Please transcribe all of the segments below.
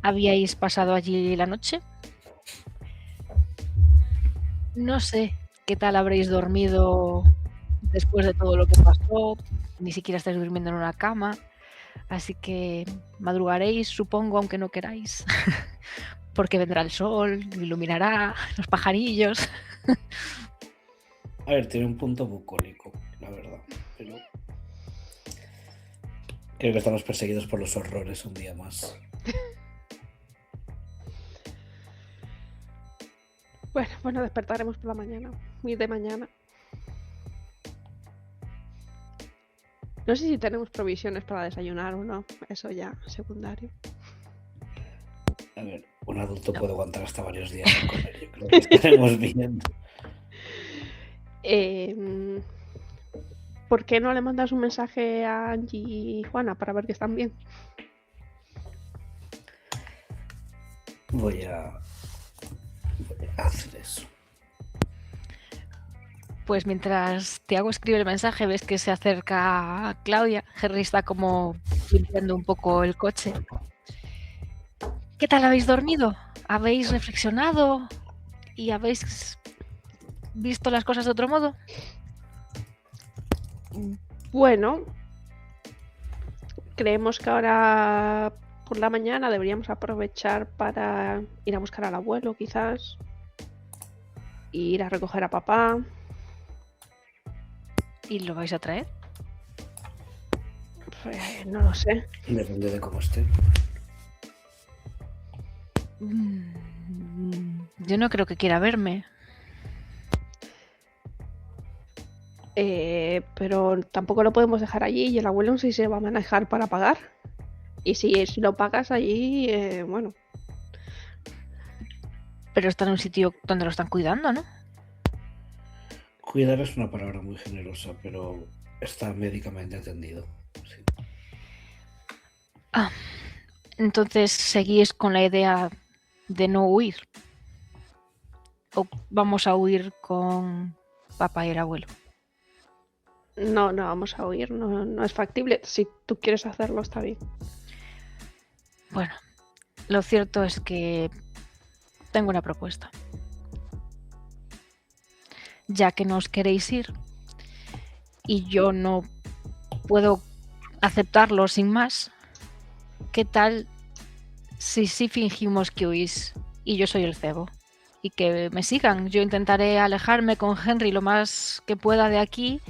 habíais pasado allí la noche. No sé qué tal habréis dormido después de todo lo que pasó. Ni siquiera estáis durmiendo en una cama. Así que madrugaréis, supongo, aunque no queráis. Porque vendrá el sol, iluminará los pajarillos. A ver, tiene un punto bucólico, la verdad. Pero creo que estamos perseguidos por los horrores un día más. Bueno, despertaremos por la mañana. Muy de mañana. No sé si tenemos provisiones para desayunar o no. Eso ya, secundario. A ver, un adulto No. puede aguantar hasta varios días sin comer. Yo creo que estaremos bien. ¿Por qué no le mandas un mensaje a Angie y Juana para ver que están bien? Voy a hacer eso. Pues mientras Tiago escribe el mensaje, ves que se acerca a Claudia. Henry está como limpiando un poco el coche. ¿Qué tal habéis dormido? ¿Habéis reflexionado? ¿Y habéis visto las cosas de otro modo? Bueno, creemos que ahora por la mañana deberíamos aprovechar para ir a buscar al abuelo, quizás. Ir a recoger a papá. ¿Y lo vais a traer? Pues, no lo sé. Depende de cómo esté. Yo no creo que quiera verme. Pero tampoco lo podemos dejar allí y el abuelo no sé si se va a manejar para pagar. Y si lo pagas allí, bueno. Pero está en un sitio donde lo están cuidando, ¿no? Cuidar es una palabra muy generosa, pero está médicamente atendido. Sí. Entonces seguís con la idea de no huir. ¿O vamos a huir con papá y el abuelo? No vamos a huir, no es factible. Si tú quieres hacerlo, está bien. Bueno, lo cierto es que tengo una propuesta. Ya que no os queréis ir y yo no puedo aceptarlo sin más, ¿qué tal si sí fingimos que huís y yo soy el cebo? Y que me sigan. Yo intentaré alejarme con Henry lo más que pueda de aquí,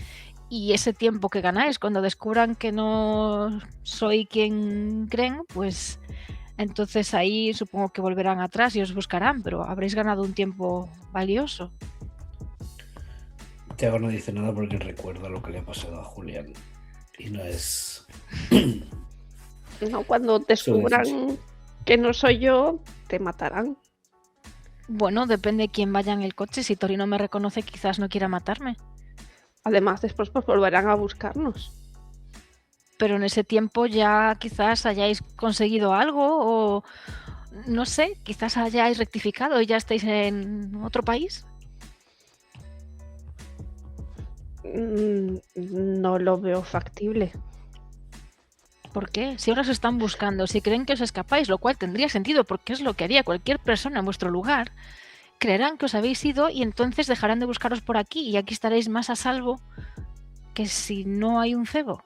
y ese tiempo que ganáis cuando descubran que no soy quien creen, pues entonces ahí supongo que volverán atrás y os buscarán, pero habréis ganado un tiempo valioso. Tiago no dice nada porque recuerda lo que le ha pasado a Julián. Y no es... No, cuando descubran que no soy yo, te matarán. Bueno, depende de quién vaya en el coche. Si Tori no me reconoce, quizás no quiera matarme. Además, después pues volverán a buscarnos. Pero en ese tiempo ya quizás hayáis conseguido algo o no sé, quizás hayáis rectificado y ya estáis en otro país. No lo veo factible. ¿Por qué? Si ahora os están buscando, si creen que os escapáis, lo cual tendría sentido porque es lo que haría cualquier persona en vuestro lugar, creerán que os habéis ido y entonces dejarán de buscaros por aquí y aquí estaréis más a salvo que si no hay un cebo.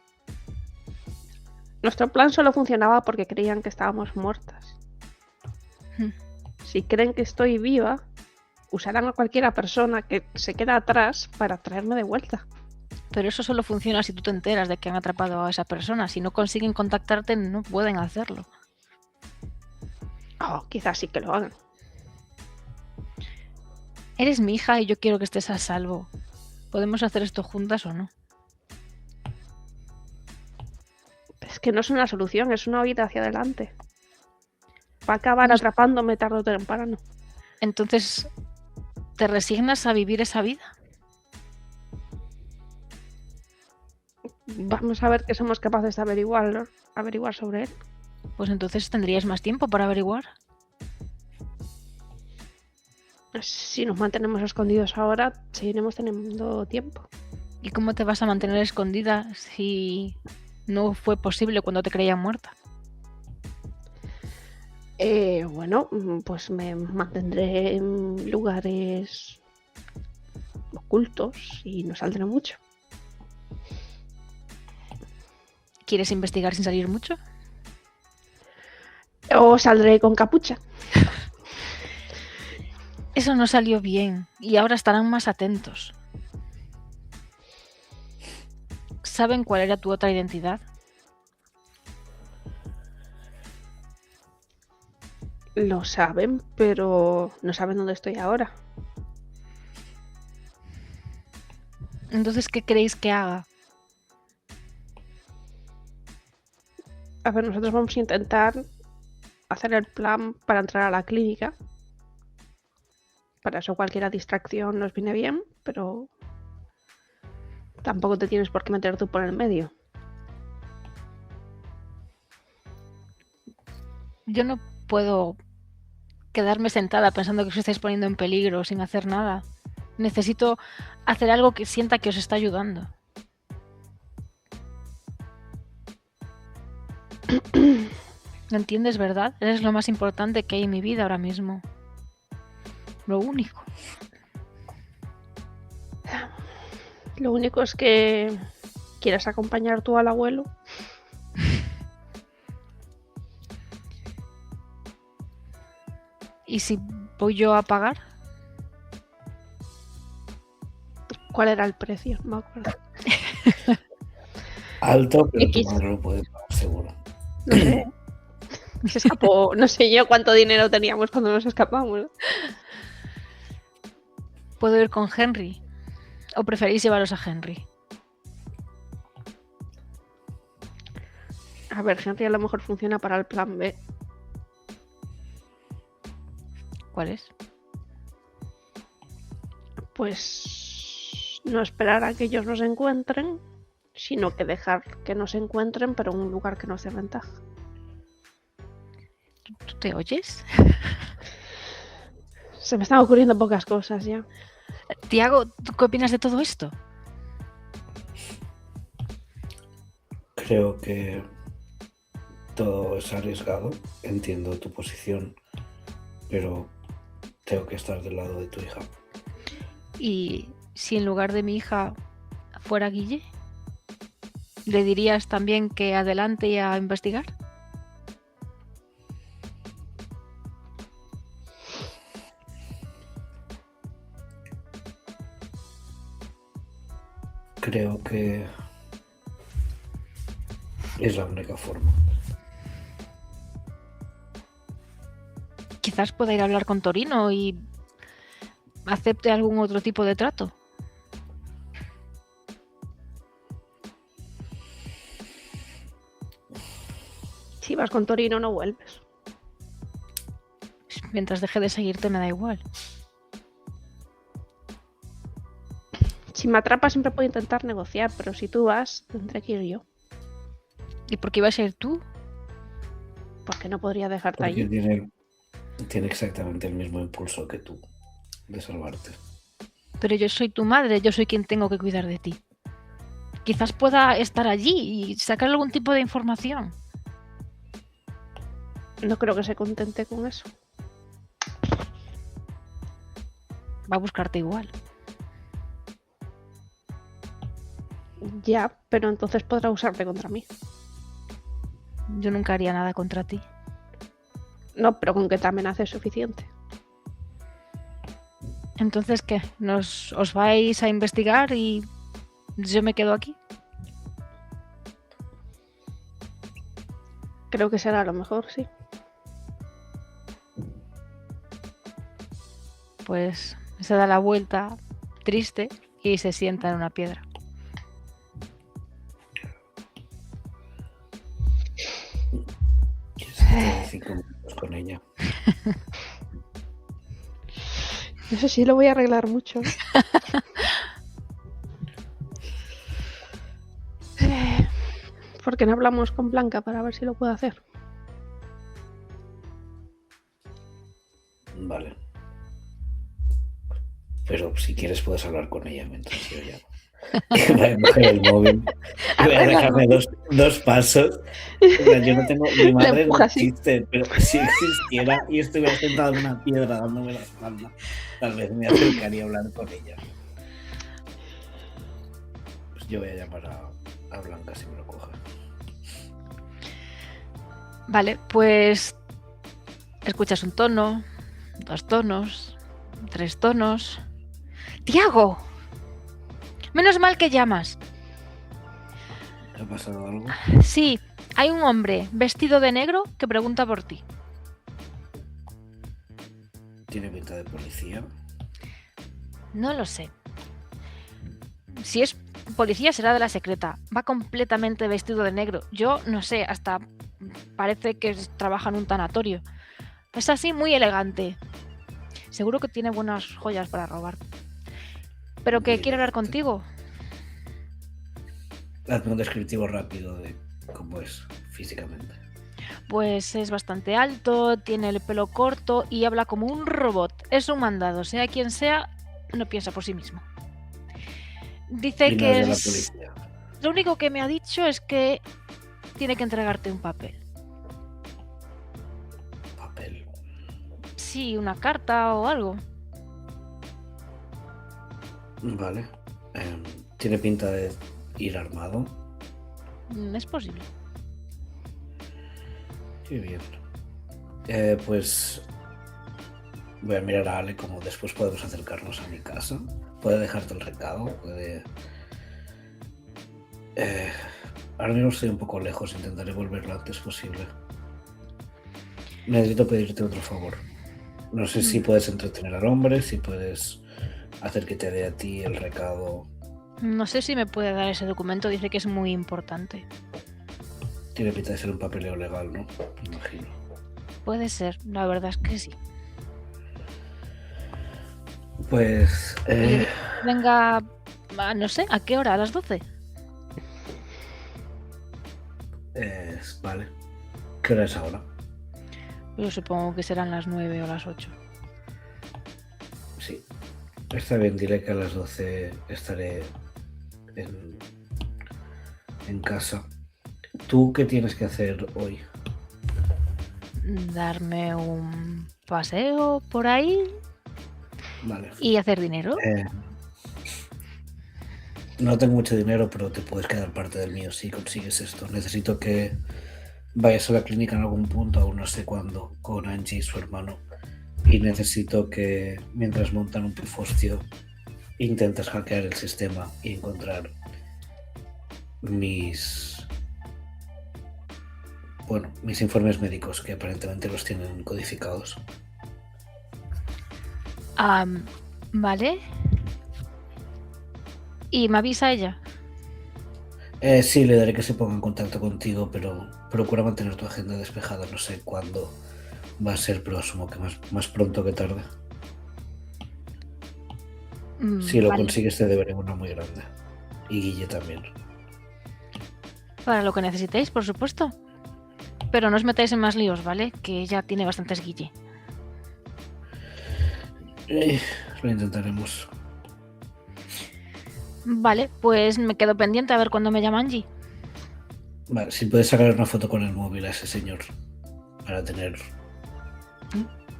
Nuestro plan solo funcionaba porque creían que estábamos muertas. Si creen que estoy viva, usarán a cualquiera persona que se queda atrás para traerme de vuelta. Pero eso solo funciona si tú te enteras de que han atrapado a esa persona. Si no consiguen contactarte, no pueden hacerlo. Oh, quizás sí que lo hagan. Eres mi hija y yo quiero que estés a salvo. ¿Podemos hacer esto juntas o no? Es que no es una solución, es una vida hacia adelante. Va a acabar atrapándome tarde o temprano. Entonces, ¿te resignas a vivir esa vida? Vamos a ver qué somos capaces de averiguar sobre él. Pues entonces tendríais más tiempo para averiguar. Si nos mantenemos escondidos ahora, seguiremos teniendo tiempo. ¿Y cómo te vas a mantener escondida si no fue posible cuando te creían muerta? Bueno, pues me mantendré en lugares ocultos y no saldré mucho. ¿Quieres investigar sin salir mucho? O saldré con capucha. Eso no salió bien y ahora estarán más atentos. ¿Saben cuál era tu otra identidad? Lo saben, pero no saben dónde estoy ahora. Entonces, ¿qué queréis que haga? A ver, nosotros vamos a intentar hacer el plan para entrar a la clínica. Para eso cualquier distracción nos viene bien, pero tampoco te tienes por qué meter tú por el medio. Yo no puedo quedarme sentada pensando que os estáis poniendo en peligro sin hacer nada. Necesito hacer algo que sienta que os está ayudando. ¿Lo entiendes, verdad? Eres lo más importante que hay en mi vida ahora mismo. Lo único. Lo único es que quieras acompañar tú al abuelo. ¿Y si voy yo a pagar? ¿Cuál era el precio? No me acuerdo. Alto, pero tu X. madre lo puede pagar seguro. No sé. Se escapó. No sé yo cuánto dinero teníamos cuando nos escapamos. ¿Puedo ir con Henry? ¿O preferís llevaros a Henry? A ver, Henry a lo mejor funciona para el plan B. ¿Cuál es? Pues no esperar a que ellos nos encuentren, sino que dejar que nos encuentren, pero en un lugar que nos dé ventaja. ¿Tú te oyes? Se me están ocurriendo pocas cosas ya. Tiago, ¿tú qué opinas de todo esto? Creo que todo es arriesgado. Entiendo tu posición, pero tengo que estar del lado de tu hija. ¿Y si en lugar de mi hija fuera Guille? ¿Le dirías también que adelante y a investigar? Creo que es la única forma. Quizás pueda ir a hablar con Torino y acepte algún otro tipo de trato. Si vas con Torino no vuelves. Mientras deje de seguirte me da igual. Si me atrapas siempre puedo intentar negociar, pero si tú vas, tendré que ir yo. ¿Y por qué ibas a ir tú? Porque no podría dejarte Porque allí. tiene exactamente el mismo impulso que tú de salvarte. Pero yo soy tu madre, yo soy quien tengo que cuidar de ti. Quizás pueda estar allí y sacar algún tipo de información. No creo que se contente con eso. Va a buscarte igual. Ya, pero entonces podrá usarte contra mí. Yo nunca haría nada contra ti. No, pero con que te amenace es suficiente. Entonces, ¿qué? ¿Os vais a investigar y yo me quedo aquí? Creo que será lo mejor, sí. Pues se da la vuelta triste y se sienta en una piedra. ¿Quieres estar 5 minutos con ella? Eso sí lo voy a arreglar mucho. ¿Por qué no hablamos con Blanca para ver si lo puedo hacer? Vale. Pero si quieres puedes hablar con ella mientras yo llamo. Y voy a coger el móvil. Y voy a dejarme dos pasos. O sea, yo no tengo. Mi madre no empuja así. existe, pero si existiera y estuviera sentada en una piedra dándome la espalda, tal vez me acercaría a hablar con ella. Pues yo voy a llamar a Blanca si me lo coge. Vale, pues escuchas un tono, 2 tonos, 3 tonos. ¡Tiago! Menos mal que llamas. ¿Te ha pasado algo? Sí, hay un hombre vestido de negro que pregunta por ti. ¿Tiene pinta de policía? No lo sé. Si es policía será de la secreta. Va completamente vestido de negro. Yo no sé, hasta parece que trabaja en un tanatorio. Es así muy elegante. Seguro que tiene buenas joyas para robar. Pero que Muy quiere hablar elegante. contigo. Hazme un descriptivo rápido de cómo es físicamente. Pues es bastante alto, tiene el pelo corto y habla como un robot. Es un mandado, sea quien sea, no piensa por sí mismo. Dice Y no que es de la es... policía. Lo único que me ha dicho es que tiene que entregarte un papel. Papel. Sí, una carta o algo. Vale. ¿Tiene pinta de ir armado? Es posible. Qué bien. Pues voy a mirar a Ale como después podemos acercarnos a mi casa. Puede dejarte el recado, puede... ahora mismo estoy un poco lejos, intentaré volver lo antes posible. Necesito pedirte otro favor. No sé si puedes entretener al hombre, si puedes hacer que te dé a ti el recado. No sé si me puede dar ese documento, dice que es muy importante. Tiene pinta de ser un papeleo legal, ¿no? Me imagino. Puede ser, la verdad es que sí. Pues... Venga, no sé, ¿a qué hora? ¿A las 12? Vale. ¿Qué hora es ahora? Yo supongo que serán las 9 o las 8. Sí. Está bien, diré que a las 12 estaré en casa. ¿Tú qué tienes que hacer hoy? Darme un paseo por ahí Vale. y hacer dinero. No tengo mucho dinero, pero te puedes quedar parte del mío si consigues esto. Necesito que vayas a la clínica en algún punto, aún no sé cuándo, con Angie y su hermano. Y necesito que, mientras montan un pifostio, intentes hackear el sistema y encontrar mis informes médicos, que aparentemente los tienen codificados. Vale. ¿Y me avisa ella? Sí, le daré que se ponga en contacto contigo, pero procura mantener tu agenda despejada. No sé cuándo va a ser, pero asumo que más pronto que tarde. Si lo consigues te deberé una muy grande. Y Guille también. Para lo que necesitéis, por supuesto. Pero no os metáis en más líos, ¿vale? Que ella tiene bastantes Guille. Lo intentaremos. Vale, pues me quedo pendiente a ver cuándo me llama Angie. Vale, si puedes sacar una foto con el móvil a ese señor para tener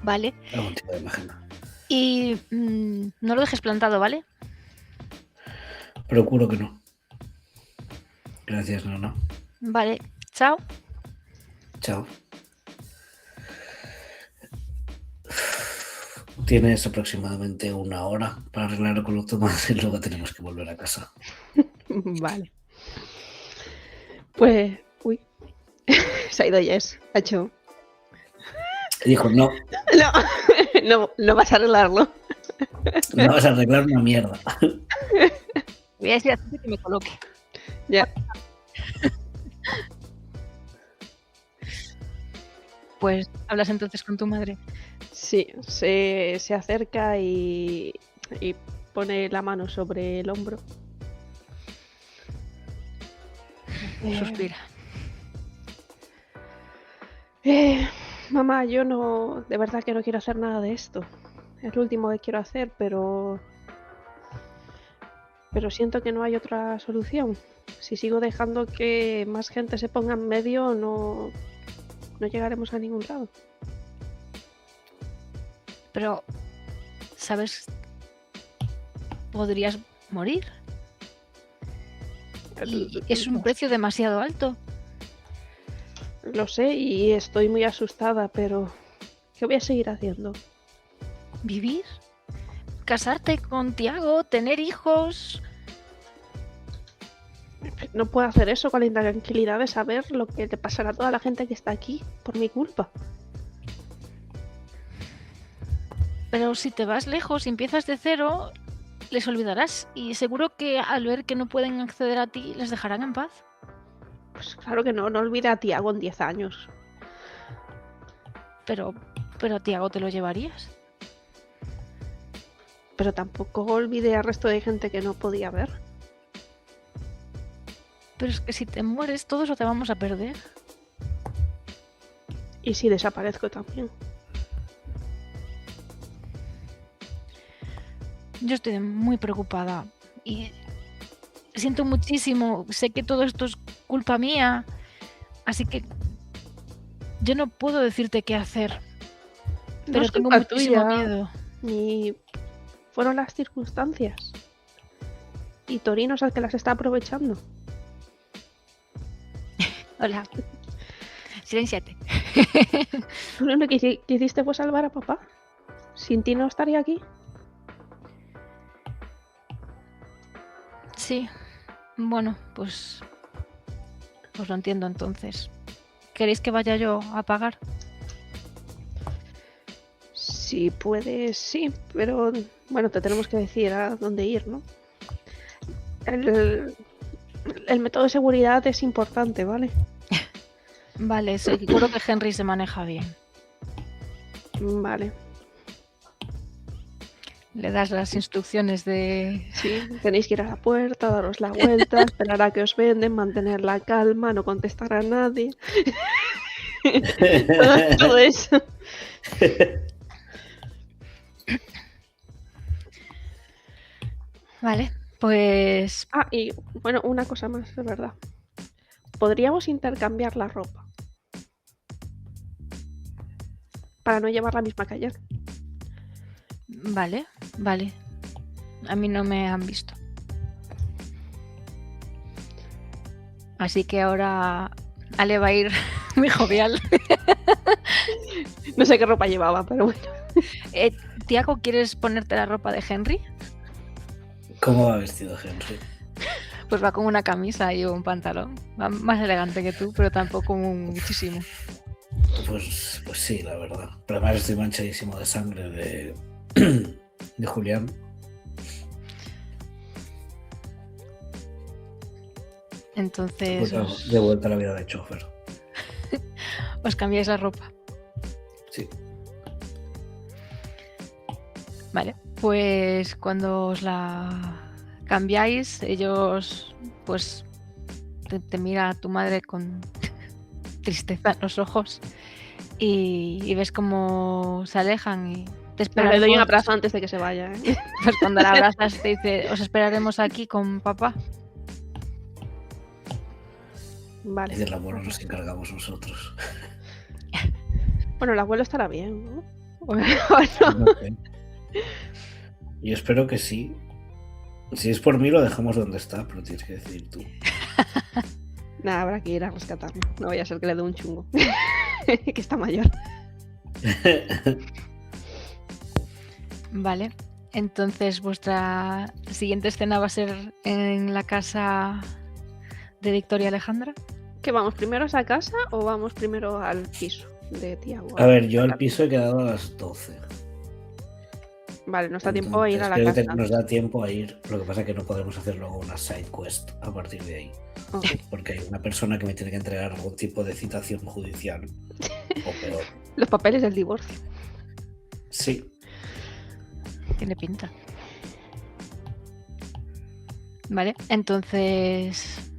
Vale. algún tipo de imagen. Y no lo dejes plantado, ¿vale? Procuro que no. Gracias, Nana. Vale, chao. Chao. Tienes aproximadamente 1 hora para arreglarlo con los tomates y luego tenemos que volver a casa. Vale. Pues... Uy. Se ha ido Jess. Ha hecho... Dijo, no. No vas a arreglarlo. No vas a arreglar una mierda. Voy a decir a ti que me coloque. Ya. Pues hablas entonces con tu madre. Sí, se acerca y pone la mano sobre el hombro. Suspira. Mamá, yo no... De verdad que no quiero hacer nada de esto. Es lo último que quiero hacer, pero... Pero siento que no hay otra solución. Si sigo dejando que más gente se ponga en medio, no llegaremos a ningún lado. Pero, ¿sabes? Podrías morir. Y es un precio demasiado alto. Lo sé y estoy muy asustada, pero ¿qué voy a seguir haciendo? ¿Vivir? ¿Casarte con Tiago? ¿Tener hijos? No puedo hacer eso con la intranquilidad de saber lo que le pasará a toda la gente que está aquí por mi culpa. Pero si te vas lejos y empiezas de cero, les olvidarás. Y seguro que al ver que no pueden acceder a ti, les dejarán en paz. Pues claro que no olvide a Tiago en 10 años. Pero a Tiago te lo llevarías. Pero tampoco olvide al resto de gente que no podía ver. Pero es que si te mueres, todo eso te vamos a perder. Y si desaparezco también. Yo estoy muy preocupada y siento muchísimo. Sé que todo esto es culpa mía, así que yo no puedo decirte qué hacer. Pero No es tengo culpa muchísimo tuya, miedo. ni fueron las circunstancias. Y Torino es el que las está aprovechando. Hola. Silénciate. Lo único que hiciste fue salvar a papá. Sin ti no estaría aquí. Sí. Bueno, pues lo entiendo entonces. ¿Queréis que vaya yo a pagar? Si puedes, sí, pero bueno, te tenemos que decir a dónde ir, ¿no? El método de seguridad es importante, ¿vale? Vale, seguro que Henry se maneja bien. Vale. Le das las instrucciones de... Sí, tenéis que ir a la puerta, daros la vuelta, esperar a que os venden, mantener la calma, no contestar a nadie. Todo eso. Vale, pues... Ah, y bueno, una cosa más, de verdad. Podríamos intercambiar la ropa. Para no llevar la misma que ayer. Vale. A mí no me han visto. Así que ahora Ale va a ir muy jovial. No sé qué ropa llevaba, pero bueno. Tiago, ¿quieres ponerte la ropa de Henry? ¿Cómo va vestido Henry? Pues va con una camisa y un pantalón. Va más elegante que tú, pero tampoco muchísimo. Pues sí, la verdad. Pero además estoy manchadísimo de sangre de Julián. Entonces Pues de vuelta a la vida de chofer. os cambiáis la ropa. Sí. Vale, pues cuando os la cambiáis, ellos, pues, te mira a tu madre con tristeza en los ojos y ves cómo se alejan y te esperaremos. Le doy un abrazo antes de que se vaya, ¿eh? Pues cuando la abrazas te dice, os esperaremos aquí con papá. Vale. Y del abuelo nos encargamos nosotros. Bueno, el abuelo estará bien, ¿no? Bueno. No sé. Yo espero que sí. Si es por mí lo dejamos donde está, pero tienes que decidir tú. Nada, habrá que ir a rescatarlo. No vaya a ser que le dé un chungo. Que está mayor. Vale, entonces vuestra siguiente escena va a ser en la casa de Victoria Alejandra. ¿Qué vamos? ¿Primero a esa casa o vamos primero al piso de Tiago? A ver, yo al piso he quedado a las 12. Vale, nos da tiempo a ir a la Creo que casa. nos da tiempo a ir. Lo que pasa es que no podemos hacer luego una side quest a partir de ahí. Okay. Porque hay una persona que me tiene que entregar algún tipo de citación judicial. O peor. Los papeles del divorcio. Sí. Tiene pinta. Vale, entonces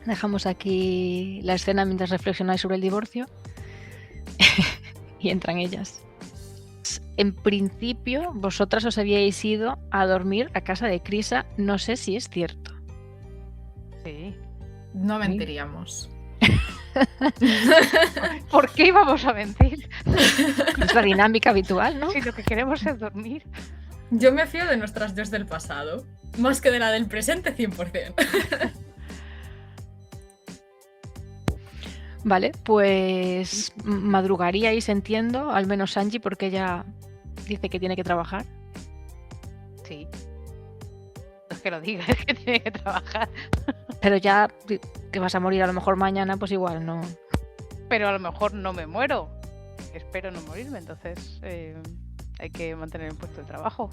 dejamos aquí la escena mientras reflexionáis sobre el divorcio y entran ellas. En principio, vosotras os habíais ido a dormir a casa de Crisa. No sé si es cierto. Sí. No mentiríamos. ¿Por qué íbamos a mentir? Es la dinámica habitual, ¿no? Si lo que queremos es dormir. Yo me fío de nuestras dios del pasado, más que de la del presente 100%. Vale, pues madrugaríais, entiendo, al menos Angie, porque ella dice que tiene que trabajar. Sí. No es que lo diga, es que tiene que trabajar. Pero ya que vas a morir a lo mejor mañana, pues igual no. Pero a lo mejor no me muero. Espero no morirme, entonces hay que mantener el puesto de trabajo.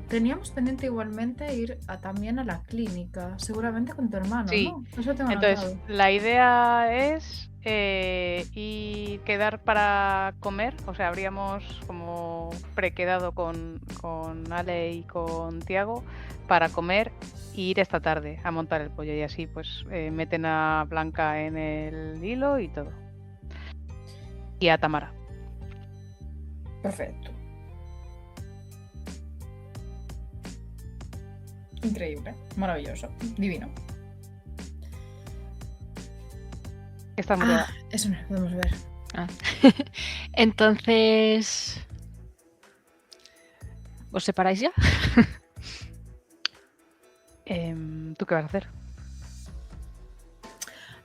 Teníamos pendiente igualmente ir también a la clínica, seguramente con tu hermano, Sí. ¿no? Eso tengo Entonces, anotado. la idea es y quedar para comer. O sea, habríamos como prequedado con Ale y con Tiago para comer e ir esta tarde a montar el pollo. Y así pues meten a Blanca en el hilo y todo. Y a Tamara. Perfecto. Increíble, maravilloso, divino. Está muy Ah, eso no lo podemos ver. Entonces, ¿os separáis ya? ¿Tú qué vas a hacer?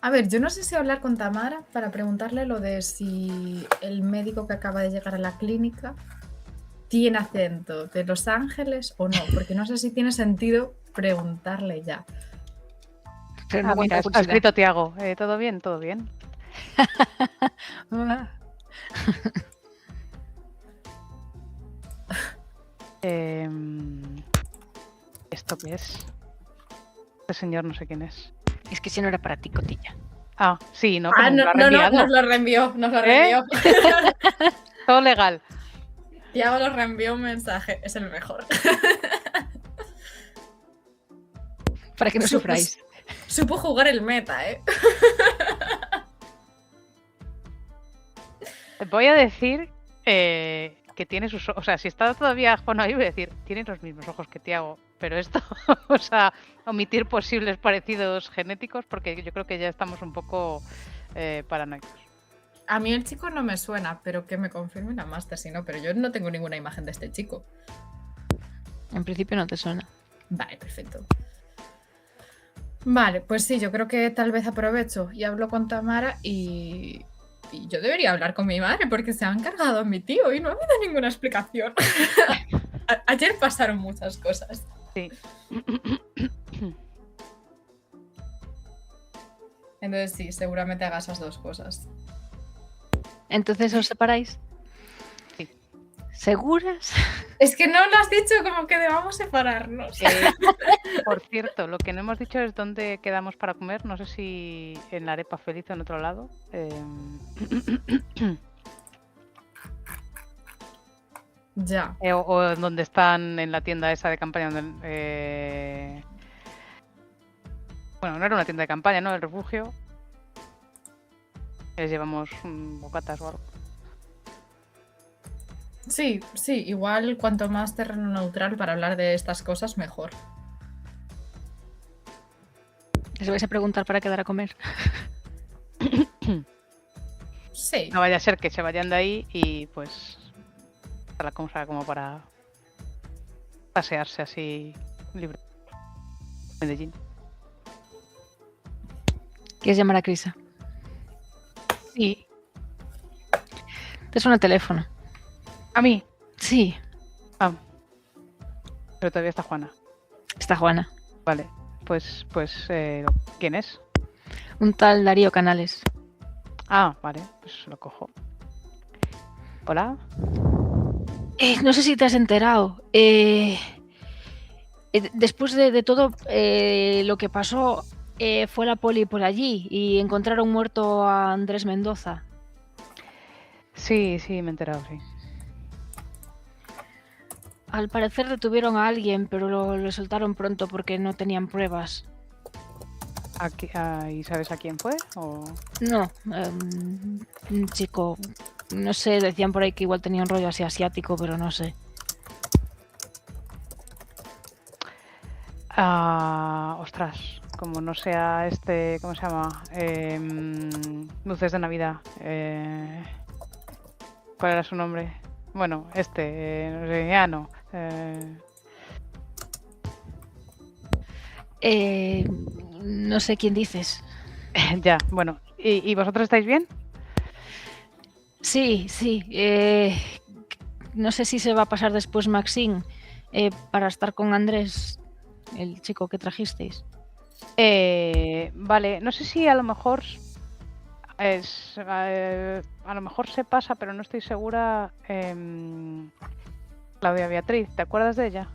A ver, yo no sé si hablar con Tamara para preguntarle lo de si el médico que acaba de llegar a la clínica tiene acento de Los Ángeles o no, porque no sé si tiene sentido preguntarle ya. Pero no Mira, aguanta la ha curiosidad. escrito Tiago. ¿Todo bien? ¿Todo bien? Ah, ¿Esto qué es? Este señor no sé quién es. es que si no era para ti, cotilla. Ah, sí, ¿no? Ah, Pero me no, lo ha no, reenviado. nos lo reenvió, nos lo ¿Eh? reenvió. Todo legal. Tiago nos reenvió un mensaje, es el mejor. Para que no sufráis. Supo jugar el meta, ¿eh? Te voy a decir que tiene sus ojos. O sea, si está todavía Juan ahí, voy a decir, tiene los mismos ojos que Tiago. Pero esto, o sea, omitir posibles parecidos genéticos, porque yo creo que ya estamos un poco paranoicos. A mí el chico no me suena, pero que me confirme la máster si no, pero yo no tengo ninguna imagen de este chico. En principio no te suena. Vale, perfecto. Vale, pues sí, yo creo que tal vez aprovecho y hablo con Tamara y yo debería hablar con mi madre porque se han cargado a mi tío y no ha habido ninguna explicación. Ayer pasaron muchas cosas. Sí. Entonces sí, seguramente haga esas dos cosas. Entonces os separáis. Sí. ¿Seguras? Es que no lo has dicho como que debamos separarnos. Por cierto, lo que no hemos dicho es dónde quedamos para comer. No sé si en la Arepa Feliz o en otro lado. Ya. O donde están en la tienda esa de campaña. Donde, bueno, no era una tienda de campaña, ¿no? El refugio. Les llevamos bocatas o algo. Sí, sí, igual cuanto más terreno neutral para hablar de estas cosas, mejor. ¿Les vais a preguntar para quedar a comer? Sí. No vaya a ser que se vayan de ahí y pues la cosa como para pasearse así libre. Medellín. ¿Quieres llamar a Crisa? Sí. Te suena el teléfono. ¿A mí? Sí, Pero todavía está Juana. está Juana. Vale. Pues ¿quién es? Un tal Darío Canales. Ah, vale, pues lo cojo. Hola. No sé si te has enterado. Después de todo lo que pasó, fue la poli por allí y encontraron muerto a Andrés Mendoza. Sí, me he enterado, sí. Al parecer detuvieron a alguien, pero lo soltaron pronto porque no tenían pruebas. ¿Y sabes a quién fue? ¿O... No, un chico No sé, decían por ahí que igual tenía un rollo así asiático, pero no sé. Ostras, como no sea este, ¿cómo se llama? Luces de Navidad. ¿Cuál era su nombre? Bueno, no sé, ya no. No sé quién dices. Ya, bueno. ¿Y vosotros estáis bien? Sí, sí. No sé si se va a pasar después Maxine para estar con Andrés, el chico que trajisteis. Vale, no sé si a lo mejor a lo mejor se pasa, pero no estoy segura. Claudia Beatriz, ¿te acuerdas de ella?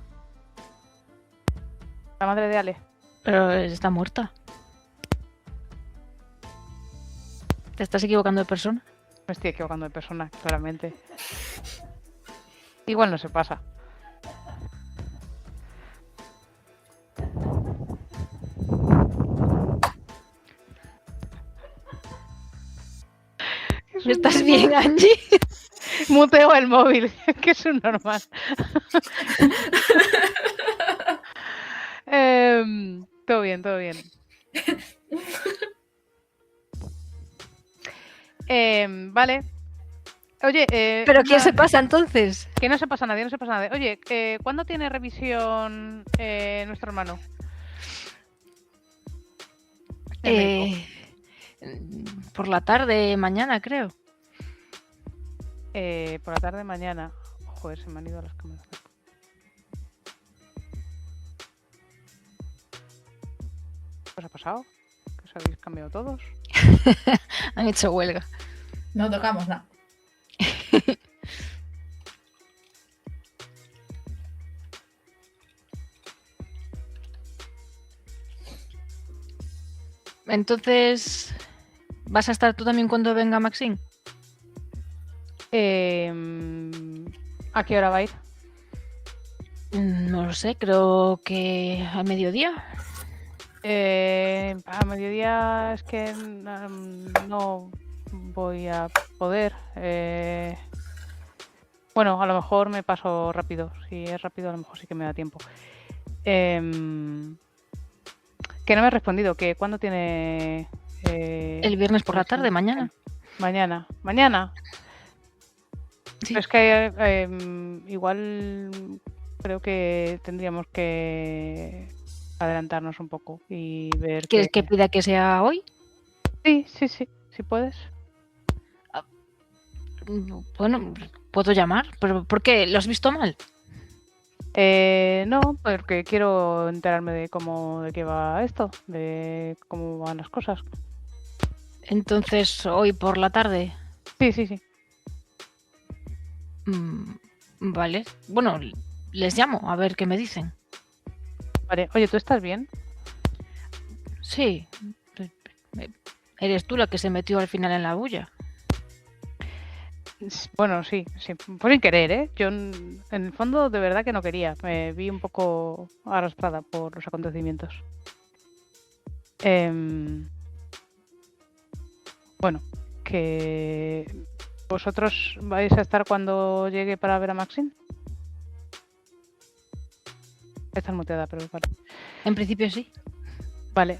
La madre de Ale. Pero está muerta. ¿Te estás equivocando de persona? Me estoy equivocando de persona, claramente. Igual no se pasa. ¿Estás bien, Angie? Muteo el móvil, que es un normal. Todo bien, todo bien. Vale. Oye, ¿Pero quién se pasa entonces? que no se pasa nadie, no se pasa nadie. Oye, ¿cuándo tiene revisión nuestro hermano? El médico. Por la tarde, mañana, creo. Por la tarde mañana. Joder, se me han ido las cámaras. ¿Qué os ha pasado? ¿Que os habéis cambiado todos? Han hecho huelga. No tocamos nada. Entonces, ¿vas a estar tú también cuando venga Maxine? ¿A qué hora va a ir? No lo sé, creo que a mediodía. A mediodía es que no voy a poder. Bueno, a lo mejor me paso rápido. Si es rápido, a lo mejor sí que me da tiempo. Que no me ha respondido, que ¿cuándo tiene...? El viernes por la tarde, mañana. Mañana. Sí. Pero es que igual creo que tendríamos que adelantarnos un poco y ver ¿Quieres que pida que sea hoy? Sí, si puedes. Bueno, puedo llamar, pero ¿por qué? ¿Lo has visto mal? No, porque quiero enterarme de qué va esto, de cómo van las cosas. Entonces, hoy por la tarde. Sí. Vale. Bueno, les llamo a ver qué me dicen. Vale, oye, ¿tú estás bien? Sí. Eres tú la que se metió al final en la bulla. Bueno, sí. Pues sin querer, ¿eh? Yo en el fondo de verdad que no quería. Me vi un poco arrastrada por los acontecimientos. Bueno, que vosotros vais a estar cuando llegue para ver a Maxine. Estás muteada, pero vale. En principio sí. Vale.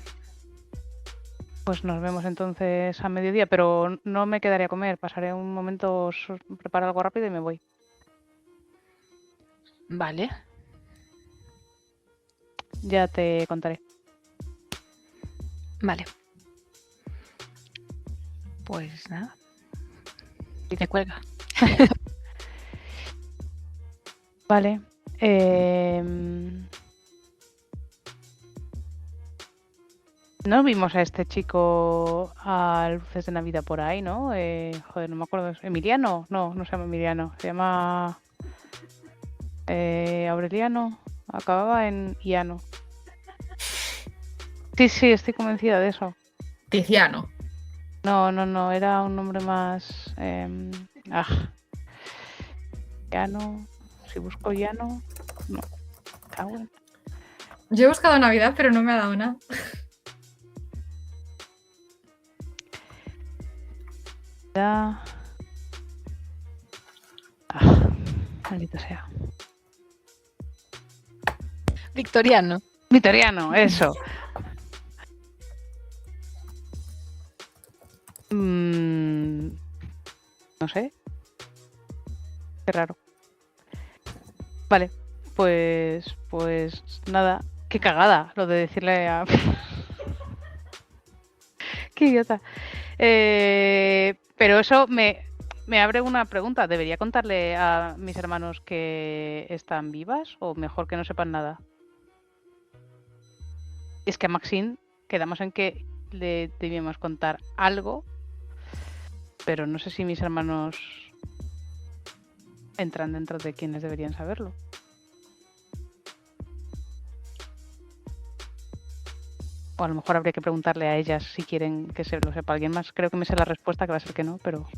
Pues nos vemos entonces a mediodía, pero no me quedaré a comer. Pasaré un momento, preparo algo rápido y me voy. Vale. Ya te contaré. Vale. Pues nada. Y te cuelga. Vale. No vimos a este chico a luces de Navidad por ahí, ¿no? Joder, no me acuerdo. ¿Emiliano? No se llama Emiliano. Se llama Aureliano. Acababa en Iano. Sí, estoy convencida de eso. Tiziano. No, era un nombre más... Llano. Si busco Llano... No. Cago en... Yo he buscado Navidad, pero no me ha dado nada. Maldito sea. Victoriano. Victoriano, eso. No sé. Qué raro. Vale, pues nada. Qué cagada lo de decirle a... Qué idiota. Pero eso me abre una pregunta. ¿Debería contarle a mis hermanos que están vivas o mejor que no sepan nada? Es que a Maxine quedamos en que le debíamos contar algo, pero no sé si mis hermanos entran dentro de quienes deberían saberlo. O a lo mejor habría que preguntarle a ellas si quieren que se lo sepa alguien más. Creo que me sé la respuesta, que va a ser que no, pero...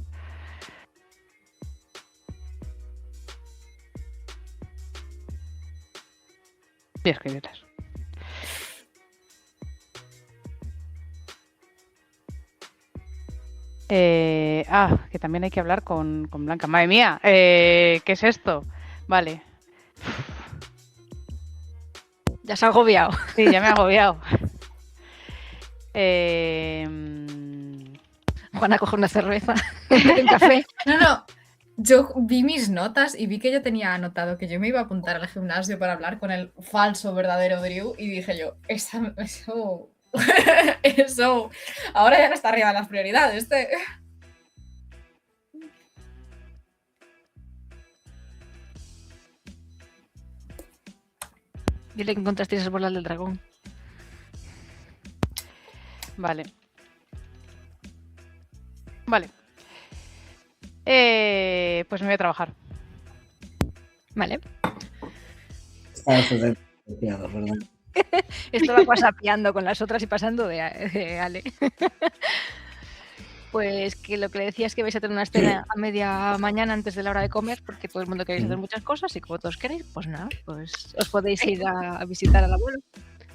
Voy a escribirles. Que también hay que hablar con Blanca. Madre mía, ¿qué es esto? Vale. Ya se ha agobiado. Sí, ya me he agobiado. Juana coge una cerveza, un café. No. Yo vi mis notas y vi que yo tenía anotado que yo me iba a apuntar al gimnasio para hablar con el falso verdadero Drew y dije yo, eso... eso... Ahora ya no está arriba de las prioridades. Dile que encontraste esas bolas del dragón. Vale. Pues me voy a trabajar. Vale. Estabas desempleado, ¿verdad? Estaba whatsappeando con las otras y pasando de Ale. Pues que lo que le decía es que vais a tener una escena a media mañana antes de la hora de comer, porque todo el mundo queréis hacer muchas cosas y como todos queréis, pues nada, pues os podéis ir a visitar al abuelo.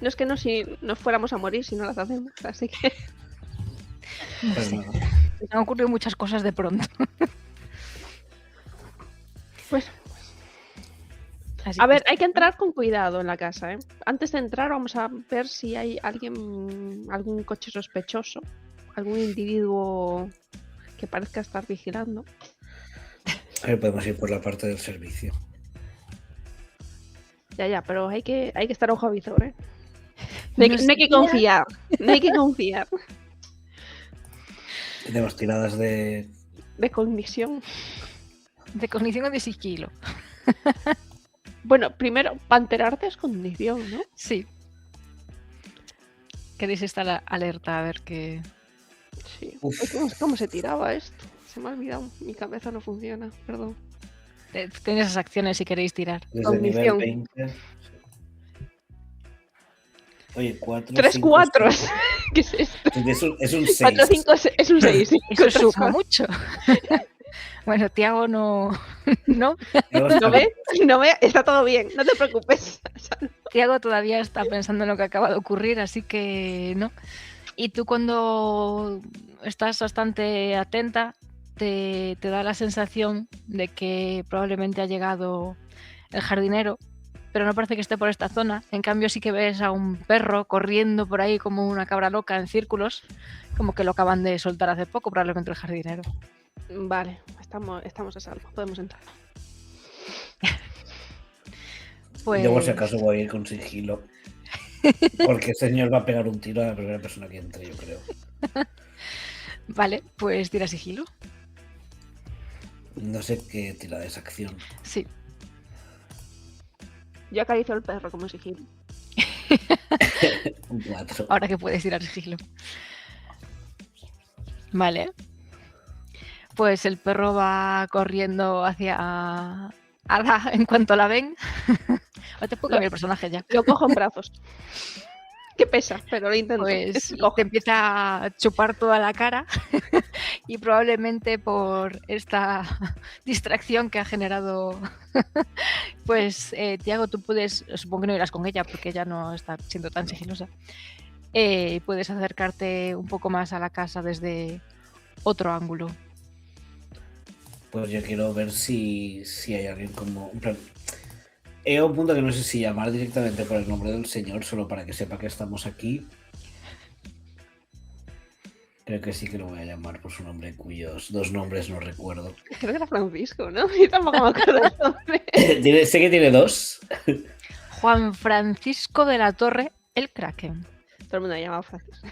No es que no si nos fuéramos a morir si no las hacemos, así que... No Pues sé. nada. Me han ocurrido muchas cosas de pronto. Pues, Así a que ver, hay que entrar con cuidado en la casa, ¿eh? Antes de entrar vamos a ver si hay algún coche sospechoso, algún individuo que parezca estar vigilando. Ahí podemos ir por la parte del servicio. Ya, pero hay que estar ojo a visor, ¿eh? No hay que siquiera- confiar, no hay que confiar. Tenemos tiradas de... De cognición. De cognición o de sigilo. Bueno, primero, para enterarte es cognición, ¿no? Sí. Queréis estar alerta a ver qué. Sí. Uf. ¿Cómo se tiraba esto? Se me ha olvidado, mi cabeza no funciona, perdón. Tenéis esas acciones si queréis tirar. Desde el nivel Cognición. 20. Oye, 4. 3 4. ¿Qué es esto? Es un 6. 4 5 es un 6. Eso suma mucho. Bueno, Tiago no. ¿No? ¿No ve? No ve, está todo bien, no te preocupes. Tiago todavía está pensando en lo que acaba de ocurrir, así que no. Y tú cuando estás bastante atenta, te da la sensación de que probablemente ha llegado el jardinero, pero no parece que esté por esta zona. En cambio sí que ves a un perro corriendo por ahí como una cabra loca en círculos, como que lo acaban de soltar hace poco, probablemente el jardinero. Vale, estamos a salvo, podemos entrar. Pues Yo por si acaso voy a ir con sigilo. Porque el señor va a pegar un tiro a la primera persona que entre, yo creo. vale, pues tira sigilo. No sé qué tirada es acción. Sí. Yo acaricio al perro como sigilo. Un 4. Ahora que puedes tirar sigilo. Vale. Pues el perro va corriendo hacia Ada en cuanto la ven. O te puedo cambiar el personaje ya. Lo cojo en brazos. Que pesa, pero lo intento. Pues Cojo. te empieza a chupar toda la cara y probablemente por esta distracción que ha generado, pues Tiago, tú puedes, supongo que no irás con ella porque ella no está siendo tan sigilosa, puedes acercarte un poco más a la casa desde otro ángulo. pues yo quiero ver si hay alguien como... En plan, he a un punto que no sé si llamar directamente por el nombre del señor, solo para que sepa que estamos aquí. Creo que sí que lo voy a llamar por su nombre, cuyos 2 nombres no recuerdo. Creo que era Francisco, ¿no? Yo tampoco me acuerdo del nombre. Sé que tiene 2. Juan Francisco de la Torre, el Kraken. Todo el mundo le llama Francisco.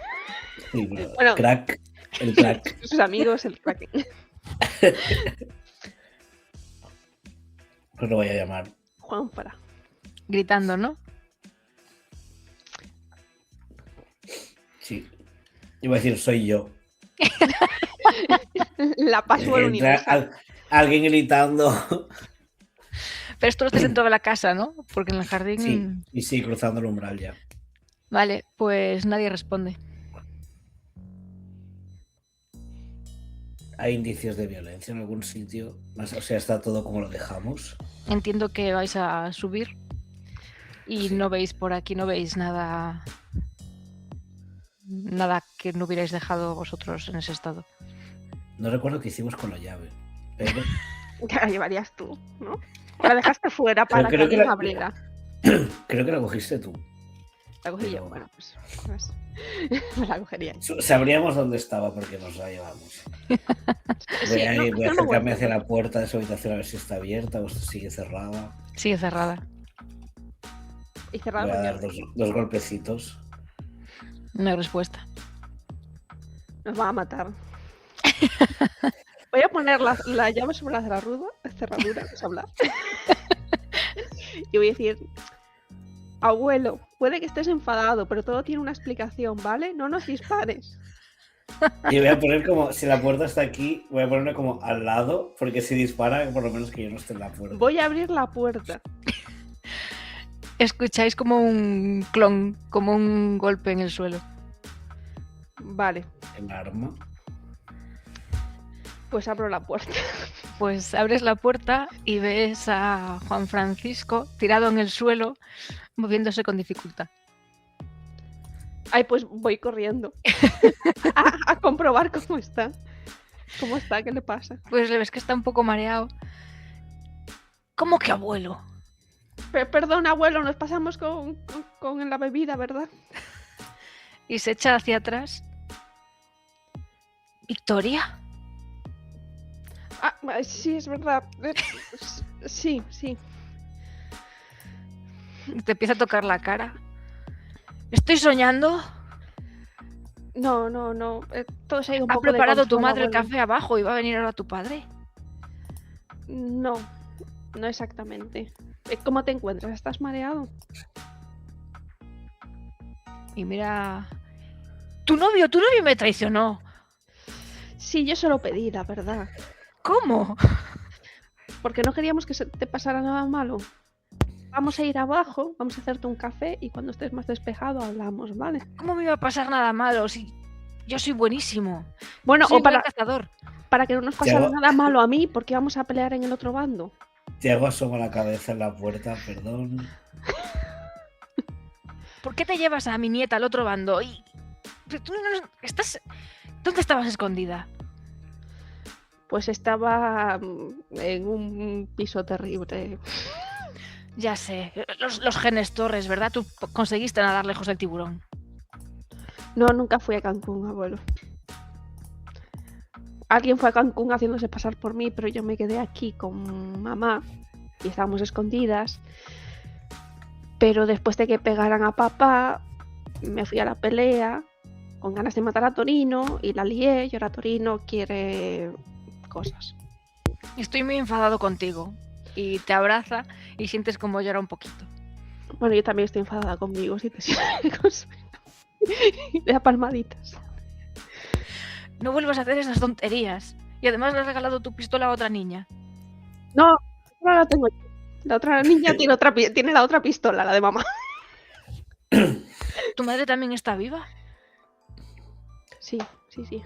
Sí, pero Bueno. crack, el crack. Sus amigos, el Kraken. Pues lo voy a llamar. Juanfra. Gritando, ¿no? Sí. Iba a decir, soy yo. La password Entra universal. alguien gritando. Pero esto lo estés en toda la casa, ¿no? Porque en el jardín... Sí, y sí, cruzando el umbral ya. Vale, pues nadie responde. ¿Hay indicios de violencia en algún sitio? O sea, ¿está todo como lo dejamos? Entiendo que vais a subir y Sí. no veis por aquí, no veis nada que no hubierais dejado vosotros en ese estado. No recuerdo qué hicimos con la llave. Pero Que la llevarías tú, ¿no? La dejaste fuera Pero para que creo que alguien la- abriera. creo que la cogiste tú. La cogí yo. pero- Bueno, pues me la cogería. Sabríamos dónde estaba porque nos la llevamos. Voy a no me acercarme acuerdo. hacia la puerta de su habitación a ver si está abierta o sigue cerrada. Sigue cerrada. Y cerrado Voy a con dar llave. dos golpecitos. No hay respuesta. Nos va a matar. Voy a poner la llave sobre la cerradura, es hablar. Y voy a decir, abuelo, puede que estés enfadado, pero todo tiene una explicación, ¿vale? No nos dispares. Y voy a poner como, si la puerta está aquí, voy a ponerme como al lado, porque si dispara, por lo menos que yo no esté en la puerta. Voy a abrir la puerta. Escucháis como un clon, como un golpe en el suelo. Vale, El arma. pues abro la puerta. Pues abres la puerta y ves a Juan Francisco tirado en el suelo, moviéndose con dificultad. Ay, pues voy corriendo. A comprobar cómo está. ¿Cómo está? ¿Qué le pasa? Pues le ves que está un poco mareado. ¿Cómo que abuelo? Perdón, abuelo, nos pasamos con la bebida, ¿verdad? Y se echa hacia atrás. ¿Victoria? Ah, sí, es verdad. Sí, sí. Te empieza a tocar la cara. ¿Estoy soñando? No. Todo se ha ido un ¿Ha poco de preparado tu control, madre el abuelo. café abajo y va a venir ahora tu padre? No exactamente. ¿Cómo te encuentras? ¿Estás mareado? Y mira... Tu novio me traicionó. Sí, yo se lo pedí, la verdad. ¿Cómo? Porque no queríamos que te pasara nada malo. Vamos a ir abajo, vamos a hacerte un café y cuando estés más despejado hablamos, ¿vale? ¿Cómo me iba a pasar nada malo si yo soy buenísimo? Bueno, Soy o un buen cazador. para que no nos pasara Tiago. nada malo a mí, porque vamos a pelear en el otro bando. Tiago asoma la cabeza en la puerta, perdón. ¿Por qué te llevas a mi nieta al otro bando? Y... Pero tú no estás... ¿Dónde estabas escondida? Pues estaba en un piso terrible. Ya sé, los genes Torres, ¿verdad? Tú conseguiste nadar lejos del tiburón. No, nunca fui a Cancún, abuelo. Alguien fue a Cancún haciéndose pasar por mí, pero yo me quedé aquí con mamá y estábamos escondidas. Pero después de que pegaran a papá, me fui a la pelea con ganas de matar a Torino y la lié y ahora Torino quiere cosas. Estoy muy enfadado contigo. Y te abraza y sientes como llora un poquito. Bueno, yo también estoy enfadada conmigo, si te sirve. Le da palmaditas. No vuelvas a hacer esas tonterías. Y además le has regalado tu pistola a otra niña. No, no la tengo yo. La otra niña tiene la otra pistola, la de mamá. ¿Tu madre también está viva? Sí.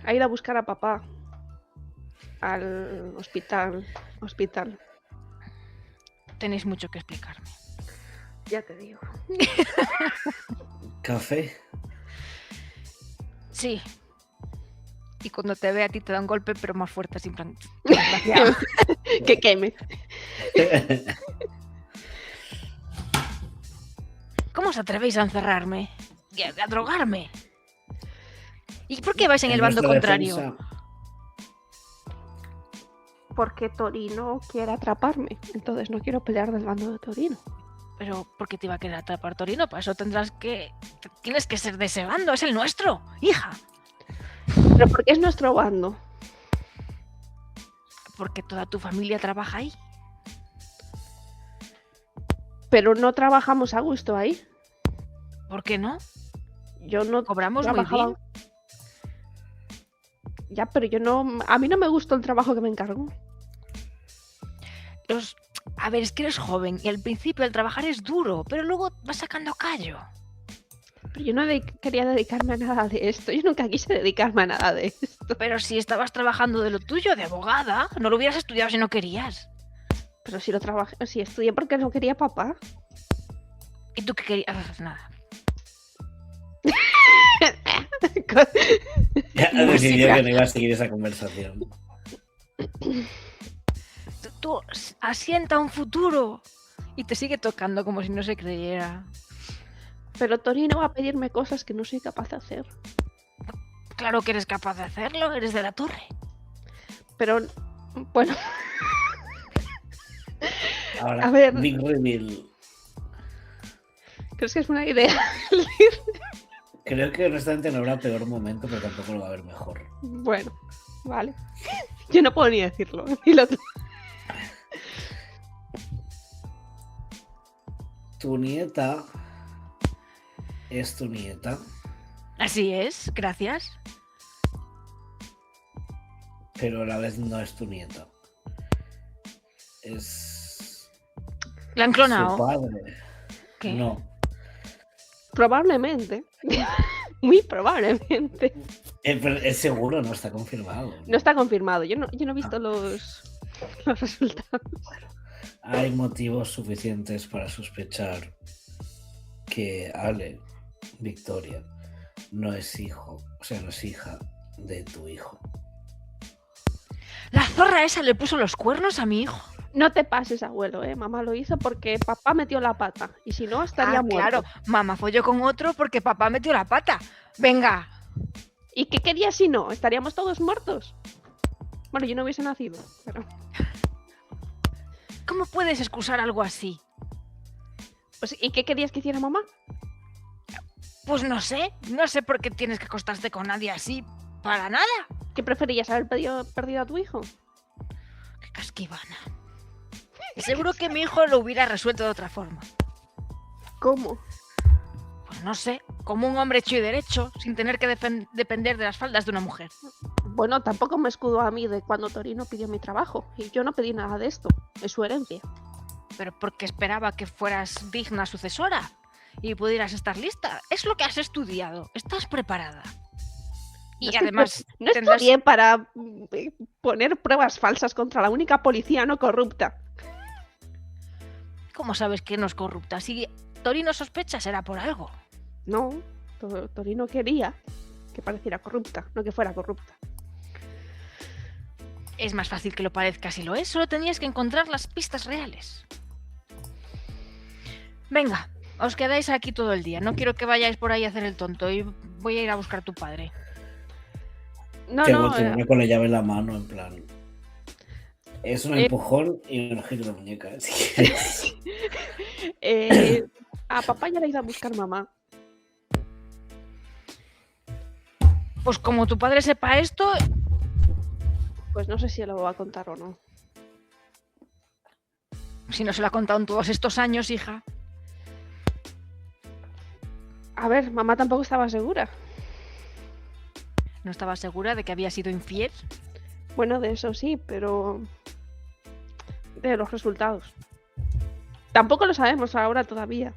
Ha ido a buscar a papá al hospital. Tenéis mucho que explicarme. Ya te digo. ¿Café? Sí. y cuando te ve a ti te da un golpe, pero más fuerte, así en plan, desgraciado. Que queme. ¿Cómo os atrevéis a encerrarme? Y a drogarme. ¿Y por qué vais en el bando nuestra contrario? defensa, Porque Torino quiere atraparme. Entonces no quiero pelear del bando de Torino. Pero ¿por qué te iba a querer atrapar Torino? Para eso tienes que ser de ese bando, es el nuestro, hija. Pero porque es nuestro bando. Porque toda tu familia trabaja ahí. Pero no trabajamos a gusto ahí. ¿Por qué no? Yo no Cobramos muy trabajaba. bien. Ya, pero yo no. A mí no me gustó el trabajo que me encargó. A ver, es que eres joven y al principio el trabajar es duro, pero luego vas sacando callo. Pero yo no quería dedicarme a nada de esto. Yo nunca quise dedicarme a nada de esto. Pero si estabas trabajando de lo tuyo, de abogada, no lo hubieras estudiado si no querías. Pero si lo trabajé, si estudié porque no quería papá. ¿Y tú qué querías? Nada. ya decidió que no iba a seguir esa conversación. Tú asienta un futuro. Y te sigue tocando como si no se creyera. Pero Torino va a pedirme cosas que no soy capaz de hacer. Claro que eres capaz de hacerlo, eres de la torre. Pero, bueno, Ahora, A ver. Big Reveal. ¿crees que es buena idea? Creo que honestamente no habrá peor momento, pero tampoco lo va a haber mejor. Bueno, vale. Yo no puedo ni decirlo. Ni lo... Tu nieta es tu nieta, Así es, gracias. pero a la vez no es tu nieta. Es ¿La han su clonado? padre. ¿Qué? No. Probablemente. Muy probablemente. Pero es seguro, no está confirmado. No está confirmado. Yo no he visto los resultados. Hay motivos suficientes para sospechar que Ale, Victoria, no es hijo, o sea, no es hija de tu hijo. La zorra esa le puso los cuernos a mi hijo. No te pases, abuelo, ¿eh? Mamá lo hizo porque papá metió la pata. Y si no, estaría muerto. Claro, mamá folló con otro porque papá metió la pata. Venga. ¿Y qué querías si no? ¿Estaríamos todos muertos? Bueno, yo no hubiese nacido, pero... ¿Cómo puedes excusar algo así? Pues, ¿y qué querías que hiciera mamá? Pues no sé por qué tienes que acostarte con nadie así, para nada. ¿Qué preferías, haber perdido a tu hijo? Qué casquivana. Seguro que mi hijo lo hubiera resuelto de otra forma. ¿Cómo? Pues no sé, como un hombre hecho y derecho, sin tener que depender de las faldas de una mujer. Bueno, tampoco me escudo a mí de cuando Torino pidió mi trabajo. Y yo no pedí nada de esto. Es su herencia. Pero porque esperaba que fueras digna sucesora y pudieras estar lista. Es lo que has estudiado, estás preparada. Y No estoy además No tendrás... estudié para poner pruebas falsas contra la única policía no corrupta. ¿Cómo sabes que no es corrupta? Si Torino sospecha, será por algo. No, Torino quería que pareciera corrupta, no que fuera corrupta. Es más fácil que lo parezca si lo es, solo tenías que encontrar las pistas reales. Venga, os quedáis aquí todo el día. No quiero que vayáis por ahí a hacer el tonto y voy a ir a buscar a tu padre. No, Que no. continúe con la llave en la mano, en plan. Es un empujón y un giro de muñeca. Si quieres. A papá ya le he ido a buscar mamá. Pues como tu padre sepa esto, Pues no sé si lo va a contar o no. si no se lo ha contado en todos estos años, hija. A ver, mamá tampoco estaba segura. No estaba segura de que había sido infiel. Bueno, de eso sí, pero de los resultados. Tampoco lo sabemos ahora todavía.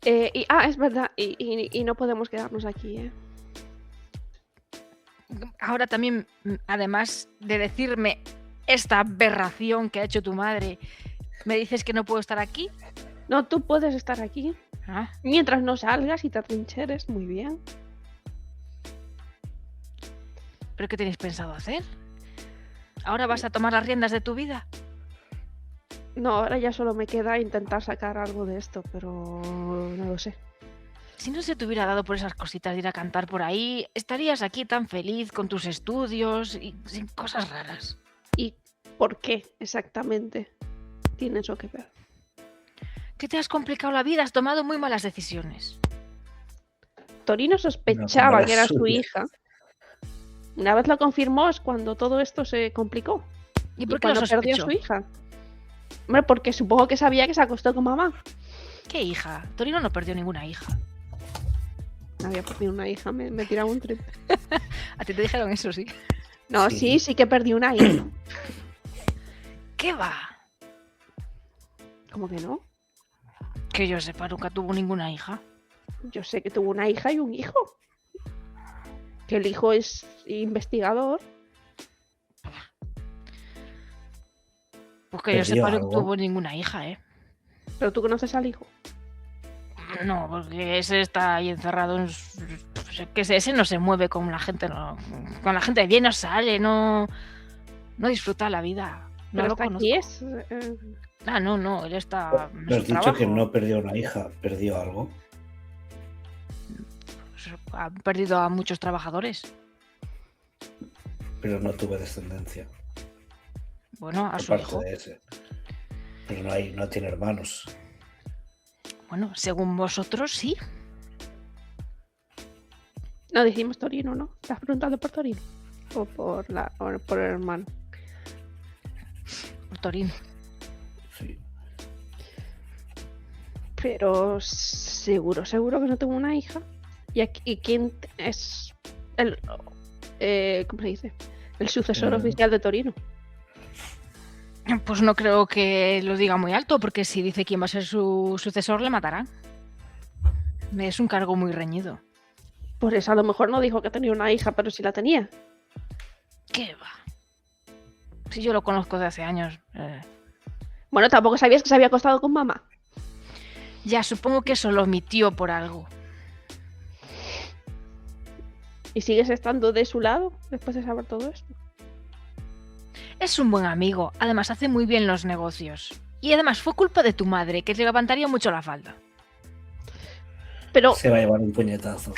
Es verdad, y no podemos quedarnos aquí, ¿eh? Ahora también, además de decirme esta aberración que ha hecho tu madre, ¿me dices que no puedo estar aquí? No, tú puedes estar aquí. Ah, Mientras no salgas y te atrincheres, muy bien. ¿pero qué tenéis pensado hacer? ¿Ahora vas a tomar las riendas de tu vida? No, ahora ya solo me queda intentar sacar algo de esto, pero no lo sé. Si no se te hubiera dado por esas cositas de ir a cantar por ahí, estarías aquí tan feliz con tus estudios y sin cosas raras. ¿Y por qué exactamente tiene eso que ver? Que te has complicado la vida, has tomado muy malas decisiones. Torino No, sospechaba como la que era su suya. hija. Una vez lo confirmó es cuando todo esto se complicó. ¿Y por qué lo cuando perdió a sospechó? su hija. Hombre, porque supongo que sabía que se acostó con mamá. ¿Qué hija? Torino no perdió ninguna hija. Había perdido una hija, me tiraba un triple. A ti te dijeron eso, sí. No, Sí. sí que perdió una hija. ¿Qué va? ¿Cómo que no? Que yo sepa, nunca tuvo ninguna hija. Yo sé que tuvo una hija y un hijo. Que el hijo es investigador. Pues que yo ¿Perdió sepa, no algo? tuvo ninguna hija, ¿eh? Pero tú conoces al hijo. No, porque ese está ahí encerrado en... que ese no se mueve con la gente, no, con la gente bien no sale, no disfruta la vida. No Pero lo hasta conozco. aquí es. Ah, no, él está en Me has su dicho trabajo. que no perdió una hija, perdió algo. Ha perdido a muchos trabajadores. Pero no tuve descendencia. Bueno, a su Aparte hijo. de ese. Pero no tiene hermanos. Bueno, según vosotros, sí. No decimos Torino, ¿no? ¿Estás preguntando por Torino? O por el hermano. Por Torín. Sí. Pero seguro que no tuvo una hija. ¿Y quién es el. ¿Cómo se dice? El sucesor oficial de Torino. Pues no creo que lo diga muy alto, porque si dice quién va a ser su sucesor, le matarán. Es un cargo muy reñido. Por eso a lo mejor no dijo que tenía una hija, pero sí la tenía. ¿Qué va? Si yo lo conozco de hace años. Bueno, tampoco sabías que se había acostado con mamá. Ya, supongo que eso lo omitió por algo. ¿Y sigues estando de su lado después de saber todo esto? Es un buen amigo, además hace muy bien los negocios. Y además fue culpa de tu madre, que te levantaría mucho la falda. Pero Se va a llevar un puñetazo.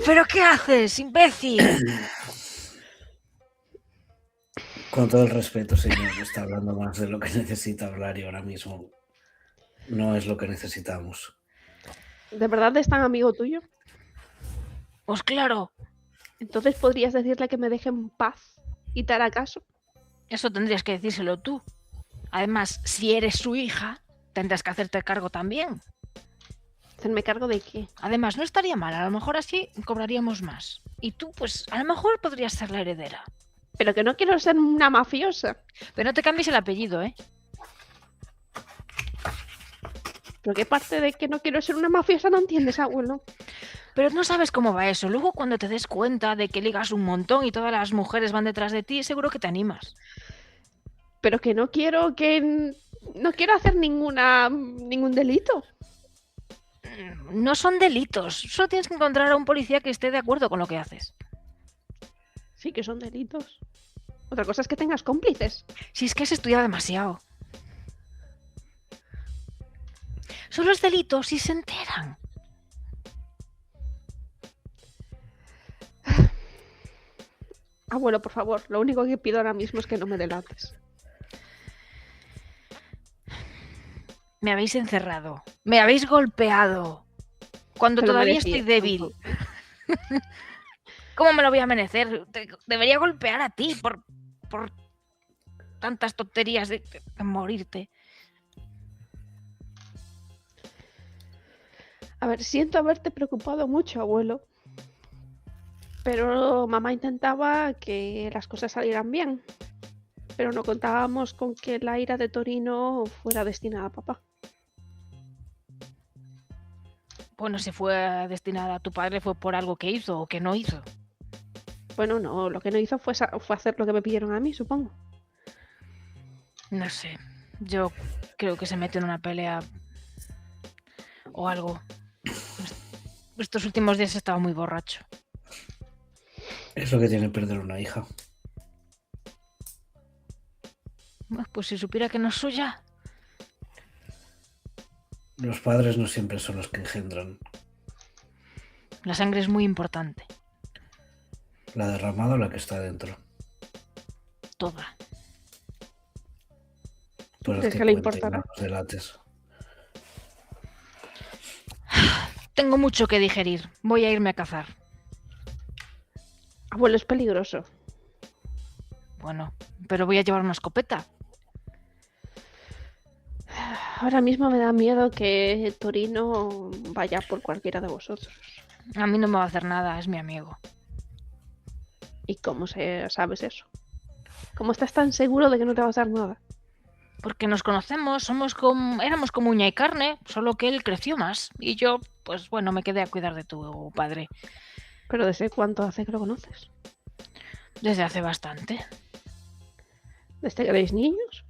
¿Pero qué haces, imbécil? Con todo el respeto, señor, está hablando más de lo que necesita hablar y ahora mismo no es lo que necesitamos. ¿de verdad es tan amigo tuyo? Pues claro, Entonces podrías decirle que me deje en paz y te hará caso. eso tendrías que decírselo tú. Además, si eres su hija, tendrás que hacerte cargo también. ¿Hacerme cargo de qué? Además, no estaría mal, a lo mejor así cobraríamos más. Y tú, pues, a lo mejor podrías ser la heredera. Pero que no quiero ser una mafiosa. Pero no te cambies el apellido, ¿eh? ¿Pero qué parte de que no quiero ser una mafiosa no entiendes, abuelo? Pero no sabes cómo va eso. Luego, cuando te des cuenta de que ligas un montón y todas las mujeres van detrás de ti, seguro que te animas. Pero que no quiero hacer ningún delito. No son delitos. Solo tienes que encontrar a un policía que esté de acuerdo con lo que haces. Sí que son delitos. Otra cosa es que tengas cómplices. Si es que has estudiado demasiado. Solo es delito si se enteran. Abuelo, por favor, lo único que pido ahora mismo es que no me delates. Me habéis encerrado. Me habéis golpeado. Cuando Te lo todavía merecías, estoy débil. ¿Cómo me lo voy a merecer? Debería golpear a ti por tantas tonterías de morirte. A ver, siento haberte preocupado mucho, abuelo. Pero mamá intentaba que las cosas salieran bien. Pero no contábamos con que la ira de Torino fuera destinada a papá. Bueno, si fue destinada a tu padre fue por algo que hizo o que no hizo. Bueno, no, lo que no hizo fue hacer lo que me pidieron a mí, supongo. No sé. Yo creo que se mete en una pelea o algo. Estos últimos días estaba muy borracho. Es lo que tiene perder una hija. Bueno, pues si supiera que no es suya. Los padres no siempre son los que engendran. La sangre es muy importante. La derramada o la que está dentro. Toda. Tú eres ¿Crees que que le cuenta y importará? no nos delates. Tengo mucho que digerir. Voy a irme a cazar. Abuelo, es peligroso. Bueno, pero voy a llevar una escopeta. Ahora mismo me da miedo que Torino vaya por cualquiera de vosotros. A mí no me va a hacer nada, es mi amigo. ¿Y cómo sabes eso? ¿Cómo estás tan seguro de que no te va a hacer nada? Porque nos conocemos, éramos como uña y carne, solo que él creció más. Y yo, pues bueno, me quedé a cuidar de tu padre. ¿Pero desde cuánto hace que lo conoces? Desde hace bastante. ¿Desde que erais niños?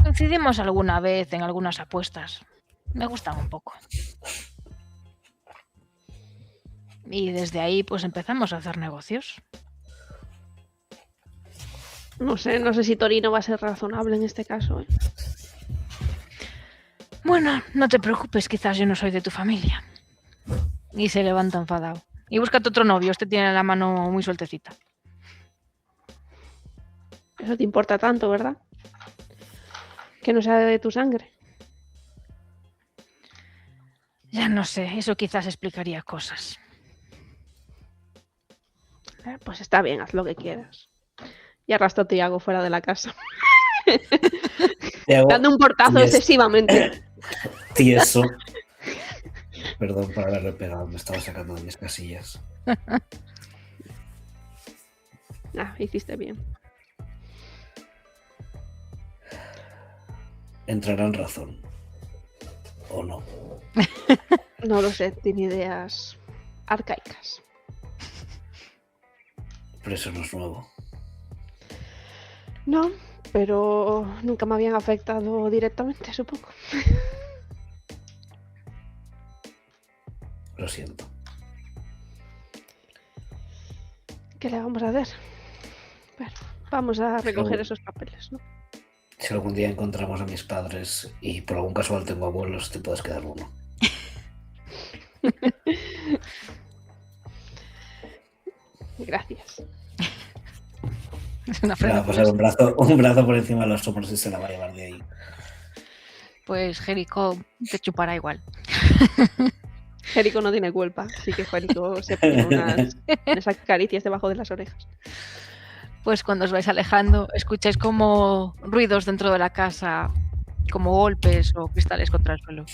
Coincidimos alguna vez en algunas apuestas. Me gustan un poco. Y desde ahí pues empezamos a hacer negocios. No sé si Torino va a ser razonable en este caso, ¿eh? Bueno, no te preocupes, quizás yo no soy de tu familia. Y se levanta enfadado. Y búscate otro novio, este tiene la mano muy sueltecita. Eso te importa tanto, ¿verdad? Que no sea de tu sangre. Ya no sé, eso quizás explicaría cosas. Pues está bien, haz lo que quieras. Y arrastro a Tiago fuera de la casa. Tiago, Dando un portazo tieso. excesivamente. Tieso. Perdón por haberle pegado, me estaba sacando de mis casillas. Hiciste bien. ¿Entrará en razón? ¿O no? No lo sé, tiene ideas arcaicas. Pero eso no es nuevo. No, pero nunca me habían afectado directamente, supongo. Lo siento. ¿Qué le vamos a hacer? Bueno, vamos a recoger Pero- esos papeles, ¿no? Si algún día encontramos a mis padres y por algún casual tengo abuelos, te puedes quedar uno. Gracias. Es una Le frase va a pasar un brazo por encima de los hombros y se la va a llevar de ahí. Pues Jericho te chupará igual. Jericho no tiene culpa, así que Jericho se pone unas caricias debajo de las orejas. Pues cuando os vais alejando, escucháis como ruidos dentro de la casa, como golpes o cristales contra el suelo.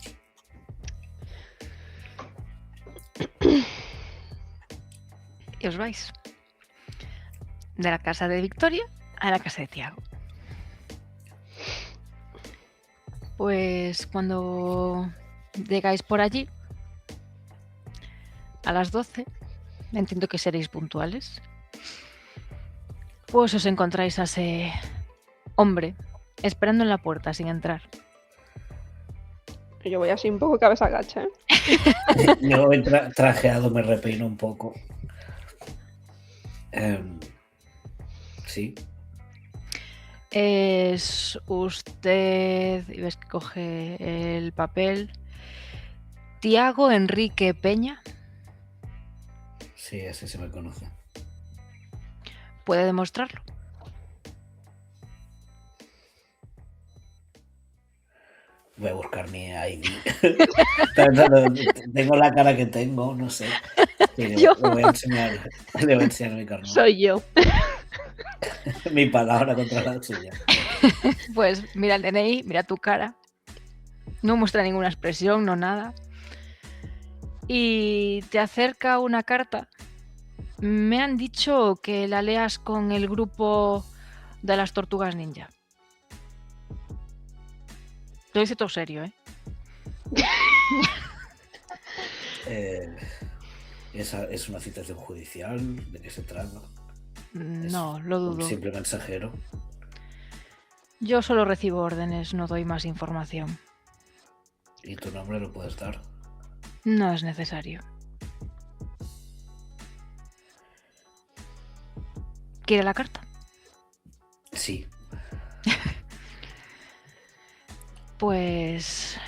Y os vais de la casa de Victoria a la casa de Tiago. Pues cuando llegáis por allí, a las 12, entiendo que seréis puntuales, pues os encontráis a ese hombre esperando en la puerta sin entrar. Yo voy así un poco cabeza gacha, ¿eh? Yo voy trajeado, me repeino un poco. Sí. Es usted, y ves que coge el papel, Tiago Enrique Peña. Sí, así se me conoce. ¿Puede demostrarlo? Voy a buscar mi ID. Tengo la cara que tengo, no sé. Sí, le voy a enseñar mi carnet. Soy yo. Mi palabra contra la suya. Pues mira el DNI, mira tu cara. No muestra ninguna expresión, no nada. Y te acerca una carta. Me han dicho que la leas con el grupo de las Tortugas Ninja. Lo dice todo serio, ¿eh? ¿Esa es una citación judicial? ¿De qué se trata? No, lo Un dudo. simple mensajero. Yo solo recibo órdenes, no doy más información. ¿Y tu nombre lo puedes dar? No es necesario. ¿Quiere la carta? Sí. Pues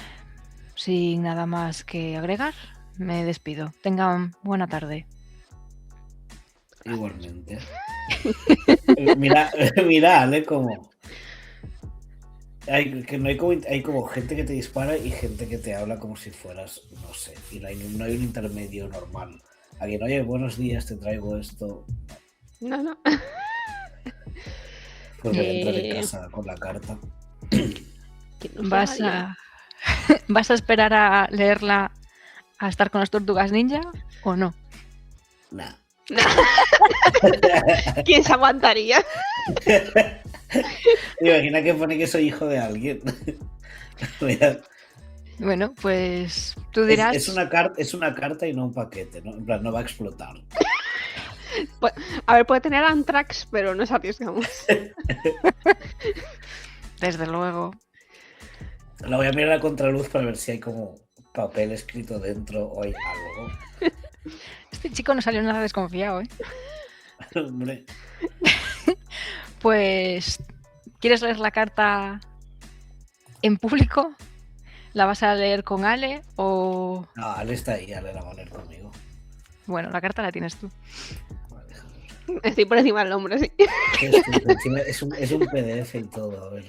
sin nada más que agregar, me despido. Tengan buena tarde. Igualmente. Mira, Ale, como... Hay como gente que te dispara y gente que te habla como si fueras, no sé, y no hay un intermedio normal. Alguien, oye, buenos días, te traigo esto. No. Pues voy a entrar en casa con la carta. Que no ¿Vas sea a, ¿Vas a esperar a leerla a estar con las tortugas ninja o no? Nah. alguien. ¿Quién se aguantaría? Imagina que pone que soy hijo de alguien. Mira, Bueno, pues tú dirás. es una carta y no un paquete, ¿no? En plan, no va a explotar. A ver, puede tener Antrax, pero nos arriesgamos. Desde luego. La voy a mirar a contraluz para ver si hay como papel escrito dentro o hay algo. Este chico no salió nada desconfiado, ¿eh? Hombre, Pues, ¿quieres leer la carta en público? ¿La vas a leer con Ale o...? no, Ale está ahí, Ale la va a leer conmigo. Bueno, la carta la tienes tú. Vale, déjame ver. Estoy por encima del hombro, sí. Encima es un PDF y todo, a ver.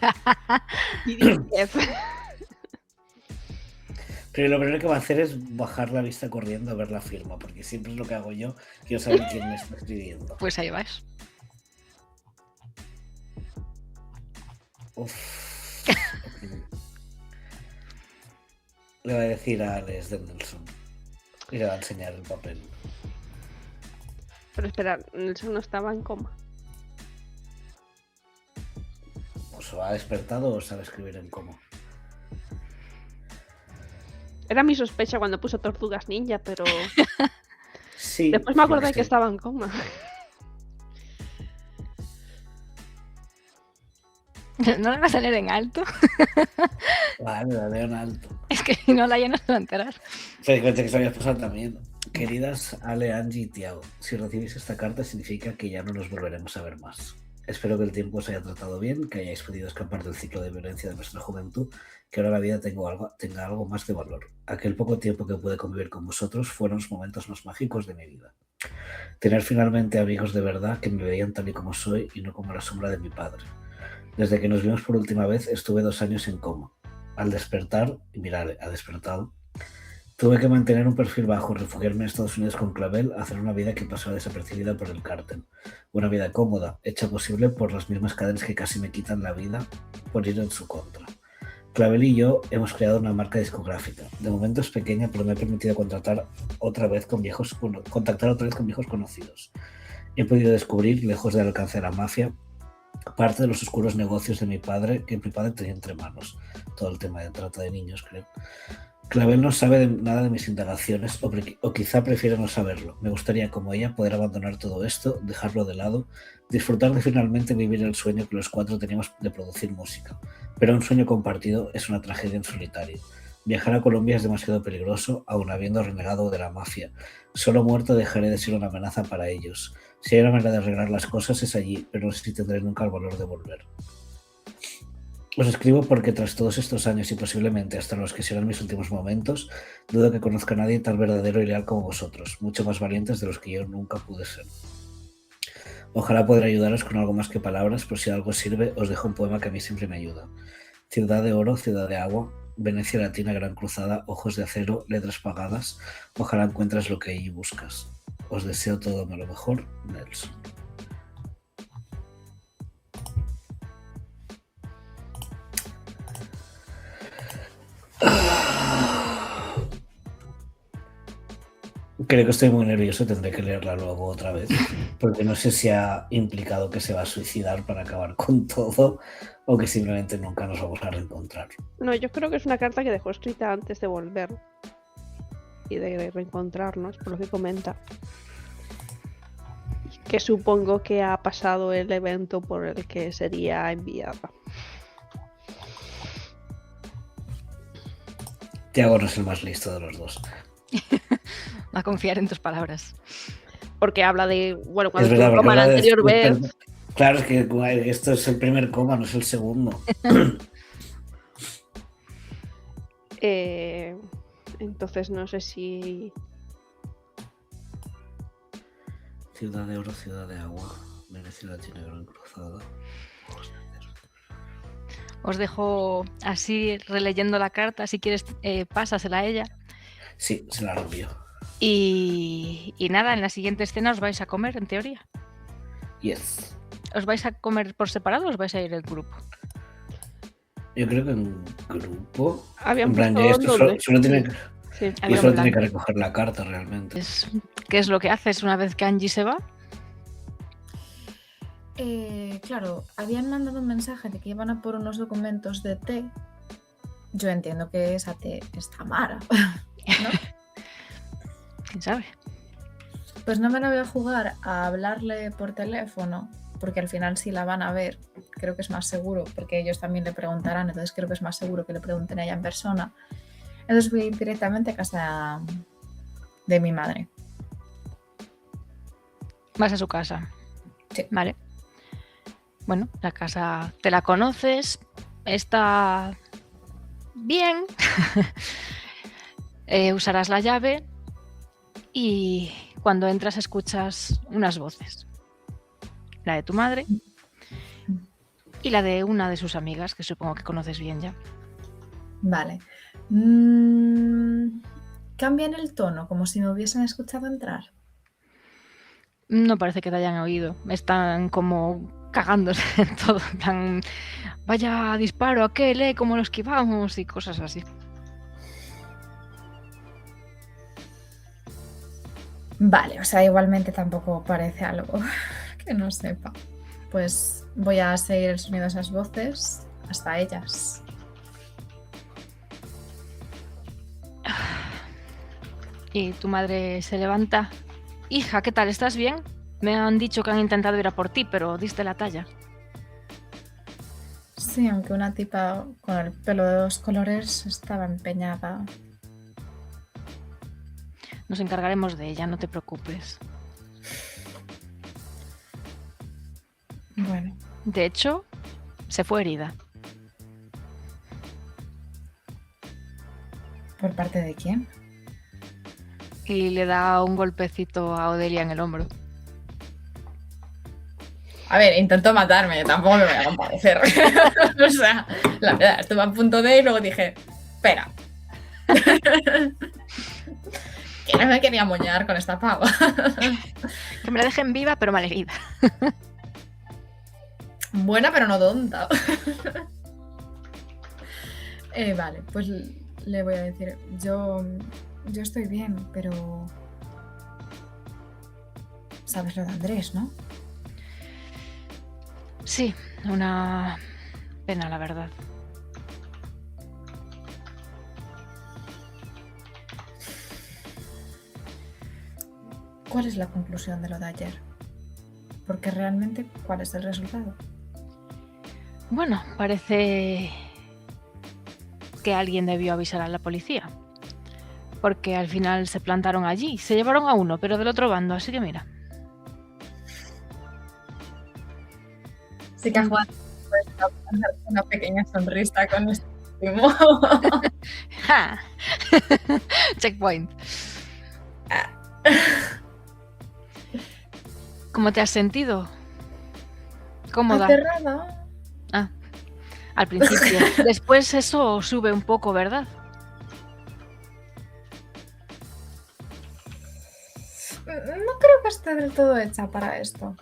Pero lo primero que va a hacer es bajar la vista corriendo a ver la firma, porque siempre es lo que hago yo. Quiero saber quién me está escribiendo. Pues ahí vas. Uf. Le va a decir a Alex de Nelson y le va a enseñar el papel. Pero espera, Nelson no estaba en coma. ¿O se ha despertado o sabe escribir en coma? Era mi sospecha cuando puso Tortugas Ninja, pero Sí. después me acordé sí. que estaba en coma. ¿No la vas a leer en alto? Vale, la leo en alto. Es que si no la ya no se va a enterar. Frecuente que se había pasado también. Queridas Ale, Angie y Tiago, si recibís esta carta significa que ya no nos volveremos a ver más. Espero que el tiempo os haya tratado bien, que hayáis podido escapar del ciclo de violencia de nuestra juventud, que ahora la vida tenga algo más de valor. Aquel poco tiempo que pude convivir con vosotros fueron los momentos más mágicos de mi vida. Tener finalmente amigos de verdad que me veían tal y como soy y no como la sombra de mi padre. Desde que nos vimos por última vez estuve 2 años en coma. Al despertar, y mirad, ha despertado, tuve que mantener un perfil bajo, refugiarme en Estados Unidos con Clavel, hacer una vida que pasara desapercibida por el cártel. Una vida cómoda, hecha posible por las mismas cadenas que casi me quitan la vida por ir en su contra. Clavel y yo hemos creado una marca discográfica. De momento es pequeña, pero me ha permitido contactar otra vez con viejos conocidos. He podido descubrir, lejos del alcance de la mafia, parte de los oscuros negocios de mi padre, que mi padre tenía entre manos. Todo el tema de trata de niños, creo. Clavel no sabe nada de mis indagaciones, o quizá prefiere no saberlo. Me gustaría, como ella, poder abandonar todo esto, dejarlo de lado, disfrutar de finalmente vivir el sueño que los 4 teníamos de producir música. Pero un sueño compartido es una tragedia en solitario. Viajar a Colombia es demasiado peligroso, aun habiendo renegado de la mafia. Solo muerto dejaré de ser una amenaza para ellos. Si hay una manera de arreglar las cosas es allí, pero no sé si tendré nunca el valor de volver. Os escribo porque tras todos estos años y posiblemente hasta los que serán mis últimos momentos, dudo que conozca a nadie tan verdadero y leal como vosotros, mucho más valientes de los que yo nunca pude ser. Ojalá poder ayudaros con algo más que palabras, pero si algo sirve, os dejo un poema que a mí siempre me ayuda. Ciudad de oro, ciudad de agua, Venecia latina, gran cruzada, ojos de acero, letras pagadas, ojalá encuentres lo que allí buscas. Os deseo todo lo mejor, Nelson. Creo que estoy muy nervioso, tendré que leerla luego otra vez, porque no sé si ha implicado que se va a suicidar para acabar con todo o que simplemente nunca nos vamos a reencontrar. No, yo creo que es una carta que dejó escrita antes de volver y de reencontrarnos, por lo que comenta. Que supongo que ha pasado el evento por el que sería enviada. Tiago no es el más listo de los dos. Va a confiar en tus palabras. Porque habla de, bueno, cuando Es estuvo verdad, en coma porque la habla de anterior después, vez. claro, es que guay, esto es el primer coma, no es el segundo. Entonces no sé si... Ciudad de oro, ciudad de agua. Merece la china gran cruzada. Os dejo así releyendo la carta. Si quieres, pásasela a ella. Sí, se la reenvío. Y nada, en la siguiente escena os vais a comer, en teoría. Yes. ¿Os vais a comer por separado o os vais a ir en grupo? Yo creo que en grupo. Habían En plan, puesto ya esto doble. solo tiene, Sí. y Había solo un tiene que plan. recoger la carta realmente. ¿Qué es lo que haces una vez que Angie se va? Claro, habían mandado un mensaje de que iban a por unos documentos de T. Yo entiendo que esa T es Tamara, ¿no? ¿Quién sabe? Pues no me la voy a jugar a hablarle por teléfono, porque al final si la van a ver, creo que es más seguro, porque ellos también le preguntarán, entonces creo que es más seguro que le pregunten a ella en persona. Entonces voy a ir directamente a casa de mi madre. Vas a su casa. Sí. Vale. Bueno, la casa te la conoces, está bien. Usarás la llave y cuando entras escuchas unas voces. La de tu madre y la de una de sus amigas, que supongo que conoces bien ya. Vale. Cambian el tono, como si me hubiesen escuchado entrar. No parece que te hayan oído. Están como cagándose en todo. En plan, vaya disparo, aquel, cómo lo esquivamos y cosas así. Vale, o sea, igualmente tampoco parece algo que no sepa. Pues voy a seguir el sonido de esas voces hasta ellas. Y tu madre se levanta. Hija, ¿qué tal? ¿Estás bien? Me han dicho que han intentado ir a por ti, pero diste la talla. Sí, aunque una tipa con el pelo de 2 colores estaba empeñada. Nos encargaremos de ella, no te preocupes. Bueno, De hecho, se fue herida. ¿por parte de quién? Y le da un golpecito a Odelia en el hombro. A ver, intentó matarme, tampoco me voy a compadecer. O sea, la verdad, estuve a punto de y luego dije, espera. Que no me quería moñar con esta pava. Que me la dejen viva, pero malherida. Buena, pero no tonta. Vale, pues le voy a decir, yo estoy bien, pero... ¿Sabes lo de Andrés, no? Sí, una pena, la verdad. ¿Cuál es la conclusión de lo de ayer? Porque realmente, ¿cuál es el resultado? Bueno, parece que alguien debió avisar a la policía. Porque al final se plantaron allí. Se llevaron a uno, pero del otro bando, así que mira. Sí que Juan puede una pequeña sonrisa con este último. ¡Ja! Checkpoint. ¿Cómo te has sentido? ¿Cómoda? Aterrada. Ah, al principio. Después eso sube un poco, ¿verdad? No creo que esté del todo hecha para esto.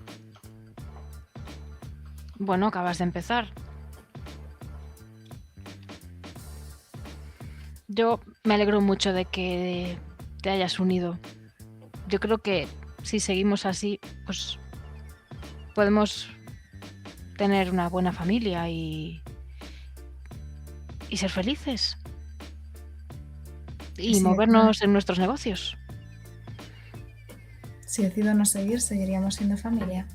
Bueno, acabas de empezar. Yo me alegro mucho de que te hayas unido. Yo creo que si seguimos así, pues podemos tener una buena familia y ser felices. Y Sí, movernos en nuestros negocios. Si decido no seguir, seguiríamos siendo familia.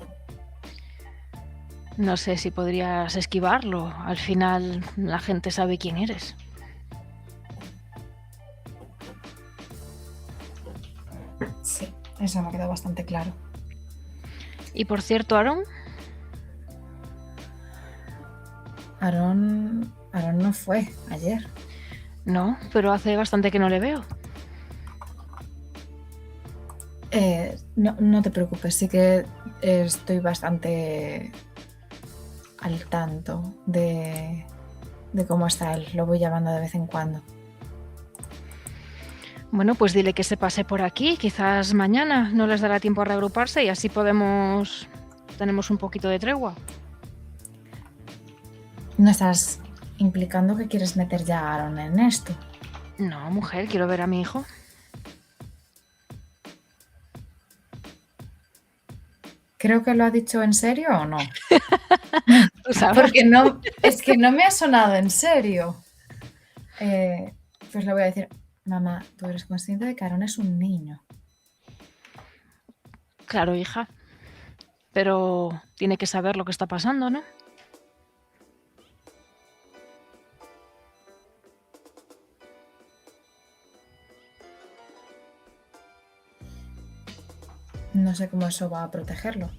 No sé si podrías esquivarlo. Al final la gente sabe quién eres. Sí, eso me quedó bastante claro. Y por cierto, Aaron, Aaron no fue ayer. no, pero hace bastante que no le veo. No te preocupes, sí que estoy bastante al tanto de cómo está él. Lo voy llamando de vez en cuando. Bueno, pues dile que se pase por aquí, quizás mañana no les dará tiempo a reagruparse y así tenemos un poquito de tregua. ¿No estás implicando que quieres meter ya a Aaron en esto? No, mujer, quiero ver a mi hijo. Creo que lo ha dicho en serio o no. Tú sabrás. Porque no, es que no me ha sonado en serio. Pues le voy a decir, mamá, tú eres consciente de que Aaron es un niño. Claro, hija. Pero tiene que saber lo que está pasando, ¿no? No sé cómo eso va a protegerlo.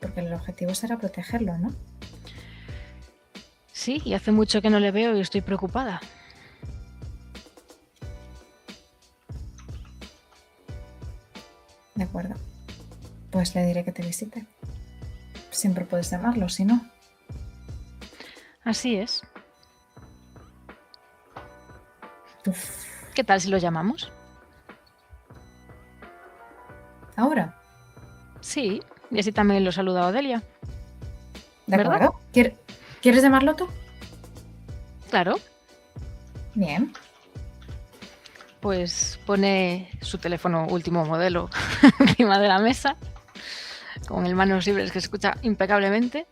Porque el objetivo será protegerlo, ¿no? Sí, y hace mucho que no le veo y estoy preocupada. De acuerdo. Pues le diré que te visite. Siempre puedes llamarlo, si no. Así es. Uf. ¿Qué tal si lo llamamos? ¿Ahora? Sí, y así también lo saluda Odelia. ¿De ¿Verdad? acuerdo? ¿Quieres llamarlo tú? Claro, Bien. pues pone su teléfono último modelo encima de la mesa, con el manos libres que se escucha impecablemente,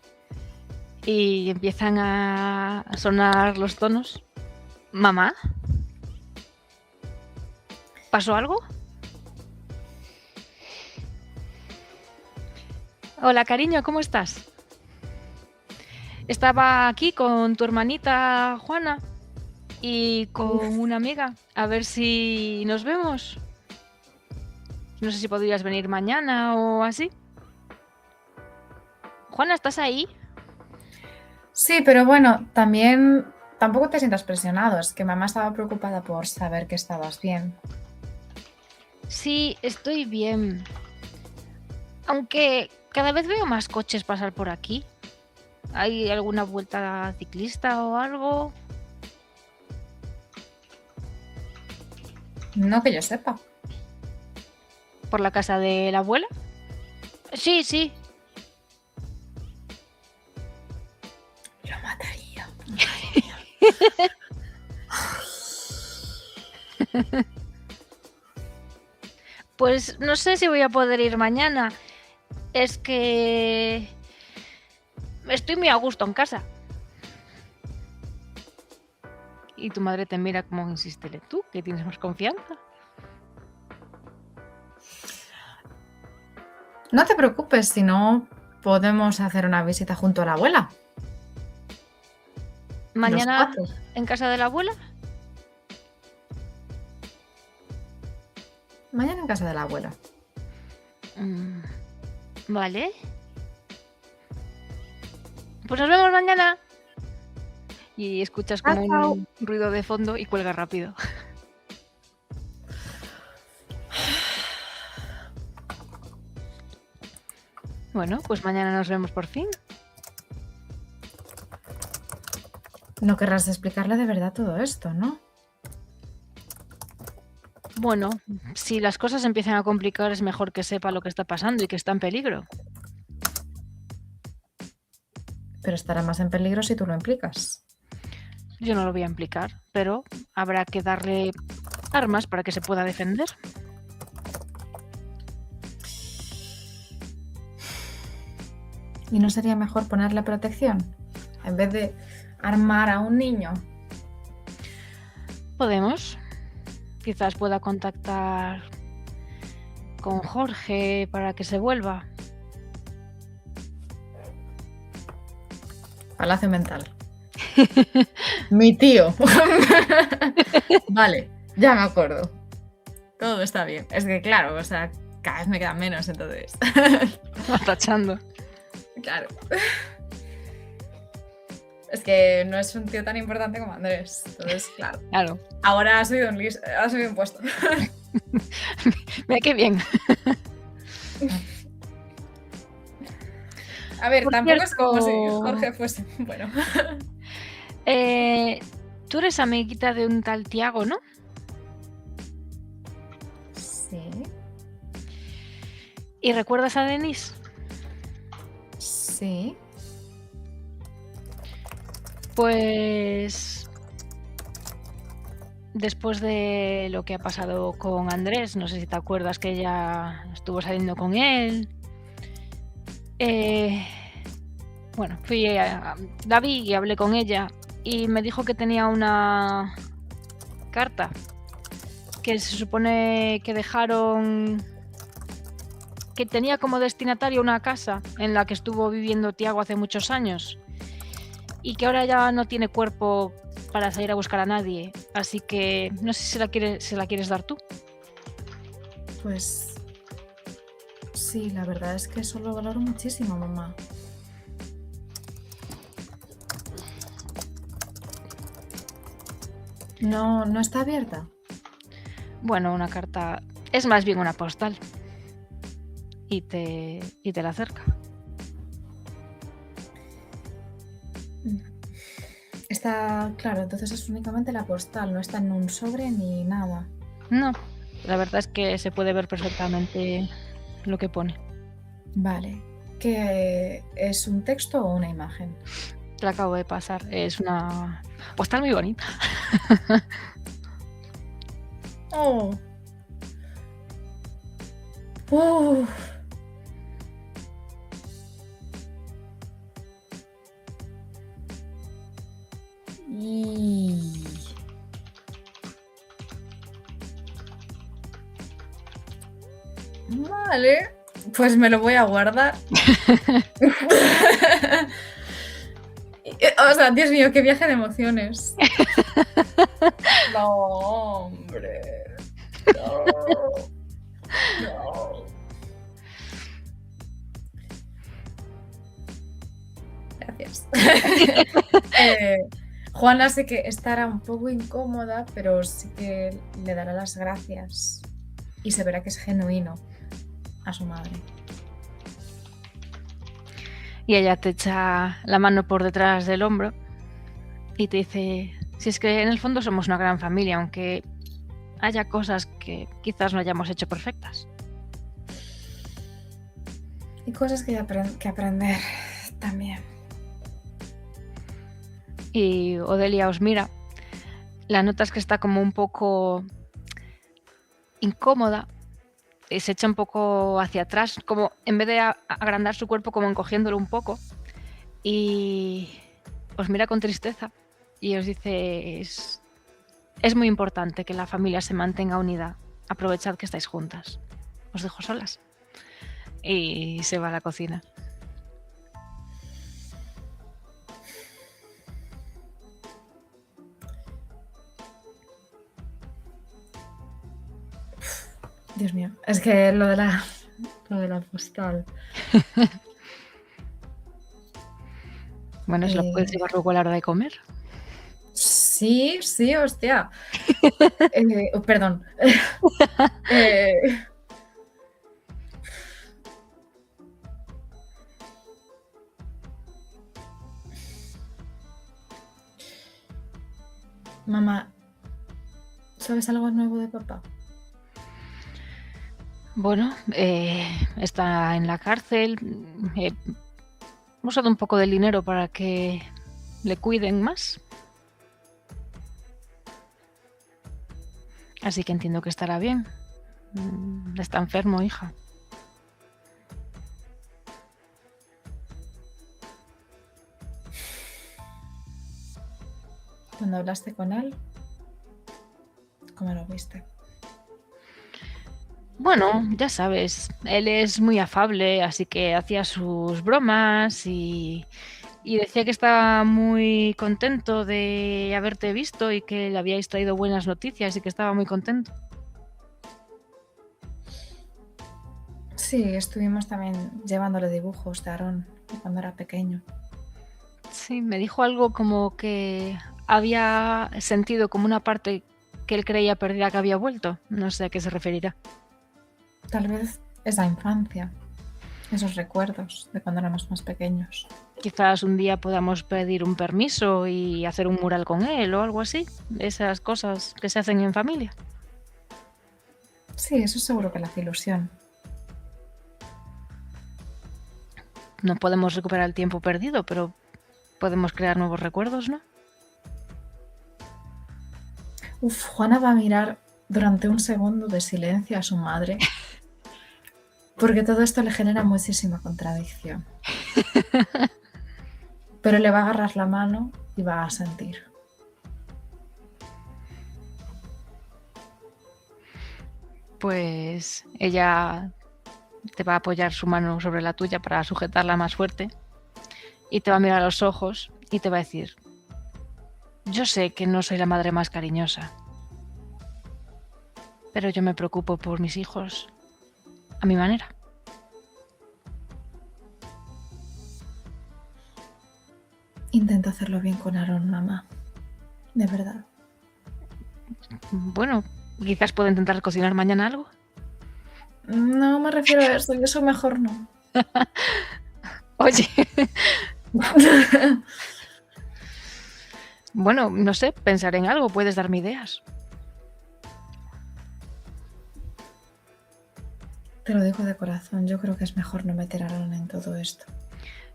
y empiezan a sonar los tonos. Mamá, ¿pasó algo? Hola, cariño, ¿cómo estás? Estaba aquí con tu hermanita Juana y con una amiga. A ver si nos vemos. No sé si podrías venir mañana o así. Juana, ¿estás ahí? Sí, pero bueno, también tampoco te sientas presionado. Es que mamá estaba preocupada por saber que estabas bien. Sí, estoy bien. Aunque cada vez veo más coches pasar por aquí. ¿Hay alguna vuelta ciclista o algo? No que yo sepa. ¿Por la casa de la abuela? Sí, sí. Lo mataría. Pues no sé si voy a poder ir mañana. Es que estoy muy a gusto en casa. Y tu madre te mira como insístele tú, que tienes más confianza. No te preocupes, si no podemos hacer una visita junto a la abuela. ¿Mañana Los 4. en casa de la abuela? Mañana en casa de la abuela. Vale. Pues nos vemos mañana. Y escuchas como Chao. un ruido de fondo y cuelga rápido. Bueno, pues mañana nos vemos por fin. No querrás explicarle de verdad todo esto, ¿no? Bueno, si las cosas empiezan a complicar es mejor que sepa lo que está pasando y que está en peligro. Pero estará más en peligro si tú lo implicas. Yo no lo voy a implicar, pero habrá que darle armas para que se pueda defender. ¿Y no sería mejor ponerle protección? En vez de armar a un niño. Podemos. Quizás pueda contactar con Jorge para que se vuelva. Palacio mental. Mi tío. Vale, ya me acuerdo. Todo está bien. Es que, claro, o sea, cada vez me quedan menos, entonces. Tachando. Claro. Es que no es un tío tan importante como Andrés. Entonces, claro. Claro. Ahora ha subido un puesto. Mira qué bien. A ver, Por tampoco es como si cierto- Jorge fuese. Bueno. Tú eres amiguita de un tal Tiago, ¿no? Sí. ¿Y recuerdas a Denise? Sí. Pues después de lo que ha pasado con Andrés, no sé si te acuerdas que ella estuvo saliendo con él. Bueno, la vi y hablé con ella y me dijo que tenía una carta que se supone que dejaron, que tenía como destinatario una casa en la que estuvo viviendo Tiago hace muchos años y que ahora ya no tiene cuerpo para salir a buscar a nadie, así que no sé si se la quieres dar tú. Pues sí, la verdad es que eso lo valoro muchísimo, mamá. No está abierta. Bueno, una carta es más bien una postal y te la acerca. Está claro, entonces es únicamente la postal, no está en un sobre ni nada. No, la verdad es que se puede ver perfectamente lo que pone. Vale. ¿Qué es un texto o una imagen? Te la acabo de pasar. Es una postal muy bonita. Oh. Uf. Y... Vale, pues me lo voy a guardar. O sea, Dios mío, qué viaje de emociones. No, hombre. No. No. Gracias. Juana sé que estará un poco incómoda, pero sí que le dará las gracias y se verá que es genuino a su madre. Y ella te echa la mano por detrás del hombro y te dice, si es que en el fondo somos una gran familia, aunque haya cosas que quizás no hayamos hecho perfectas. Y cosas que aprender también. Y Odelia os mira. La notas que está como un poco incómoda y se echa un poco hacia atrás, como en vez de agrandar su cuerpo, como encogiéndolo un poco. Y os mira con tristeza y os dice, es muy importante que la familia se mantenga unida. Aprovechad que estáis juntas. Os dejo solas. Y se va a la cocina. Dios mío, es que lo de la postal. Bueno, ¿se lo puedes llevar luego a la hora de comer? Sí, hostia. Perdón. Mamá, ¿sabes algo nuevo de papá? Bueno, está en la cárcel. He usado un poco del dinero para que le cuiden más. Así que entiendo que estará bien. Está enfermo, hija. Cuando hablaste con él, ¿cómo lo viste? Bueno, ya sabes, él es muy afable, así que hacía sus bromas y decía que estaba muy contento de haberte visto y que le habíais traído buenas noticias y que estaba muy contento. Sí, estuvimos también llevándole dibujos de Aarón cuando era pequeño. Sí, me dijo algo como que había sentido como una parte que él creía perdida que había vuelto. No sé a qué se referirá. Tal vez esa infancia, esos recuerdos de cuando éramos más pequeños. Quizás un día podamos pedir un permiso y hacer un mural con él o algo así. Esas cosas que se hacen en familia. Sí, eso seguro que le hace ilusión. No podemos recuperar el tiempo perdido, pero podemos crear nuevos recuerdos, ¿no? Uf, Juana va a mirar durante un segundo de silencio a su madre, porque todo esto le genera muchísima contradicción. Pero le va a agarrar la mano y va a sentir. Pues ella te va a apoyar su mano sobre la tuya para sujetarla más fuerte y te va a mirar a los ojos y te va a decir: yo sé que no soy la madre más cariñosa, pero yo me preocupo por mis hijos a mi manera. Intenta hacerlo bien con Aarón, mamá. De verdad. Bueno, quizás puedo intentar cocinar mañana algo. No me refiero a eso mejor no. Oye, bueno, no sé, pensaré en algo, puedes darme ideas. Te lo digo de corazón, yo creo que es mejor no meter a Aarón en todo esto.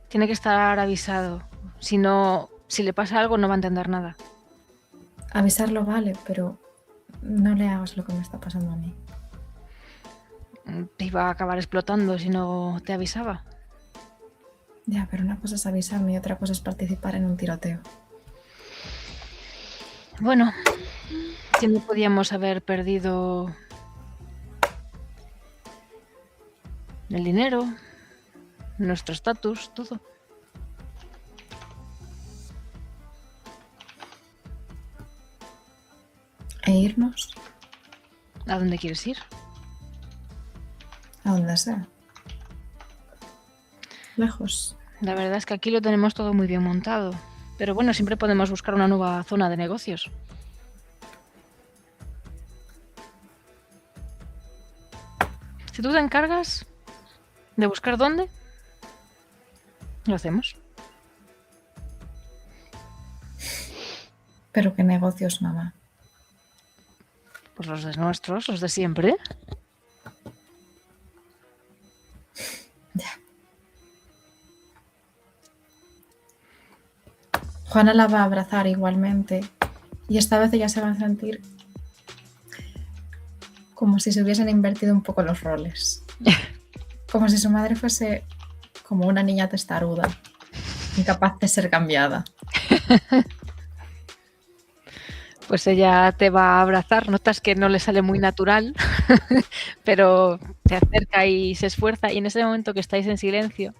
Tiene que estar avisado. Si no, si le pasa algo no va a entender nada. Avisarlo vale, pero no le hagas lo que me está pasando a mí. Te iba a acabar explotando si no te avisaba. Ya, pero una cosa es avisarme y otra cosa es participar en un tiroteo. Bueno, si no podíamos haber perdido el dinero, nuestro estatus, todo. E irnos ¿A dónde quieres ir? a donde sea. Lejos. La verdad es que aquí lo tenemos todo muy bien montado. Pero bueno, siempre podemos buscar una nueva zona de negocios. Si tú te encargas de buscar dónde, lo hacemos. Pero qué negocios, mamá. Pues los de nuestros, los de siempre. Ya. Juana la va a abrazar igualmente y esta vez ella se va a sentir como si se hubiesen invertido un poco los roles. Como si su madre fuese como una niña testaruda, incapaz de ser cambiada. Pues ella te va a abrazar, notas que no le sale muy natural, pero se acerca y se esfuerza y en ese momento que estáis en silencio,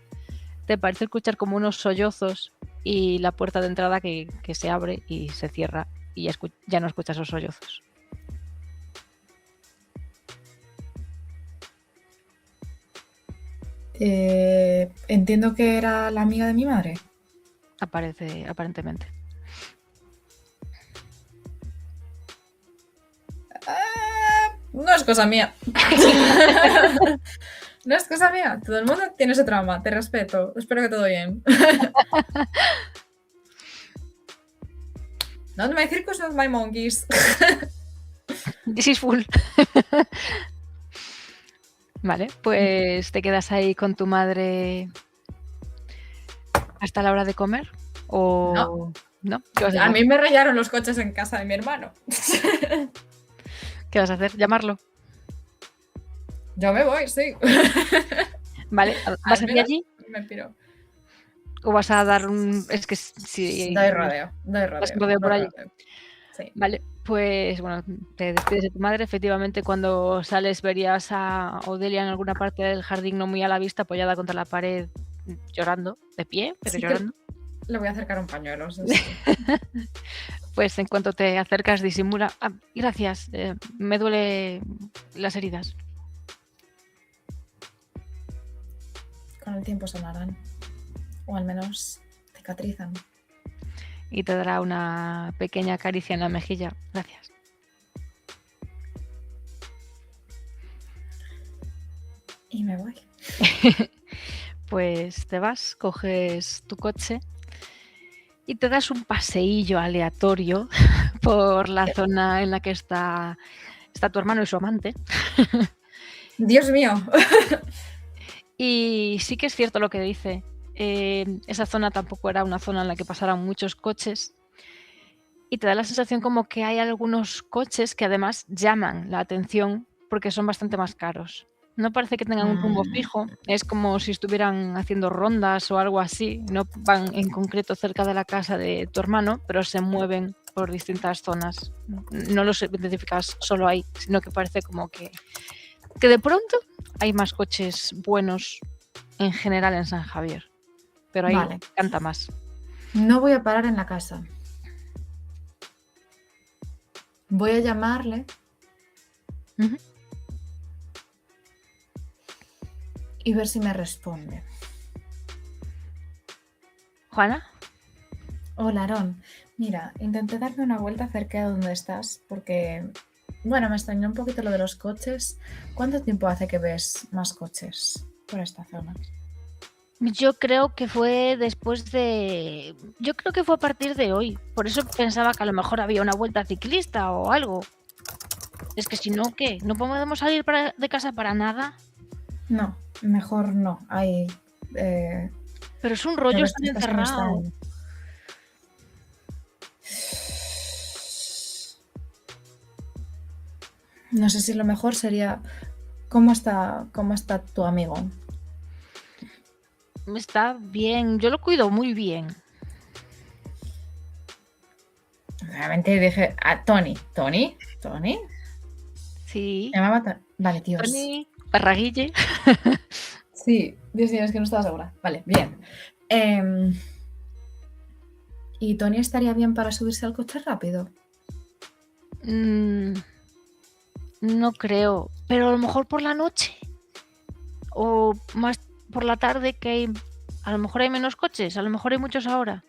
te parece escuchar como unos sollozos y la puerta de entrada que se abre y se cierra y ya no escuchas esos sollozos. Entiendo que era la amiga de mi madre. Aparentemente. No es cosa mía. No es cosa mía. Todo el mundo tiene ese trauma. Te respeto. Espero que todo bien. Not my circus, not my monkeys. This is full. Vale, pues te quedas ahí con tu madre hasta la hora de comer. ¿O no? ¿Qué vas a A hacer? mí me rayaron los coches en casa de mi hermano. ¿Qué vas a hacer? ¿Llamarlo? Yo me voy, sí. Vale, ¿vas hacia allí? Me piro. ¿O vas a dar un...? Es que si... Doy rodeo. Vas rodeo por allí. Sí. Vale, pues bueno, te despides de tu madre. Efectivamente, cuando sales verías a Odelia en alguna parte del jardín no muy a la vista, apoyada contra la pared, llorando, de pie, pero Sí que llorando. le voy a acercar un pañuelo. Sí. Pues en cuanto te acercas, disimula. Ah, gracias, me duele las heridas. Con el tiempo sanarán. O al menos cicatrizan. Y te dará una pequeña caricia en la mejilla. Gracias. Y me voy. Pues te vas, coges tu coche y te das un paseillo aleatorio por la zona en la que está tu hermano y su amante. Dios mío. Y sí que es cierto lo que dice. Esa zona tampoco era una zona en la que pasaran muchos coches. Y te da la sensación como que hay algunos coches que además llaman la atención porque son bastante más caros. No parece que tengan un rumbo fijo. Es como si estuvieran haciendo rondas o algo así. No van en concreto cerca de la casa de tu hermano, pero se mueven por distintas zonas. No los identificas solo ahí, sino que parece como que de pronto hay más coches buenos en general en San Javier. Pero ahí Vale. canta más. No voy a parar en la casa. Voy a llamarle. Ujú. Y ver si me responde. ¿Juana? Hola, Aarón. Mira, intenté darme una vuelta cerca de donde estás porque, bueno, me extrañó un poquito lo de los coches. ¿Cuánto tiempo hace que ves más coches por esta zona? Yo creo que fue después de... Yo creo que fue a partir de hoy. Por eso pensaba que a lo mejor había una vuelta ciclista o algo. Es que si no, ¿qué? ¿No podemos salir de casa para nada? No, mejor no. Hay... Pero es un rollo estar respuestas que no encerrado. están- No sé si lo mejor sería... ¿Cómo está tu amigo? Está bien, yo lo cuido muy bien. Realmente dije a Tony. ¿Tony? Sí. Llamaba Vale, Dios. Tony, Parraguille. Sí, Dios mío, es que no estaba segura. Vale, bien. ¿Y Tony estaría bien para subirse al coche rápido? No creo, pero a lo mejor por la noche o más por la tarde a lo mejor hay menos coches, a lo mejor hay muchos ahora.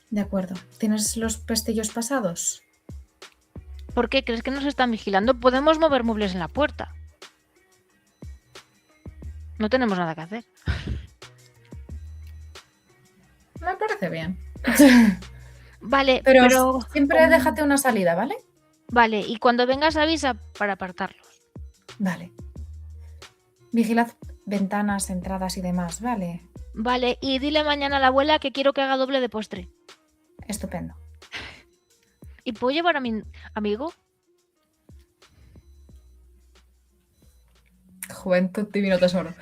De acuerdo. ¿Tienes los pestillos pasados? ¿Por qué? ¿Crees que nos están vigilando? Podemos mover muebles en la puerta. No tenemos nada que hacer. Me parece bien. Vale, Pero siempre déjate una salida, ¿vale? Vale, y cuando vengas avisa para apartarlos. Vale. Vigilad ventanas, entradas y demás, ¿vale? Vale, y dile mañana a la abuela que quiero que haga doble de postre. Estupendo. ¿Y puedo llevar a mi amigo? Juventud, divino tesoro.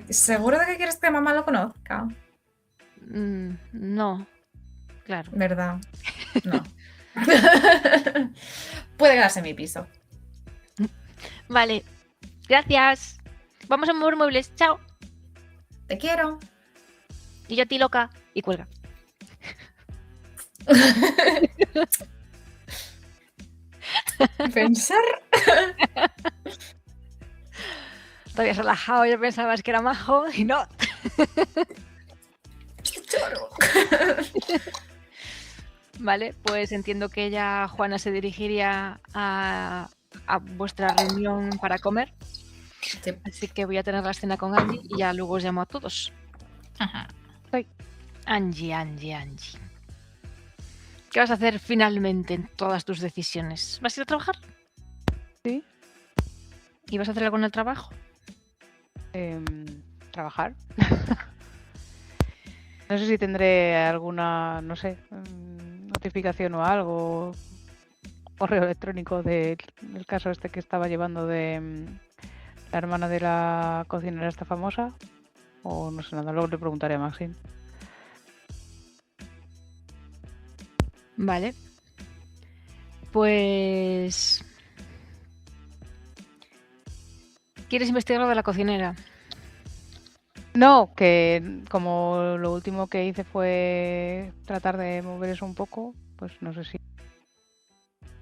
¿Seguro de que quieres que mamá lo conozca? No, claro. ¿Verdad? No. Puede quedarse en mi piso. Vale, gracias. Vamos a mover muebles, chao. Te quiero. Y yo a ti loca. Y cuelga. Pensar. Te habías relajado, yo pensabas que era majo y no. Choro. Vale, pues entiendo que ya Juana se dirigiría a vuestra reunión para comer. Sí. Así que voy a tener la escena con Angie y ya luego os llamo a todos. Ajá. Angie. ¿Qué vas a hacer finalmente en todas tus decisiones? ¿Vas a ir a trabajar? Sí. ¿Y vas a hacer algo en el trabajo? Trabajar. No sé si tendré alguna, no sé, notificación o algo, correo electrónico del caso este que estaba llevando de la hermana de la cocinera esta famosa, o no sé nada, luego le preguntaré a Maxine. Vale. Pues... ¿Quieres investigar lo de la cocinera? No, que como lo último que hice fue tratar de mover eso un poco, pues no sé si...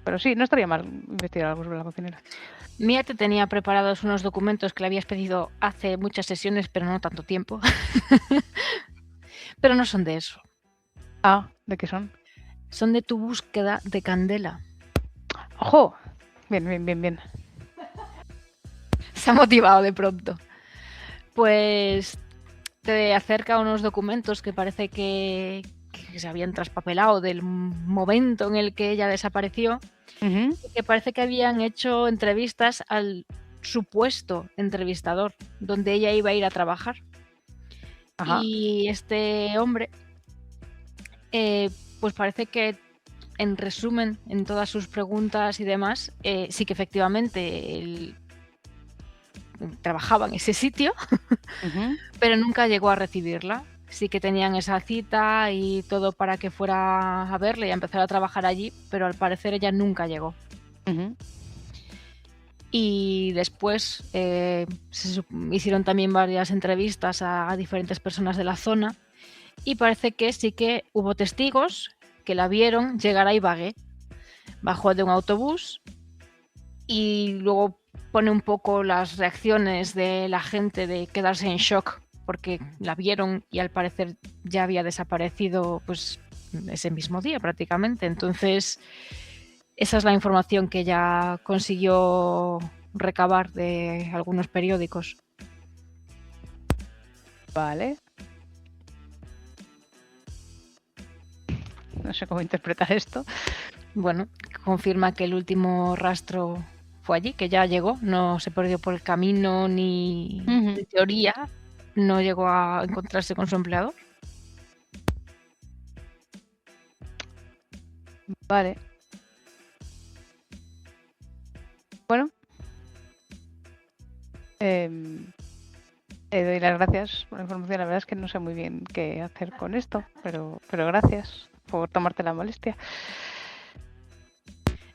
Pero sí, no estaría mal investigar algo sobre la cocinera. Mía te tenía preparados unos documentos que le habías pedido hace muchas sesiones, pero no tanto tiempo. Pero no son de eso. Ah, ¿de qué son? Son de tu búsqueda de Candela. ¡Ojo! Bien. Se ha motivado de pronto. Pues te acerca unos documentos que parece que se habían traspapelado del momento en el que ella desapareció. Ujú. Que parece que habían hecho entrevistas al supuesto entrevistador, donde ella iba a ir a trabajar. Ajá. Y este hombre, pues parece que, en resumen, en todas sus preguntas y demás, sí que efectivamente él trabajaba en ese sitio, Ujú. pero nunca llegó a recibirla. Sí que tenían esa cita y todo para que fuera a verle y a empezar a trabajar allí, pero al parecer ella nunca llegó. Ujú. Y después hicieron también varias entrevistas a diferentes personas de la zona y parece que sí que hubo testigos que la vieron llegar a Ibagué. Bajó de un autobús y luego pone un poco las reacciones de la gente de quedarse en shock porque la vieron y al parecer ya había desaparecido pues ese mismo día prácticamente. Entonces esa es la información que ella consiguió recabar de algunos periódicos. Vale. No sé cómo interpretar esto. Bueno, confirma que el último rastro fue allí, que ya llegó, no se perdió por el camino ni en teoría no llegó a encontrarse con su empleador. Vale. Bueno. Doy las gracias por la información. La verdad es que no sé muy bien qué hacer con esto, pero gracias por tomarte la molestia.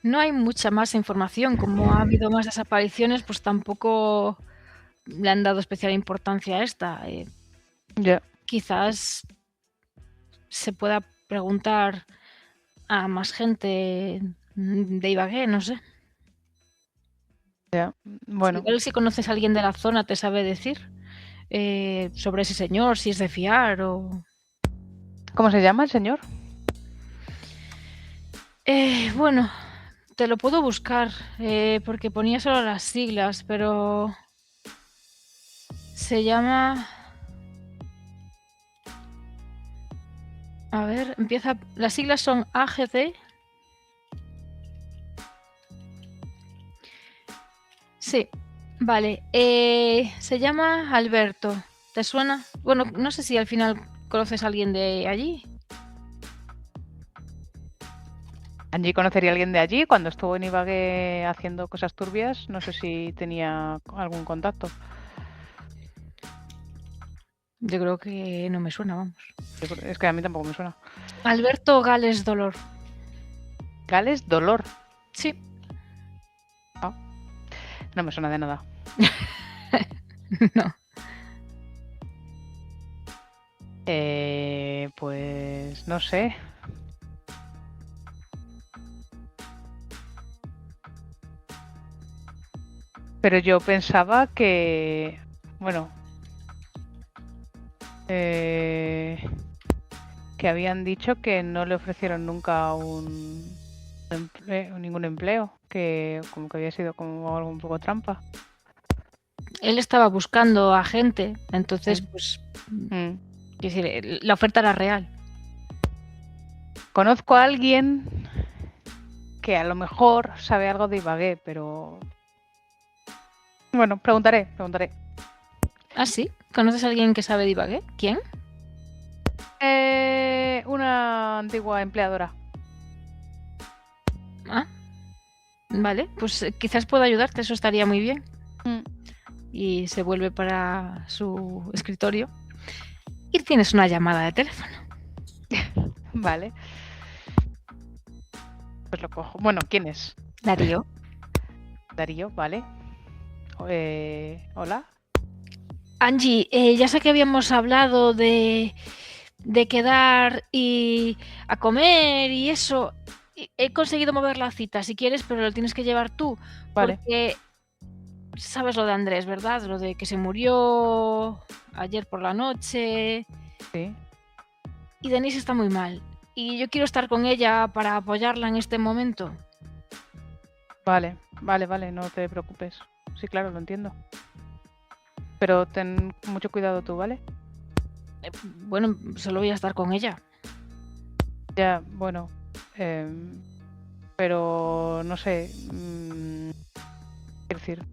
No hay mucha más información. Como ha habido más desapariciones, pues tampoco le han dado especial importancia a esta. Ya. Quizás se pueda preguntar a más gente de Ibagué, no sé. Ya. Bueno. Igual si conoces a alguien de la zona te sabe decir sobre ese señor, si es de fiar o... ¿Cómo se llama el señor? Bueno, te lo puedo buscar porque ponía solo las siglas, pero se llama... A ver, empieza... Las siglas son AGD. Sí, vale. Se llama Alberto. ¿Te suena? Bueno, no sé si al final conoces a alguien de allí. Angie conocería a alguien de allí. Cuando estuvo en Ibagué haciendo cosas turbias, no sé si tenía algún contacto. Yo creo que no me suena, vamos. Es que a mí tampoco me suena. Alberto Gales Dolor. Gales Dolor. Sí. No me suena de nada. No. Pues no sé. Pero yo pensaba que... Bueno... que habían dicho que no le ofrecieron nunca ningún empleo, que como que había sido como algo un poco trampa. Él estaba buscando a gente, entonces pues quiero decir, la oferta era real. Conozco a alguien que a lo mejor sabe algo de Ibagué, pero bueno, preguntaré. ¿Ah, sí? ¿Conoces a alguien que sabe de Ibagué? ¿Quién? Una antigua empleadora. Ah, vale, pues quizás pueda ayudarte, eso estaría muy bien. Y se vuelve para su escritorio y tienes una llamada de teléfono. Vale. Pues lo cojo. Bueno, ¿quién es? Darío. Darío, vale. Hola. Angie, ya sé que habíamos hablado de quedar y a comer y eso. He conseguido mover la cita, si quieres, pero lo tienes que llevar tú. Vale. Porque sabes lo de Andrés, ¿verdad? Lo de que se murió ayer por la noche. Sí. Y Denise está muy mal. Y yo quiero estar con ella para apoyarla en este momento. Vale, no te preocupes. Sí, claro, lo entiendo. Pero ten mucho cuidado tú, ¿vale? Bueno, solo voy a estar con ella. Ya, bueno. Pero no sé. Quiero decir,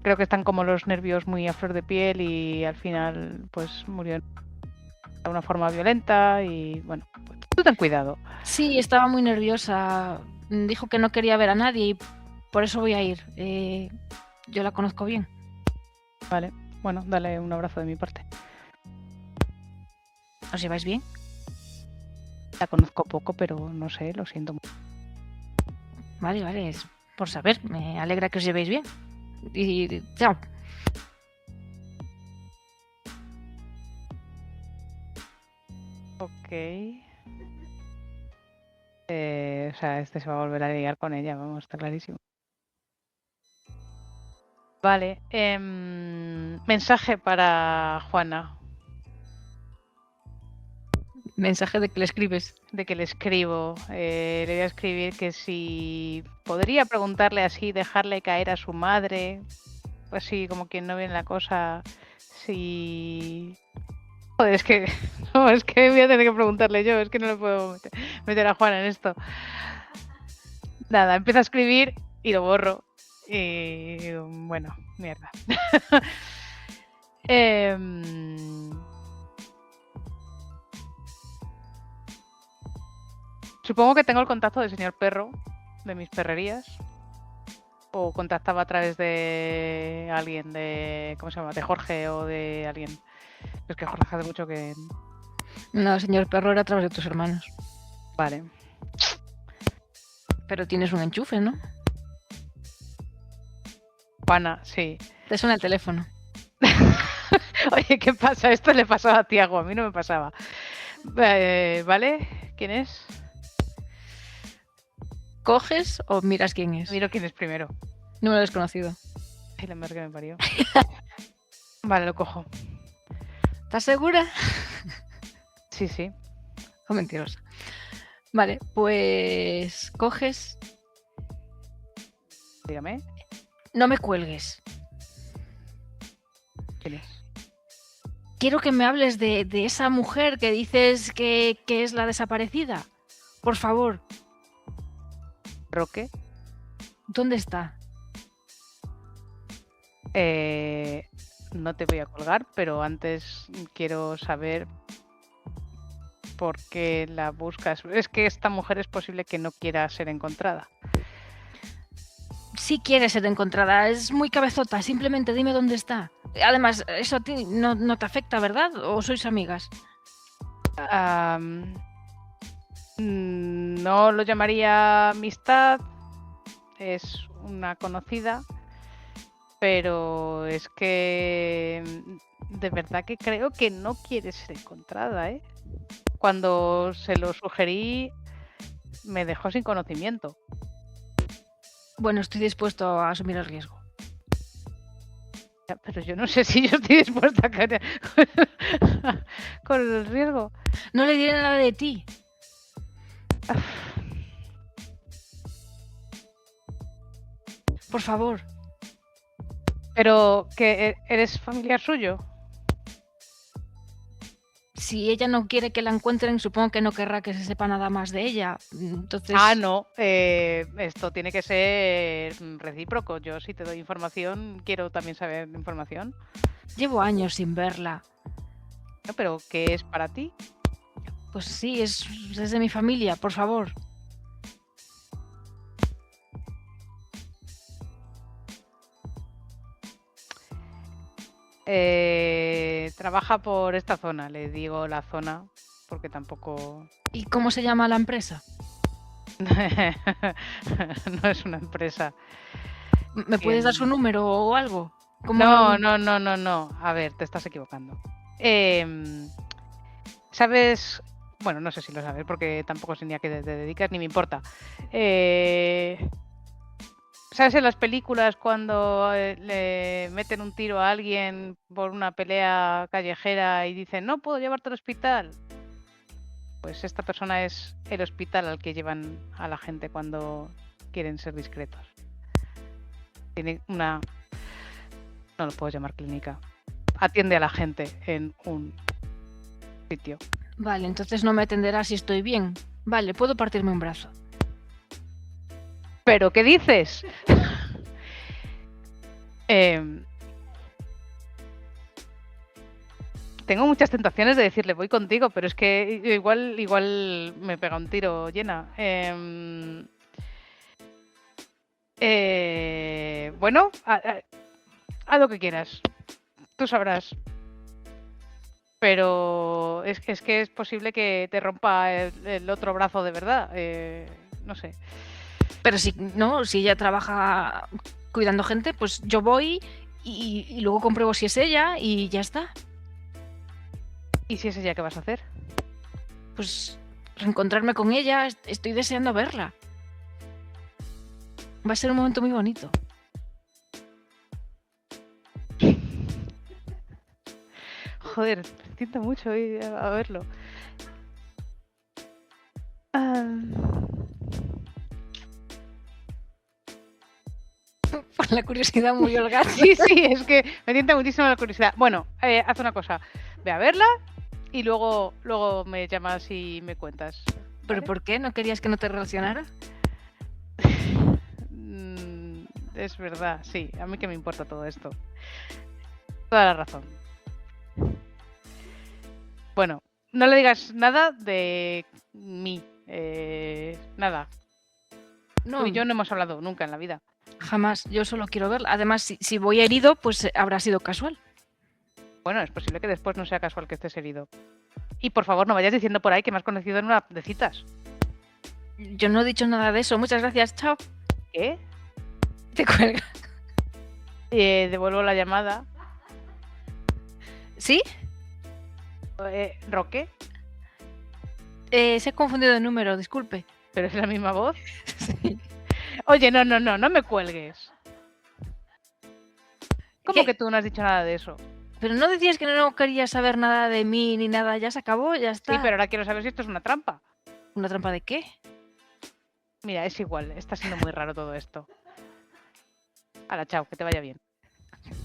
creo que están como los nervios muy a flor de piel y al final pues murió de una forma violenta y bueno, pues, tú ten cuidado. Sí, estaba muy nerviosa. Dijo que no quería ver a nadie y por eso voy a ir. Yo la conozco bien. Vale, bueno, dale un abrazo de mi parte. ¿Os lleváis bien? La conozco poco, pero no sé, lo siento mucho. Vale, es por saber. Me alegra que os llevéis bien. Y chao. Ok. O sea, este se va a volver a liar con ella, vamos, está clarísimo. Vale. Mensaje para Juana. Mensaje de que le escribes. De que le escribo. Le voy a escribir que si podría preguntarle así, dejarle caer a su madre. Pues sí, como quien no viene la cosa. Si... Joder, es que... No, es que voy a tener que preguntarle yo. Es que no le puedo meter a Juana en esto. Nada, empiezo a escribir y lo borro. Y bueno, mierda. Supongo que tengo el contacto del señor perro, de mis perrerías. O contactaba a través de alguien, de... ¿Cómo se llama? De Jorge o de alguien. Es que Jorge hace mucho que... No, señor perro, era a través de tus hermanos. Vale. Pero tienes un enchufe, ¿no? Juana, sí. Te suena el teléfono. Oye, ¿qué pasa? Esto le pasaba a Tiago, a mí no me pasaba. ¿Vale? ¿Quién es? ¿Coges o miras quién es? Miro quién es primero. Número desconocido. Ay, la madre que me parió. Vale, lo cojo. ¿Estás segura? Sí, sí. O mentirosa. Vale, pues coges. Dígame. No me cuelgues. ¿Quién es? Quiero que me hables de esa mujer que dices que es la desaparecida. Por favor, ¿Roque? ¿dónde está? No te voy a colgar, pero antes quiero saber por qué la buscas. Es que esta mujer es posible que no quiera ser encontrada. Sí quiere ser encontrada, es muy cabezota, simplemente dime dónde está. Además, eso a ti no te afecta, ¿verdad? ¿O sois amigas? No lo llamaría amistad, es una conocida, pero es que de verdad que creo que no quiere ser encontrada, ¿eh? Cuando se lo sugerí me dejó sin conocimiento. Bueno, estoy dispuesto a asumir el riesgo. Ya, pero yo no sé si yo estoy dispuesta a caer con el riesgo. No le diré nada de ti. Por favor. Pero que eres familiar suyo. Si ella no quiere que la encuentren, supongo que no querrá que se sepa nada más de ella. Entonces... No. Esto tiene que ser recíproco. Yo, si te doy información, quiero también saber información. Llevo años sin verla. No, pero ¿qué es para ti? Pues sí, es de mi familia, por favor. Trabaja por esta zona, le digo la zona, porque tampoco... ¿Y cómo se llama la empresa? No es una empresa. ¿Me puedes dar su número o algo? No. A ver, te estás equivocando. ¿Sabes? Bueno, no sé si lo sabes, porque tampoco sé ni a qué te dedicas, ni me importa. ¿Sabes en las películas cuando le meten un tiro a alguien por una pelea callejera y dicen, no puedo llevarte al hospital? Pues esta persona es el hospital al que llevan a la gente cuando quieren ser discretos. Tiene una... No lo puedo llamar clínica. Atiende a la gente en un sitio. Vale, entonces no me atenderá si estoy bien. Vale, puedo partirme un brazo. ¿Pero qué dices? Tengo muchas tentaciones de decirle voy contigo, pero es que igual me pega un tiro llena. Bueno, haz lo que quieras. Tú sabrás. Pero es que es posible que te rompa el otro brazo de verdad. No sé. Pero si ella trabaja cuidando gente, pues yo voy y luego compruebo si es ella y ya está. ¿Y si es ella, qué vas a hacer? Pues reencontrarme con ella, estoy deseando verla. Va a ser un momento muy bonito. Joder, me siento mucho ir a verlo. Por la curiosidad muy holgada. Sí, es que me tienta muchísimo la curiosidad. Bueno, haz una cosa. Ve a verla y luego me llamas y me cuentas. ¿Pero ¿vale? por qué? ¿No querías que no te relacionara? Es verdad, sí. A mí que me importa todo esto. Toda la razón. Bueno, no le digas nada de mí. Nada. No, Tú y yo no hemos hablado nunca en la vida. jamás. Yo solo quiero verla. Además, si voy herido, pues habrá sido casual. Bueno, es posible que después no sea casual que estés herido. Y por favor, no vayas diciendo por ahí que me has conocido en una de citas. Yo no he dicho nada de eso. Muchas gracias. Chao. ¿Qué? Te cuelga. Devuelvo la llamada. ¿Sí? ¿Roque? Se ha confundido de número, disculpe. ¿Pero es la misma voz? Sí. Oye, no me cuelgues. ¿Cómo ¿Qué? que tú no has dicho nada de eso? Pero no decías que no querías saber nada de mí ni nada. Ya se acabó, ya está. Sí, pero ahora quiero saber si esto es una trampa. ¿Una trampa de qué? Mira, es igual, está siendo muy raro todo esto. Hala, chao, que te vaya bien.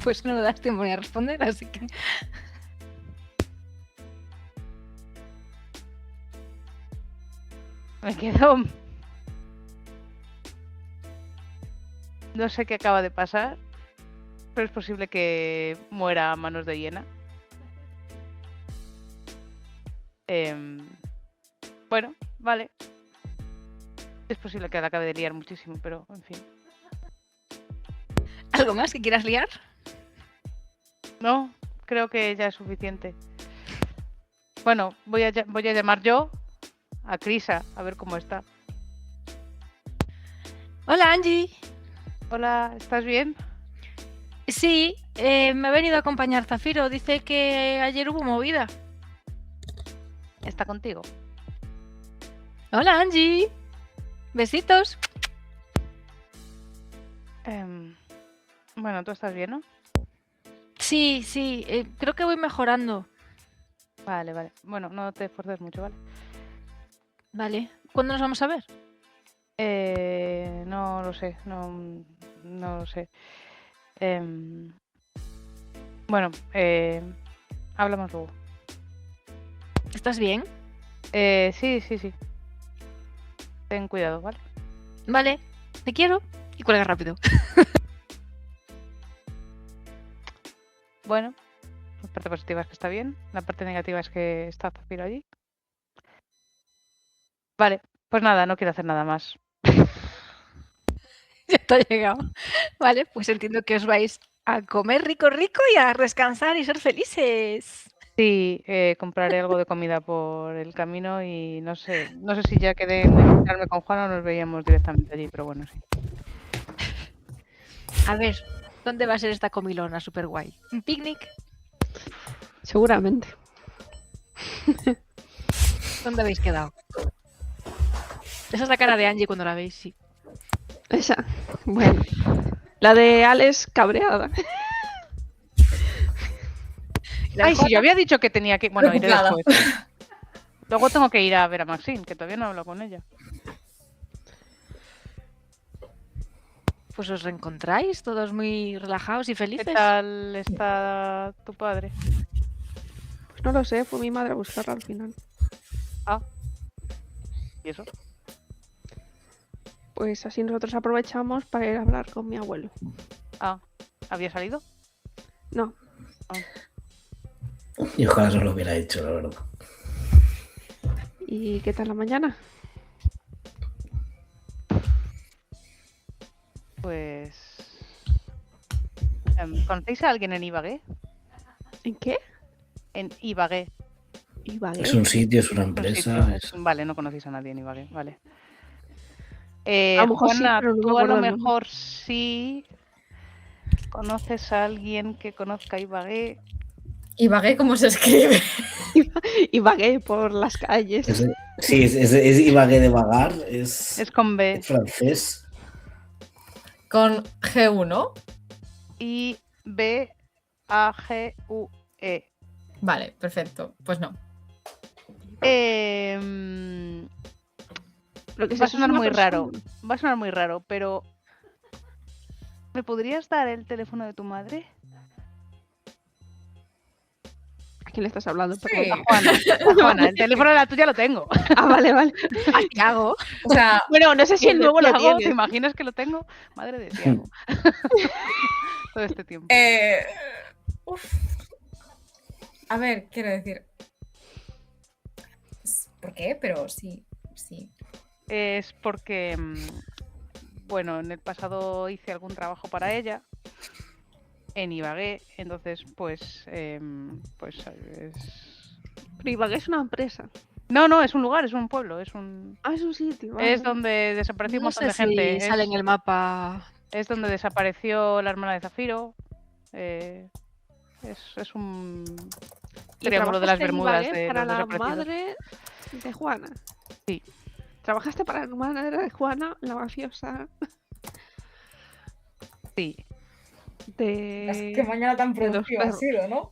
Pues no me das tiempo ni a responder, así que... Me quedo... No sé qué acaba de pasar, pero es posible que muera a manos de hiena. Bueno, vale. Es posible que la acabe de liar muchísimo, pero en fin. ¿Algo más que quieras liar? No, creo que ya es suficiente. Bueno, voy a llamar yo a Crisa a ver cómo está. Hola, Angie. Hola, ¿estás bien? Sí, me ha venido a acompañar Zafiro. Dice que ayer hubo movida. ¿Está contigo? Hola, Angie. Besitos. Bueno, tú estás bien, ¿no? Sí, creo que voy mejorando. Vale. Bueno, no te esfuerces mucho, ¿vale? Vale. ¿Cuándo nos vamos a ver? No lo sé, no lo sé. Bueno, hablamos luego. ¿Estás bien? Sí. Ten cuidado, ¿vale? Vale. Te quiero. Y cuelga rápido. Bueno, la parte positiva es que está bien, la parte negativa es que está Zafiro allí. Vale, pues nada, no quiero hacer nada más. Ya está llegado. Vale, pues entiendo que os vais a comer rico y a descansar y ser felices. Sí, compraré algo de comida por el camino y no sé si ya quedé en encontrarme con Juan o nos veíamos directamente allí, pero bueno, sí. A ver, ¿dónde va a ser esta comilona super guay? ¿Un picnic? Seguramente. ¿Dónde habéis quedado? Esa es la cara de Angie cuando la veis, sí. Esa. Bueno. La de Alex cabreada. Ay, sí, yo había dicho que tenía que... Bueno, iré Preocupada. después. Luego tengo que ir a ver a Maxine, que todavía no hablo con ella. Pues os reencontráis todos muy relajados y ¿Qué felices. tal está tu padre? Pues no lo sé, fue mi madre a buscarla al final. ¿Y eso? Pues así nosotros aprovechamos para ir a hablar con mi abuelo. ¿Había salido? No, Y ojalá no lo hubiera hecho, la verdad. ¿y qué tal la mañana? Pues... ¿conocéis a alguien en Ibagué? ¿En qué? En Ibagué. Ibagué. Es un sitio, es una Un empresa. sitio. Vale, no conocéis a nadie en Ibagué, vale. A lo mejor sí, Juana, pero no me tú a acuerdo lo el nombre. mejor sí conoces a alguien que conozca Ibagué. Ibagué, ¿cómo se escribe? Ibagué por las calles. Sí, es Ibagué de vagar, Es con B. es francés. Con G1. I-B-A-G-U-E. Vale, perfecto. Pues no. Lo que Va a sé es sonar una muy raro. persona. Va a sonar muy raro, pero... ¿me podrías dar el teléfono de tu madre? ¿A quién le estás hablando? Sí. Perdón. A Juana. A Juana. El teléfono de la tuya lo tengo. Ah, vale, vale. ¿A Tiago? O sea, Bueno, no sé si ¿Y el el de nuevo lo Tiago? ¿Te tiene. imaginas que lo tengo? Madre de Tiago. Todo este tiempo. uf. A ver, quiero decir. ¿Por qué? Pero sí, sí. Es porque, bueno, en el pasado hice algún trabajo para ella en Ibagué, entonces pues es... Pero Ibagué es una empresa. No, es un lugar, es un pueblo, es un... Ah, es un sitio. Vale. Es donde desapareció un No montón sé de gente. si sale en el mapa. Es donde desapareció la hermana de Zafiro. Es un ¿Y triángulo de las trabajaste en Bermudas Ibagué de para los la desaparecidos. madre de Juana? Sí. ¿Trabajaste para la madre de Juana, la mafiosa Sí. de... Qué mañana tan de los productiva ha perros. sido, ¿no?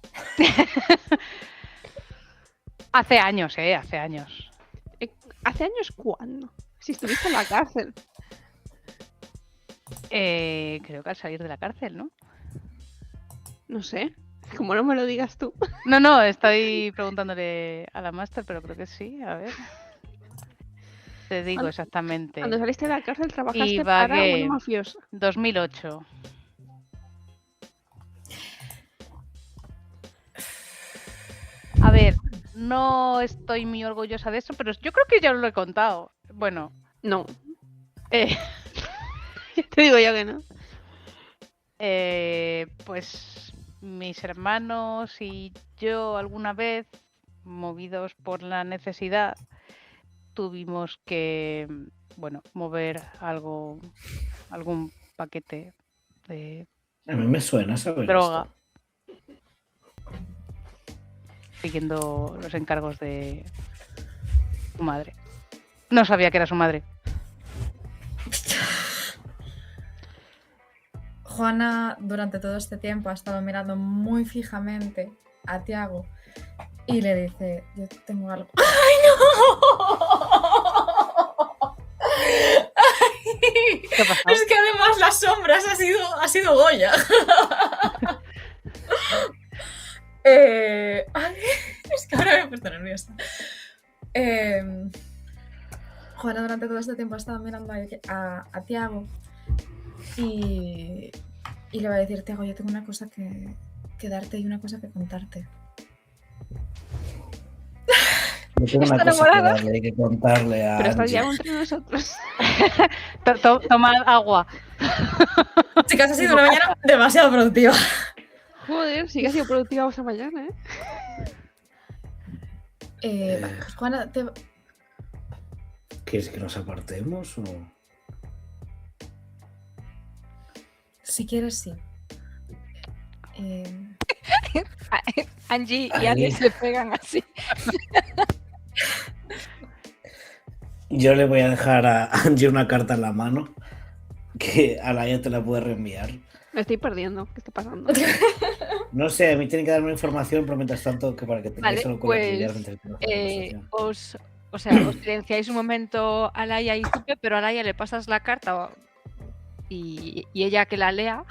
Hace años, hace años. ¿Hace años cuándo? Si estuviste en la cárcel. Creo que al salir de la cárcel, ¿no? No sé. Como no me lo digas tú. No, estoy preguntándole a la máster, pero creo que sí. A ver. Te digo Cuando- exactamente. Cuando saliste de la cárcel trabajaste para Ibagué. una mafiosa. 2008. A ver, no estoy muy orgullosa de eso, pero yo creo que ya os lo he contado. Bueno, No. eh, Te digo yo que no. pues mis hermanos y yo alguna vez, movidos por la necesidad, tuvimos que, bueno, mover algún paquete de A mí me suena saber droga, esto. siguiendo los encargos de su madre. No sabía que era su madre. Juana durante todo este tiempo ha estado mirando muy fijamente a Tiago y le dice, yo tengo algo. ¡Ay, no! Ay, ¿Qué ha pasado? es que además las sombras ha sido Goya. Ay, es que ahora me he puesto nerviosa. Juana durante todo este tiempo ha estado mirando a Tiago y le va a decir, Tiago, yo tengo una cosa que darte y una cosa que contarte. Yo tengo una Está cosa que enamorada. darle, que contarle a Pero está Angie. ya entre nosotros. Tomad agua. Chicas, ha sido una mañana demasiado productiva. Joder, sí que ha sido productiva esta mañana, ¿eh? Vale, pues Juana, ¿Quieres que nos apartemos o...? si quieres, sí. Angie y Ahí. Alex se pegan así. Yo le voy a dejar a Angie una carta en la mano que Alaya te la puede reenviar. Me estoy perdiendo. ¿Qué está pasando? No sé, a mí tienen que darme información, pero mientras tanto, que para que tengáis Vale, solo con la actividad pues mientras tenemos la conversación. os silenciáis un momento a Laia y Zupe, pero a Laia le pasas la carta y ella que la lea.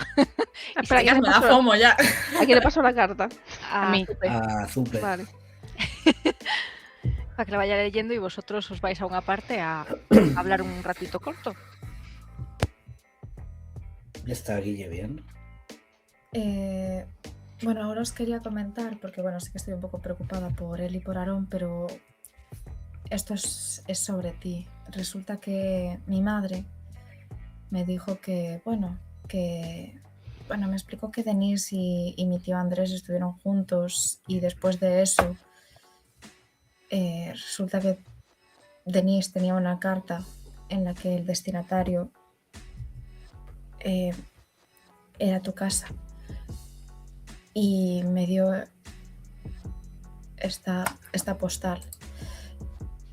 Y Espera, Ya me da fomo ya. ¿A quién le paso la carta? a mí. Zupe, A Zupe. Vale. para que la vaya leyendo y vosotros os vais a una parte a hablar un ratito corto. Ya está, Guille, bien. Bueno, ahora os quería comentar, porque bueno, sí que estoy un poco preocupada por él y por Aarón, pero esto es sobre ti. Resulta que mi madre me dijo que me explicó que Denise y mi tío Andrés estuvieron juntos y después de eso resulta que Denise tenía una carta en la que el destinatario era tu casa y me dio esta postal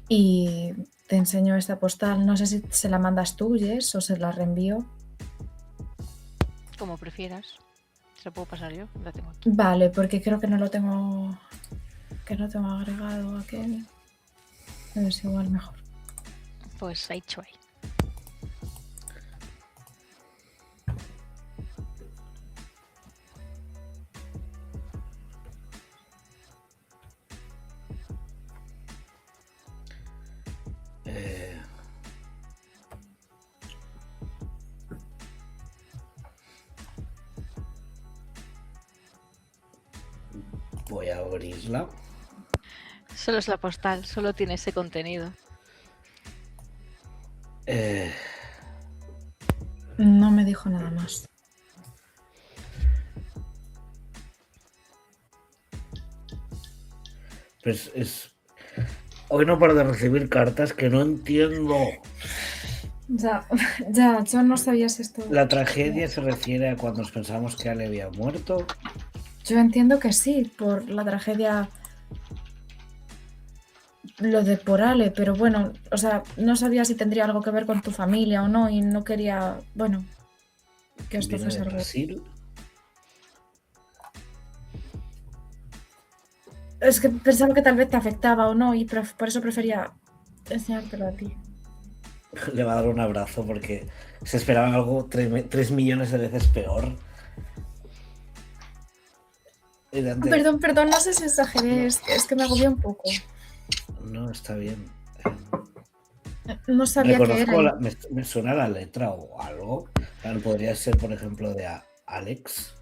y te enseño esta postal. No sé si se la mandas tú, Jess, o se la reenvío. Como prefieras. Se la puedo pasar yo, la tengo aquí. Vale, porque creo que no lo tengo agregado a Kevin. Es igual mejor. Pues hecho ahí. Voy a abrirla. Solo es la postal, solo tiene ese contenido. No me dijo nada más. Pues hoy no paro de recibir cartas que no entiendo. Ya, yo no sabías esto. La tragedia se refiere a cuando nos pensamos que Ale había muerto. Yo entiendo que sí, por la tragedia, lo de por Ale, pero bueno, o sea, no sabía si tendría algo que ver con tu familia o no y no quería, bueno, que esto Viene fuese de algo. Brasil. Es que pensaba que tal vez te afectaba o no y por eso prefería enseñártelo a ti. Le va a dar un abrazo porque se esperaba algo 3 millones de veces peor. Perdón, no sé si exageré, es que me agobié un poco. No, está bien. No sabía que Reconozco, era. me suena la letra o algo. Claro, podría ser, por ejemplo, de Alex.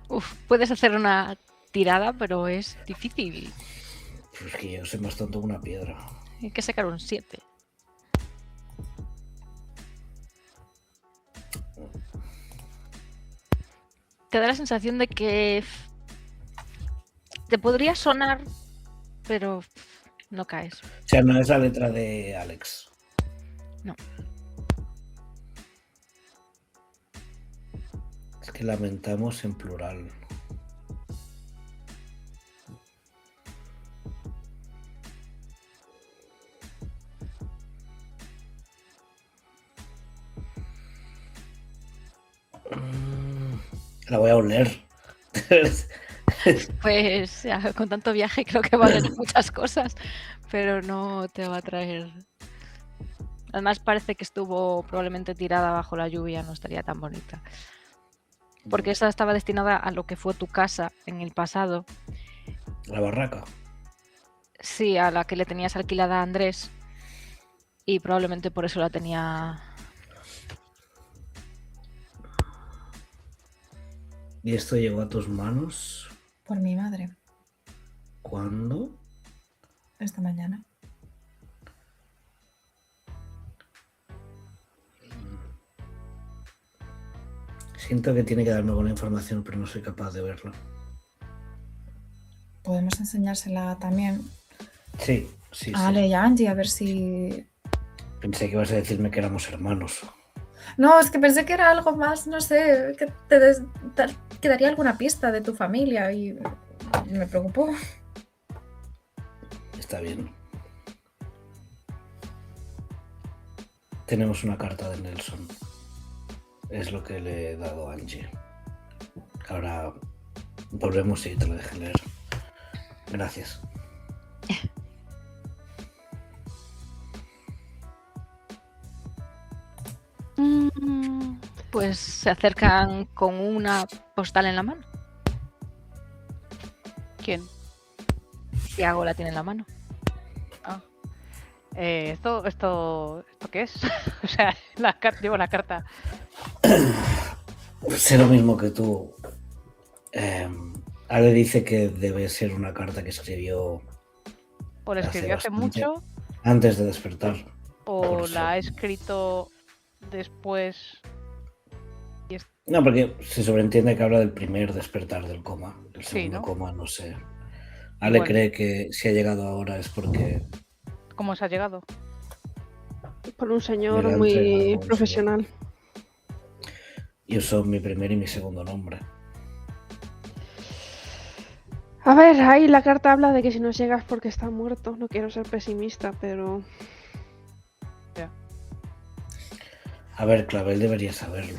Uf, puedes hacer una tirada, pero es difícil. Pues que yo soy más tonto que una piedra. Hay que sacar un 7. Te da la sensación de que te podría sonar, pero no caes. O sea, no es la letra de Alex. No. Es que lamentamos en plural. La voy a oler. Pues ya, con tanto viaje creo que valen muchas cosas, pero no te va a traer. Además parece que estuvo probablemente tirada bajo la lluvia, no estaría tan bonita. Porque esa estaba destinada a lo que fue tu casa en el pasado. La barraca. Sí, a la que le tenías alquilada a Andrés. Y probablemente por eso la tenía. ¿Y esto llegó a tus manos? Por mi madre, ¿Cuándo? esta mañana. Siento que tiene que darme alguna información, pero no soy capaz de verla. Podemos enseñársela también Sí, sí, a sí. Ale y a Angie, a ver si... Pensé que ibas a decirme que éramos hermanos. No, es que pensé que era algo más, no sé, que que daría alguna pista de tu familia y me preocupó. Está bien. Tenemos una carta de Nelson. es lo que le he dado a Angie. Ahora volvemos y te lo dejé leer. Gracias. Pues se acercan con una postal en la mano. ¿Quién? Tiago la tiene en la mano. ¿Esto qué es? O sea, llevo la carta. Sé lo mismo que tú. Ale dice que debe ser una carta que escribió O la escribió hace bastante mucho, antes de despertar. o Por la ha eso. escrito después. No, porque se sobreentiende que habla del primer despertar del coma. El Sí, segundo ¿no? coma, no sé. Ale Igual. cree que si ha llegado ahora es porque ¿Cómo se ha llegado? Por un señor le ha muy entregado un profesional. yo soy mi primer y mi segundo nombre. A ver, ahí la carta habla de que si no llegas porque está muerto. No quiero ser pesimista, pero... A ver, Clavel debería saberlo.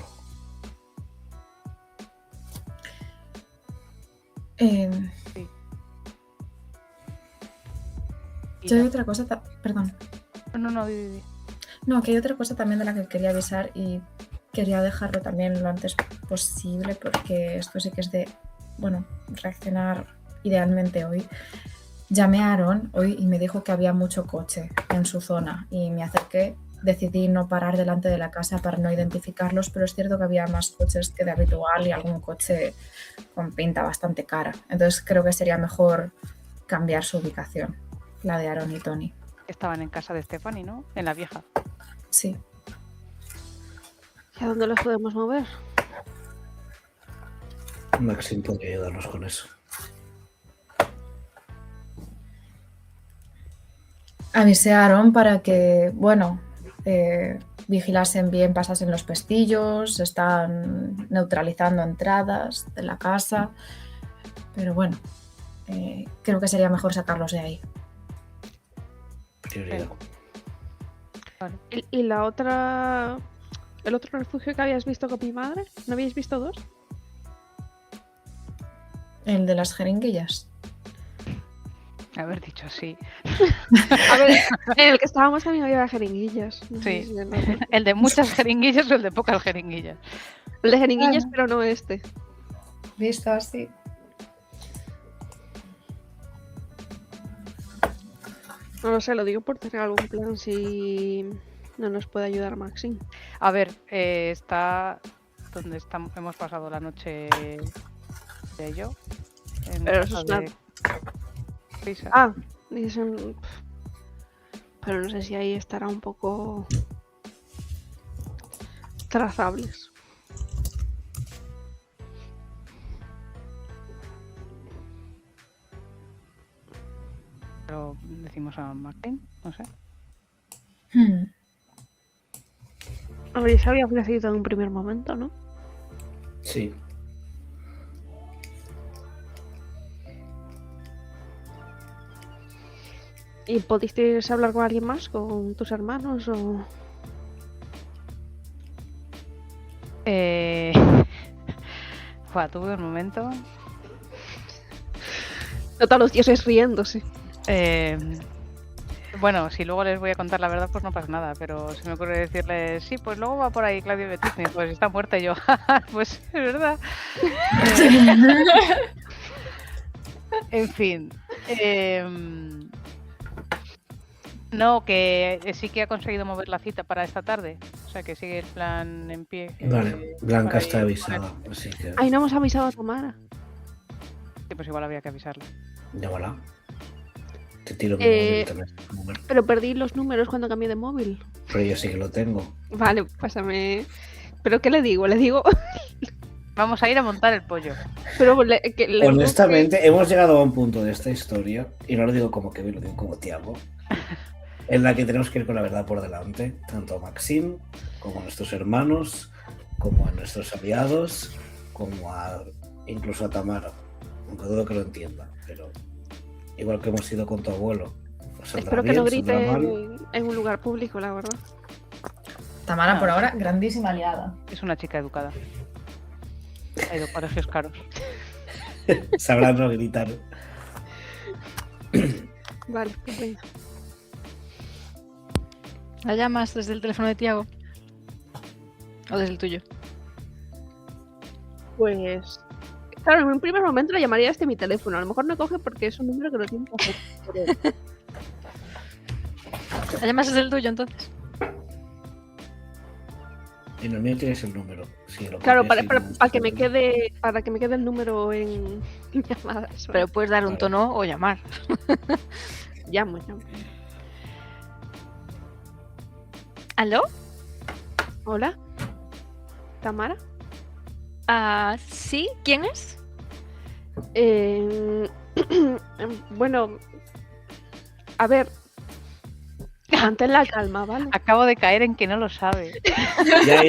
Y Yo hay ya. otra cosa, perdón. No, di. No, que hay otra cosa también de la que quería avisar y quería dejarlo también lo antes posible porque esto sí que es de, bueno, reaccionar idealmente hoy. Llamé a Aaron hoy y me dijo que había mucho coche en su zona y me acerqué. Decidí no parar delante de la casa para no identificarlos, pero es cierto que había más coches que de habitual y algún coche con pinta bastante cara. Entonces creo que sería mejor cambiar su ubicación, la de Aaron y Tony. Estaban en casa de Stephanie, ¿no? En la vieja. Sí. ¿Y a dónde los podemos mover? Maxim podría ayudarnos con eso. Avisé a Aaron para que, bueno, vigilasen bien, pasasen los pestillos, están neutralizando entradas de la casa, pero bueno, creo que sería mejor sacarlos de ahí. Teoría. Vale. ¿Y la otra... el otro refugio que habías visto con mi madre? ¿No habíais visto dos? El de las jeringuillas. Haber dicho sí. A ver, en el que estábamos también había jeringuillas. No sé Sí. si el otro. ¿El de muchas jeringuillas o el de pocas jeringuillas? El de jeringuillas, Bueno. pero no este. Visto así. No lo sé, lo digo por tener algún plan si no nos puede ayudar Maxim. A ver, está donde hemos pasado la noche de ello. En Pero casa eso es una- de Lisa. Ah, dicen... Pero no sé si ahí estará un poco... trazables. Pero decimos a Martín, no sé. A ver, se había ofrecido en un primer momento, ¿no? Sí. ¿Y pudiste hablar con alguien más? ¿Con tus hermanos o...? Tuve un momento. Total, los dioses riéndose. Bueno, si luego les voy a contar la verdad, pues no pasa nada, pero se me ocurre decirles, sí, pues luego va por ahí Claudio Bettini, pues está muerta y yo, pues es verdad. En fin. No, que sí que ha conseguido mover la cita para esta tarde, o sea que sigue el plan en pie. Vale, Blanca para está ir avisada, así que Ay, no hemos avisado a Tamara. Sí, pues igual habría que avisarle. llámala. Te tiro mi móvil también. Número. Pero perdí los números cuando cambié de móvil. Pero yo sí que lo tengo. Vale, pásame... ¿Pero qué le digo? Le digo... Vamos a ir a montar el pollo. Pero Honestamente, hemos llegado a un punto de esta historia, y no lo digo como Kevin, lo digo como Tiago, en la que tenemos que ir con la verdad por delante, tanto a Maxim, como a nuestros hermanos, como a nuestros aliados, como a incluso a Tamara. Aunque dudo que lo entienda, pero igual que hemos ido con tu abuelo. Saldrá Espero que bien, no saldrá grite mal. en un lugar público, la verdad. Tamara, por ahora, grandísima aliada. Es una chica educada. Ha ido a colegios caros. Sabrán no gritar. Vale, pues venga. ¿La llamas desde el teléfono de Tiago? ¿O desde el tuyo? Pues. Claro, en un primer momento la llamaría desde mi teléfono. A lo mejor no coge porque es un número que no tiene que hacer. Pero- ¿La llamas desde el tuyo entonces? En el mío tienes el número. Sí, lo Claro, copias para y- que me quede. Para que me quede el número en llamadas. Pero puedes dar un Vale. tono o llamar. Llamo. ¿Aló? Hola. ¿Tamara? ¿Sí? ¿Quién es? Bueno. A ver. Mantén la calma, ¿vale? Acabo de caer en que no lo sabe. Ya,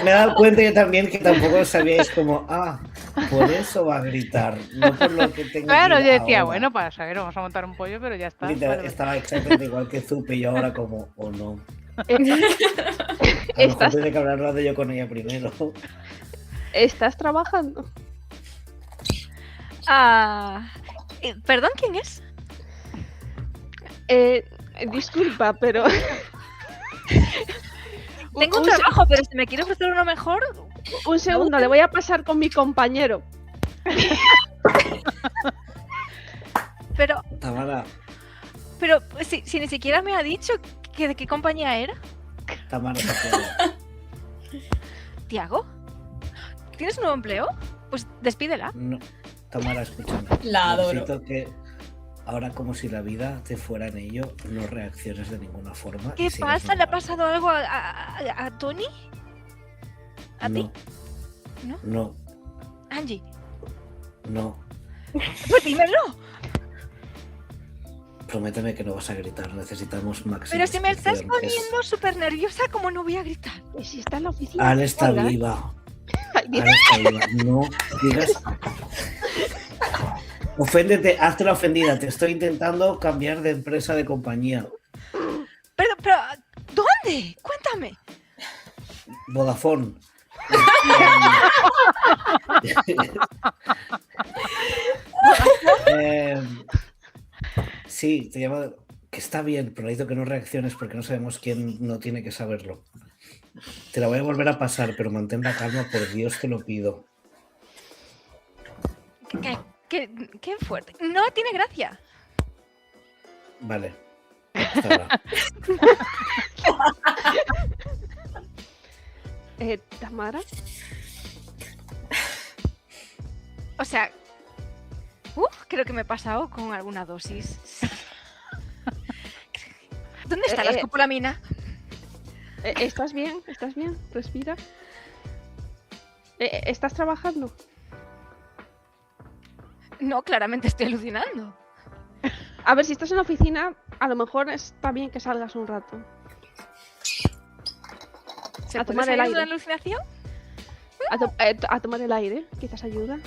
me he dado cuenta yo también que tampoco sabíais como, por eso va a gritar, no por lo que tengo Claro, que yo ir decía, ahora. bueno, para saber, vamos a montar un pollo, pero ya está. Literal, Vale, estaba exactamente igual que Zupe y yo ahora como, o no. Eh, A lo mejor ¿Estás, tendré que hablarlo de yo con ella primero. ¿Estás trabajando? ¿Perdón? ¿Quién es? Disculpa, pero. Tengo un un se- trabajo, pero si me quiere ofrecer uno mejor... Un segundo, le voy a pasar con mi compañero. Pero Tamara, si ni siquiera me ha dicho que de qué compañía era. Tamara se acuerda. ¿Tiago? ¿Tienes un nuevo empleo? Pues despídela. No, Tamara, escúchame. La adoro. Necesito que ahora como si la vida te fuera en ello, no reacciones de ninguna forma. ¿Qué y sigas pasa? ¿Le ha normal. pasado algo a Tony? ¿A ti? ¿No? No, Angie. no. Pues dímelo. Prométeme que no vas a gritar. Necesitamos máxima Pero si me estás discreción, es- poniendo súper nerviosa, ¿cómo no voy a gritar? Y si está en la oficina. Ale está Hola. viva. Ay, Dios. Ale está viva. No digas. Oféndete, hazte la ofendida. Te estoy intentando cambiar de empresa, de compañía. Pero, ¿dónde? Cuéntame. Vodafone. Sí, te llamo. Que está bien, pero necesito que no reacciones porque no sabemos quién no tiene que saberlo. Te la voy a volver a pasar, pero mantén la calma, por Dios te lo pido. Qué fuerte. No tiene gracia. Vale. Hasta ahora. Tamara. O sea, creo que me he pasado con alguna dosis. ¿Dónde está la escopolamina? ¿Estás bien? ¿Estás bien? Respira. ¿Estás trabajando? No, claramente estoy alucinando. A ver, si estás en la oficina, a lo mejor está bien que salgas un rato. ¿Se A puede tomar el salir de una aire. alucinación? A tomar el aire, quizás ayuda.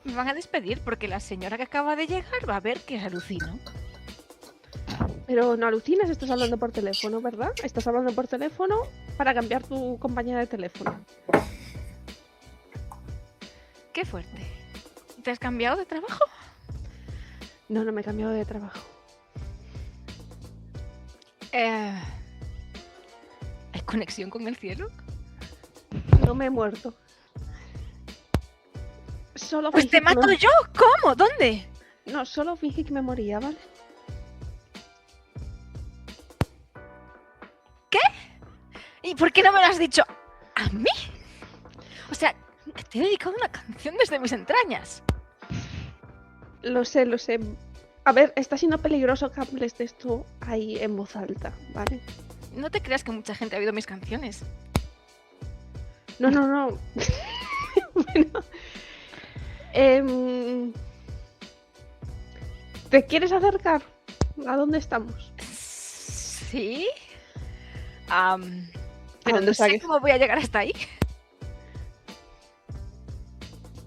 Me van a despedir porque la señora que acaba de llegar va a ver que alucino. Pero no alucinas, estás hablando por teléfono, ¿verdad? Estás hablando por teléfono para cambiar tu compañía de teléfono. Qué fuerte. ¿Te has cambiado de trabajo? No, no me he cambiado de trabajo. ¿Hay conexión con el cielo? No me he muerto. Solo Pues fingí te que mato yo. ¿Cómo? ¿Dónde? No, solo fingí que me moría, ¿vale? ¿Y por qué no me lo has dicho a mí? O sea, te he dedicado una canción desde mis entrañas. Lo sé, lo sé. A ver, está siendo peligroso que hables de esto ahí en voz alta, ¿vale? No te creas que mucha gente ha oído mis canciones. No, no, no. Bueno. ¿Te quieres acercar? ¿A dónde estamos? ¿Sí? dónde Pero no sé sales? cómo voy a llegar hasta ahí.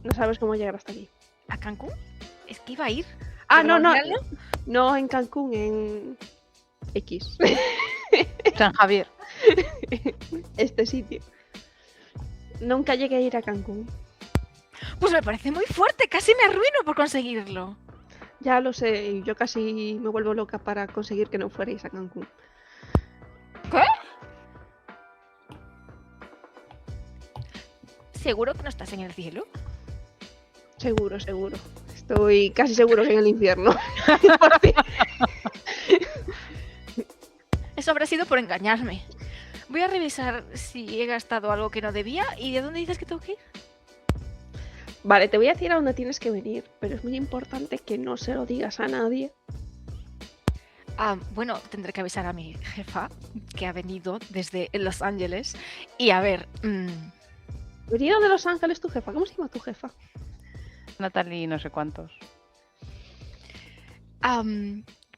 No sabes cómo llegar hasta aquí. ¿A Cancún? Es que iba a ir. Ah, Pero no, al no. final No en Cancún, en X. San Javier. este sitio. Nunca llegué a ir a Cancún. Pues me parece muy fuerte, casi me arruino por conseguirlo. Ya lo sé, y yo casi me vuelvo loca para conseguir que no fuerais a Cancún. ¿Seguro que no estás en el cielo? Seguro, seguro. Estoy casi seguro que en el infierno. Por fin. Eso habrá sido por engañarme. Voy a revisar si he gastado algo que no debía. ¿Y de dónde dices que tengo que ir? Vale, te voy a decir a dónde tienes que venir, pero es muy importante que no se lo digas a nadie. Bueno, tendré que avisar a mi jefa, que ha venido desde Los Ángeles. Y a ver... Venido de Los Ángeles tu jefa. ¿Cómo se llama tu jefa? Natalie no sé cuántos.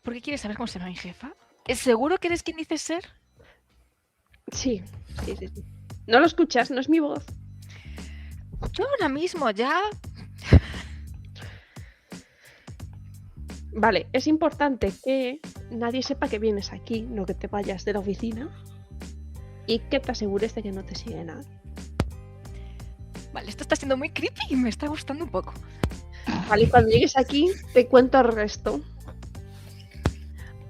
¿Por qué quieres saber cómo se llama mi jefa? ¿Es seguro que eres quien dices ser? Sí. No lo escuchas, no es mi voz. Yo ahora mismo ya... Vale, es importante que nadie sepa que vienes aquí, no que te vayas de la oficina. Y que te asegures de que no te sigue nadie. Vale, esto está siendo muy creepy y me está gustando un poco. Vale, cuando llegues aquí te cuento el resto.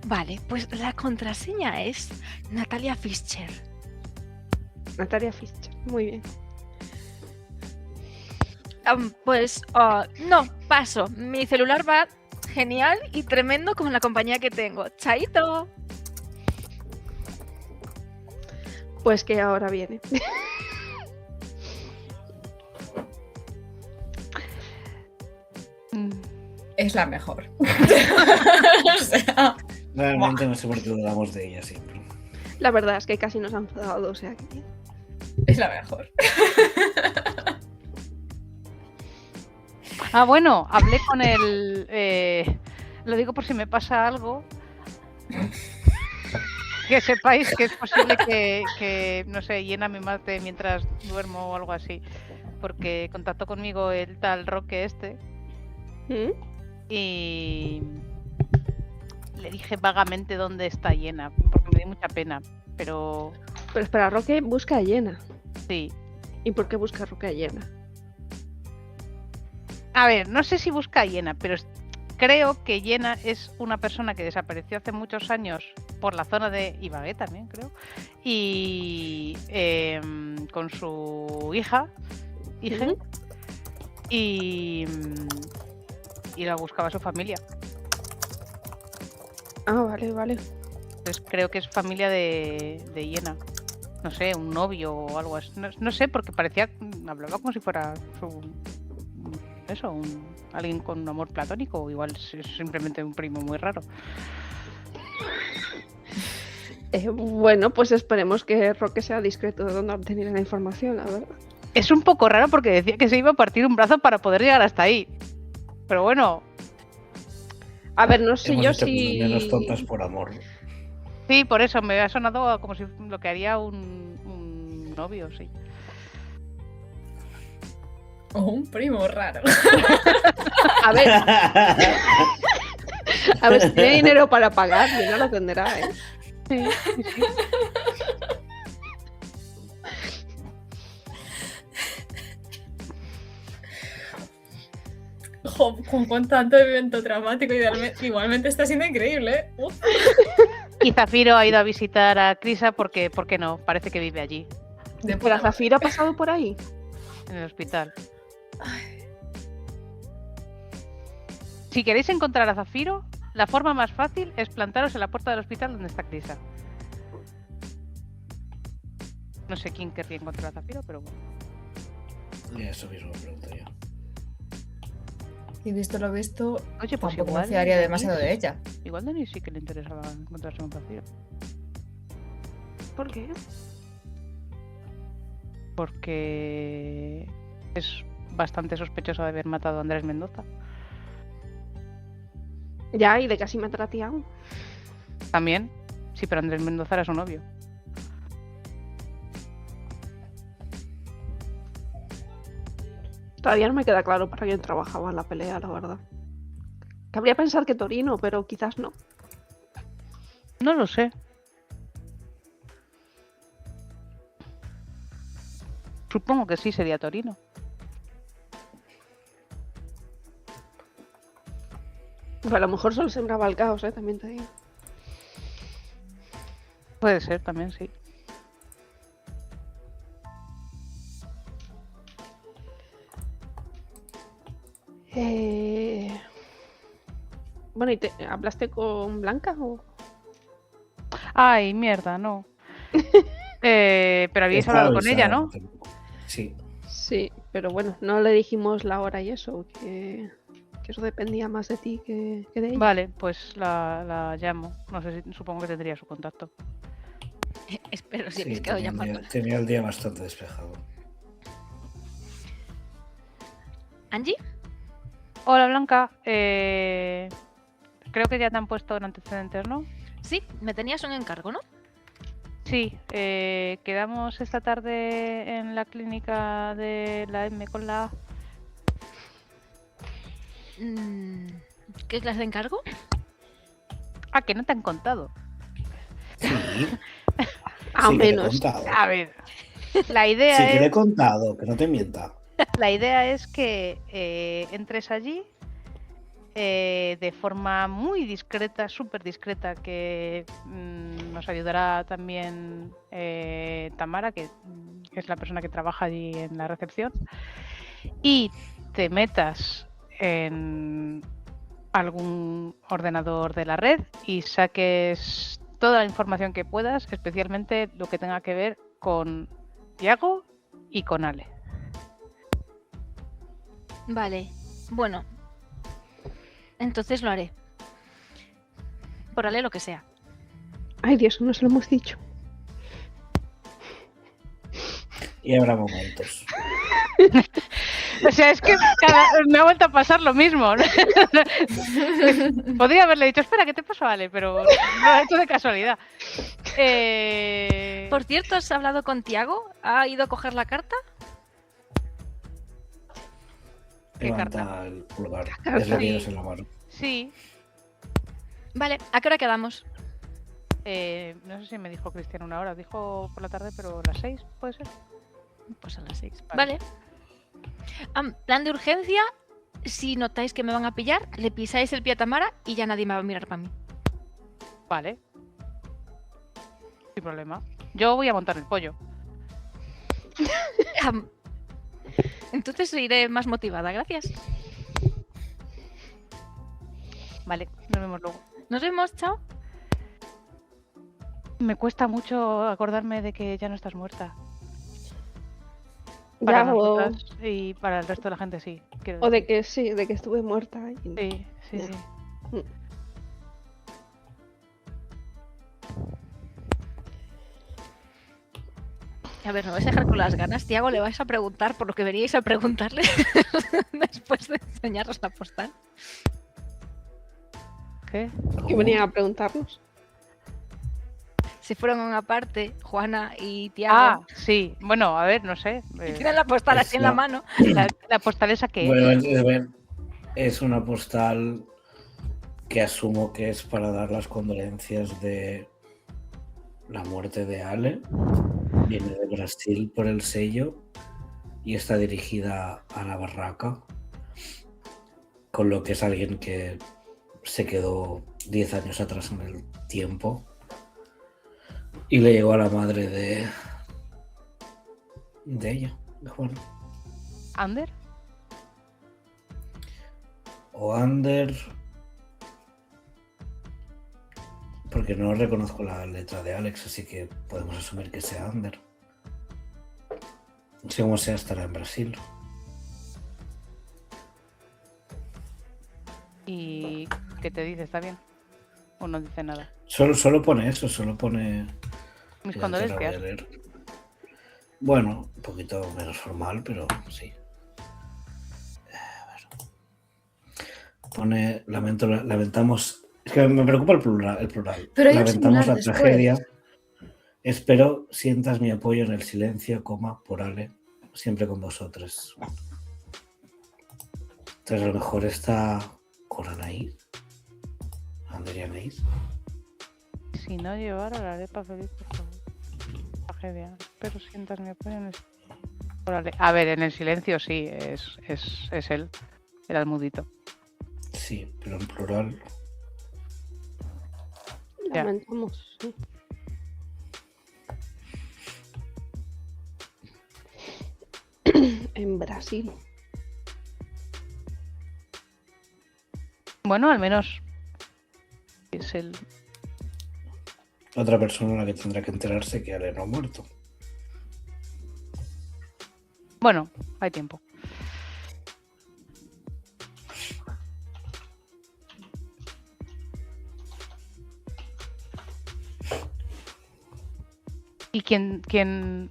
Vale, pues la contraseña es Natalia Fischer. Natalia Fischer, muy bien. No, paso. Mi celular va genial y tremendo con la compañía que tengo. ¡Chaito! Pues que ahora viene. Es la mejor. O sea, Realmente no sé por qué dudamos de ella siempre. La verdad es que casi nos han enfadado, o sea que... es la mejor. Bueno, hablé con el... lo digo por si me pasa algo. Que sepáis que es posible que no sé, Yena me mate mientras duermo o algo así. Porque contactó conmigo el tal Roque este. ¿Mm? Y le dije vagamente dónde está Yena, porque me dio mucha pena, pero Pero espera, Roque busca a Yena. sí. ¿Y por qué busca a Roque a Yena? A ver, no sé si busca a Yena, pero creo que Yena es una persona que desapareció hace muchos años por la zona de Ibagué también, creo, y con su hija, Ujú. y la buscaba su familia. Ah, vale, vale. Entonces creo que es familia de Yena. No sé, un novio o algo así. No sé, porque parecía... Hablaba como si fuera alguien con un amor platónico. O igual es simplemente un primo muy raro. Bueno, pues esperemos que Roque sea discreto de dónde obtener la información, la verdad. Es un poco raro porque decía que se iba a partir un brazo para poder llegar hasta ahí. Pero bueno, A ver, no sé Hemos yo hecho si... menos tontas por amor. sí, por eso me ha sonado como si lo que haría un novio, sí. O un primo raro. A ver, si tiene dinero para pagar, Yena lo tendrá, ¿eh? Sí. Con tanto evento traumático, igualmente está siendo increíble, ¿eh? Y Zafiro ha ido a visitar a Crisa porque, ¿por qué no? Parece que vive allí, ¿Pero Zafiro ha pasado por ahí? en el hospital. Si queréis encontrar a Zafiro, la forma más fácil es plantaros en la puerta del hospital donde está Crisa. No sé quién querría encontrar a Zafiro, pero bueno. Y eso mismo me pregunto yo. Y visto lo visto, Oye, pues tampoco igual me fiaría Denis- demasiado de ella. Igual a Denis sí que le interesaba encontrarse con Zafiro. ¿Por qué? Porque es bastante sospechoso de haber matado a Andrés Mendoza. Ya, y de casi matar a Tiago. También. Sí, pero Andrés Mendoza era su novio. Todavía no me queda claro para quién trabajaba en la pelea, la verdad. Cabría pensar que Torino, pero quizás no. No lo sé. Supongo que sí sería Torino. Pues a lo mejor solo sembraba el caos, también te digo. Puede ser también, sí. Bueno, ¿y hablaste con Blanca o...? Ay, mierda, no. Pero habíais Está hablado con ella, avisada, ¿no? te preocupes. Sí. Sí, pero bueno, no le dijimos la hora y eso, que eso dependía más de ti que de ella. Vale, pues la llamo. No sé si, supongo que tendría su contacto. Espero si Sí, habéis quedado llamándola. tenía el día bastante despejado. ¿Angie? Hola, Blanca. Creo que ya te han puesto en antecedentes, ¿no? Sí, me tenías un encargo, ¿no? Sí, quedamos esta tarde en la clínica de la M con la A. ¿Qué clase de encargo? Ah, que no te han contado. Sí, Ao sí que le he menos. contado. A ver, la idea Sí que le he es... contado, que no te mienta. La idea es que entres allí de forma muy discreta, súper discreta, que nos ayudará también Tamara, que es la persona que trabaja allí en la recepción, y te metas en algún ordenador de la red y saques toda la información que puedas, especialmente lo que tenga que ver con Tiago y con Ale. Vale, bueno. Entonces lo haré. Por Ale lo que sea. Ay, Dios, no se lo hemos dicho. Y habrá momentos. O sea, es que me ha vuelto a pasar lo mismo. Podría haberle dicho, espera, ¿qué te pasó, Ale? Pero lo he hecho de casualidad. Por cierto, ¿has hablado con Tiago? ¿Ha ido a coger la carta? ¿Qué Levanta carta? el pulgar. carta. Es la que Sí. llevas en la mano. Sí. Vale, ¿a qué hora quedamos? No sé si me dijo Cristian una hora. Dijo por la tarde, pero las 6, ¿puede ser? Pues a las 6. Vale. Vale. Plan de urgencia. Si notáis que me van a pillar, le pisáis el pie a Tamara y ya nadie me va a mirar para mí. Vale. Sin problema. Yo voy a montar el pollo. Entonces iré más motivada, gracias. Vale, nos vemos luego. Nos vemos, chao. Me cuesta mucho acordarme de que ya no estás muerta. Para Ya, o nosotras y para el resto de la gente sí. Quiero de decir. que sí, de que estuve muerta. Y... Sí, sí, Ya. sí. A ver, no vais a dejar con las ganas. Tiago, le vais a preguntar por lo que veríais a preguntarle después de enseñaros la postal. ¿Qué? Que venían a preguntarnos. Si fueron a una parte, Juana y Tiago, Ah, sí. Bueno, a ver, no sé. y tienen la postal es así en la la- mano. La postal esa que Bueno, es una postal que asumo que es para dar las condolencias de la muerte de Ale. Viene de Brasil por el sello y está dirigida a la barraca, con lo que es alguien que se quedó 10 años atrás en el tiempo y le llegó a la madre de ella, de Juan. Ander. O Ander, porque no reconozco la letra de Alex, así que podemos asumir que sea Ander. No sé cómo sea, estará en Brasil. ¿Y qué te dice? ¿Está bien? ¿O no dice nada? Solo pone eso, solo pone... Mis Ya te la voy a condolencias. leer. Bueno, un poquito menos formal, pero sí. A ver. Pone, lamentamos... Es que me preocupa el plural. Pero hay un Lamentamos singular la después. tragedia. Espero sientas mi apoyo en el silencio, por Ale, siempre con vosotros. Entonces a lo mejor está con Anaís. Ander y Anaís. Si no llevara la arepa feliz, por favor. Tragedia. Espero sientas mi apoyo en el... Órale. A ver, en el silencio sí, es él, el almudito. Sí, pero en plural. Ya. Lamentamos. Sí. En Brasil. Bueno, al menos es el... Otra persona a la que tendrá que enterarse que Ale no ha muerto. Bueno, hay tiempo. ¿Y quién...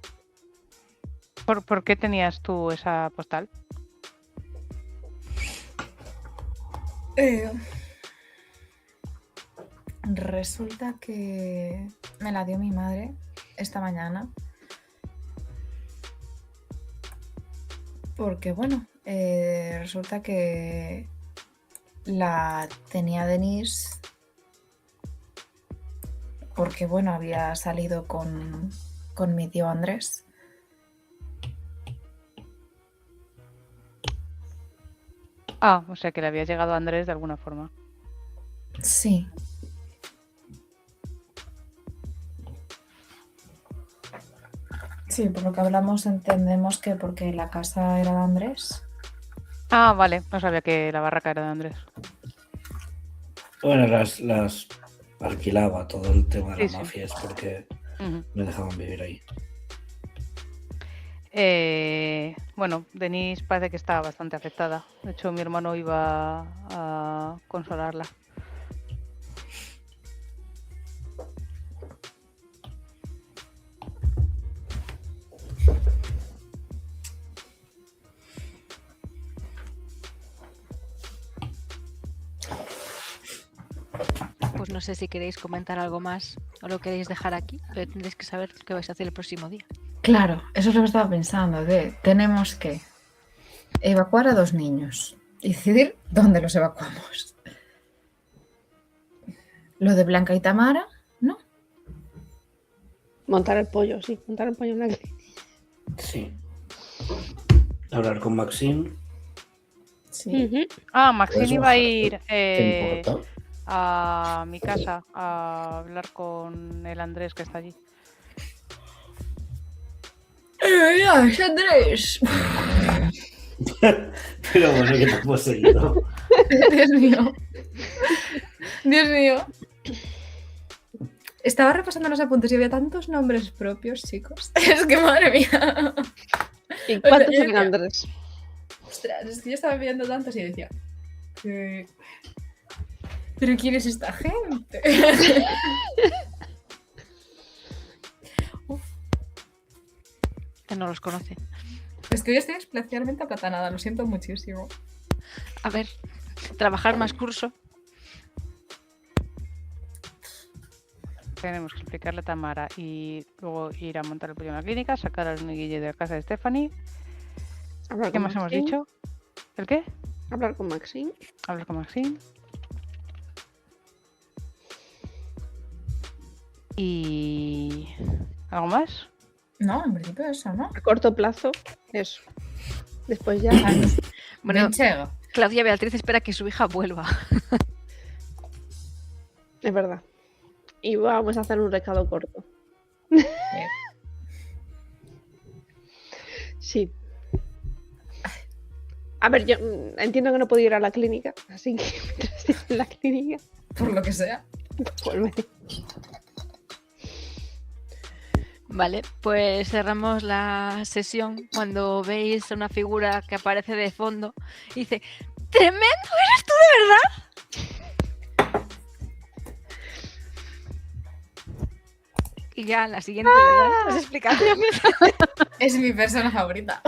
¿Por qué tenías tú esa postal? Resulta que me la dio mi madre esta mañana. Porque bueno, resulta que la tenía Denise porque bueno, había salido con mi tío Andrés. Ah, o sea que le había llegado a Andrés de alguna forma. Sí. Sí, por lo que hablamos entendemos que porque la casa era de Andrés. Ah, vale, no sabía que la barraca era de Andrés. Bueno, las alquilaba todo el tema de Sí, la sí. mafia, es porque Ujú. me dejaban vivir ahí. Bueno, Denise parece que está bastante afectada. De hecho, mi hermano iba a consolarla. Pues no sé si queréis comentar algo más o lo queréis dejar aquí, pero tendréis que saber qué vais a hacer el próximo día. Claro, eso es lo que estaba pensando, tenemos que evacuar a 2 niños y decidir dónde los evacuamos. Lo de Blanca y Tamara, ¿no? Montar el pollo, sí. Montar el pollo en la clínica. Sí. Hablar con Maxine. Sí. Ujú. Ah, Maxine Puedes iba a bajarte, ir ¿Te importa? a mi casa a hablar con el Andrés que está allí. ¡Ay, Andrés! Pero bueno, que te hemos seguido. Dios mío. Dios mío. Estaba repasando los apuntes y había tantos nombres propios, chicos. Es que madre mía. ¿Y cuántos yo eran decía, Andrés? ostras, es que yo estaba viendo tantos y decía, ¿pero quién es esta gente? Que no los conoce. Es que hoy estoy especialmente aplatanada, lo siento muchísimo. A ver, trabajar más curso. Tenemos que explicarle a Tamara y luego ir a montar el pollo en la clínica, sacar al Guille de la casa de Stephanie. Hablar ¿Qué con más hemos Maxine. dicho? ¿El qué? Hablar con Maxine. Hablar con Maxine. Y... ¿algo más? No, en principio eso, ¿no? A corto plazo, eso. Después ya. Bueno, Manchego. Claudia Beatriz espera que su hija vuelva. Es verdad. Y vamos a hacer un recado corto. Sí. A ver, yo entiendo que no puedo ir a la clínica, así que mientras esté en la clínica, Por lo que sea. volveré. Vale, pues cerramos la sesión cuando veis una figura que aparece de fondo y dice: ¡Tremendo! ¿Eres tú de verdad? Y ya en la siguiente las explicaciones. Es mi persona favorita.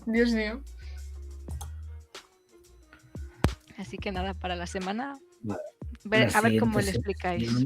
Dios mío. Así que nada, para la semana, Vale. a ver cómo siguiente le explicáis. sesión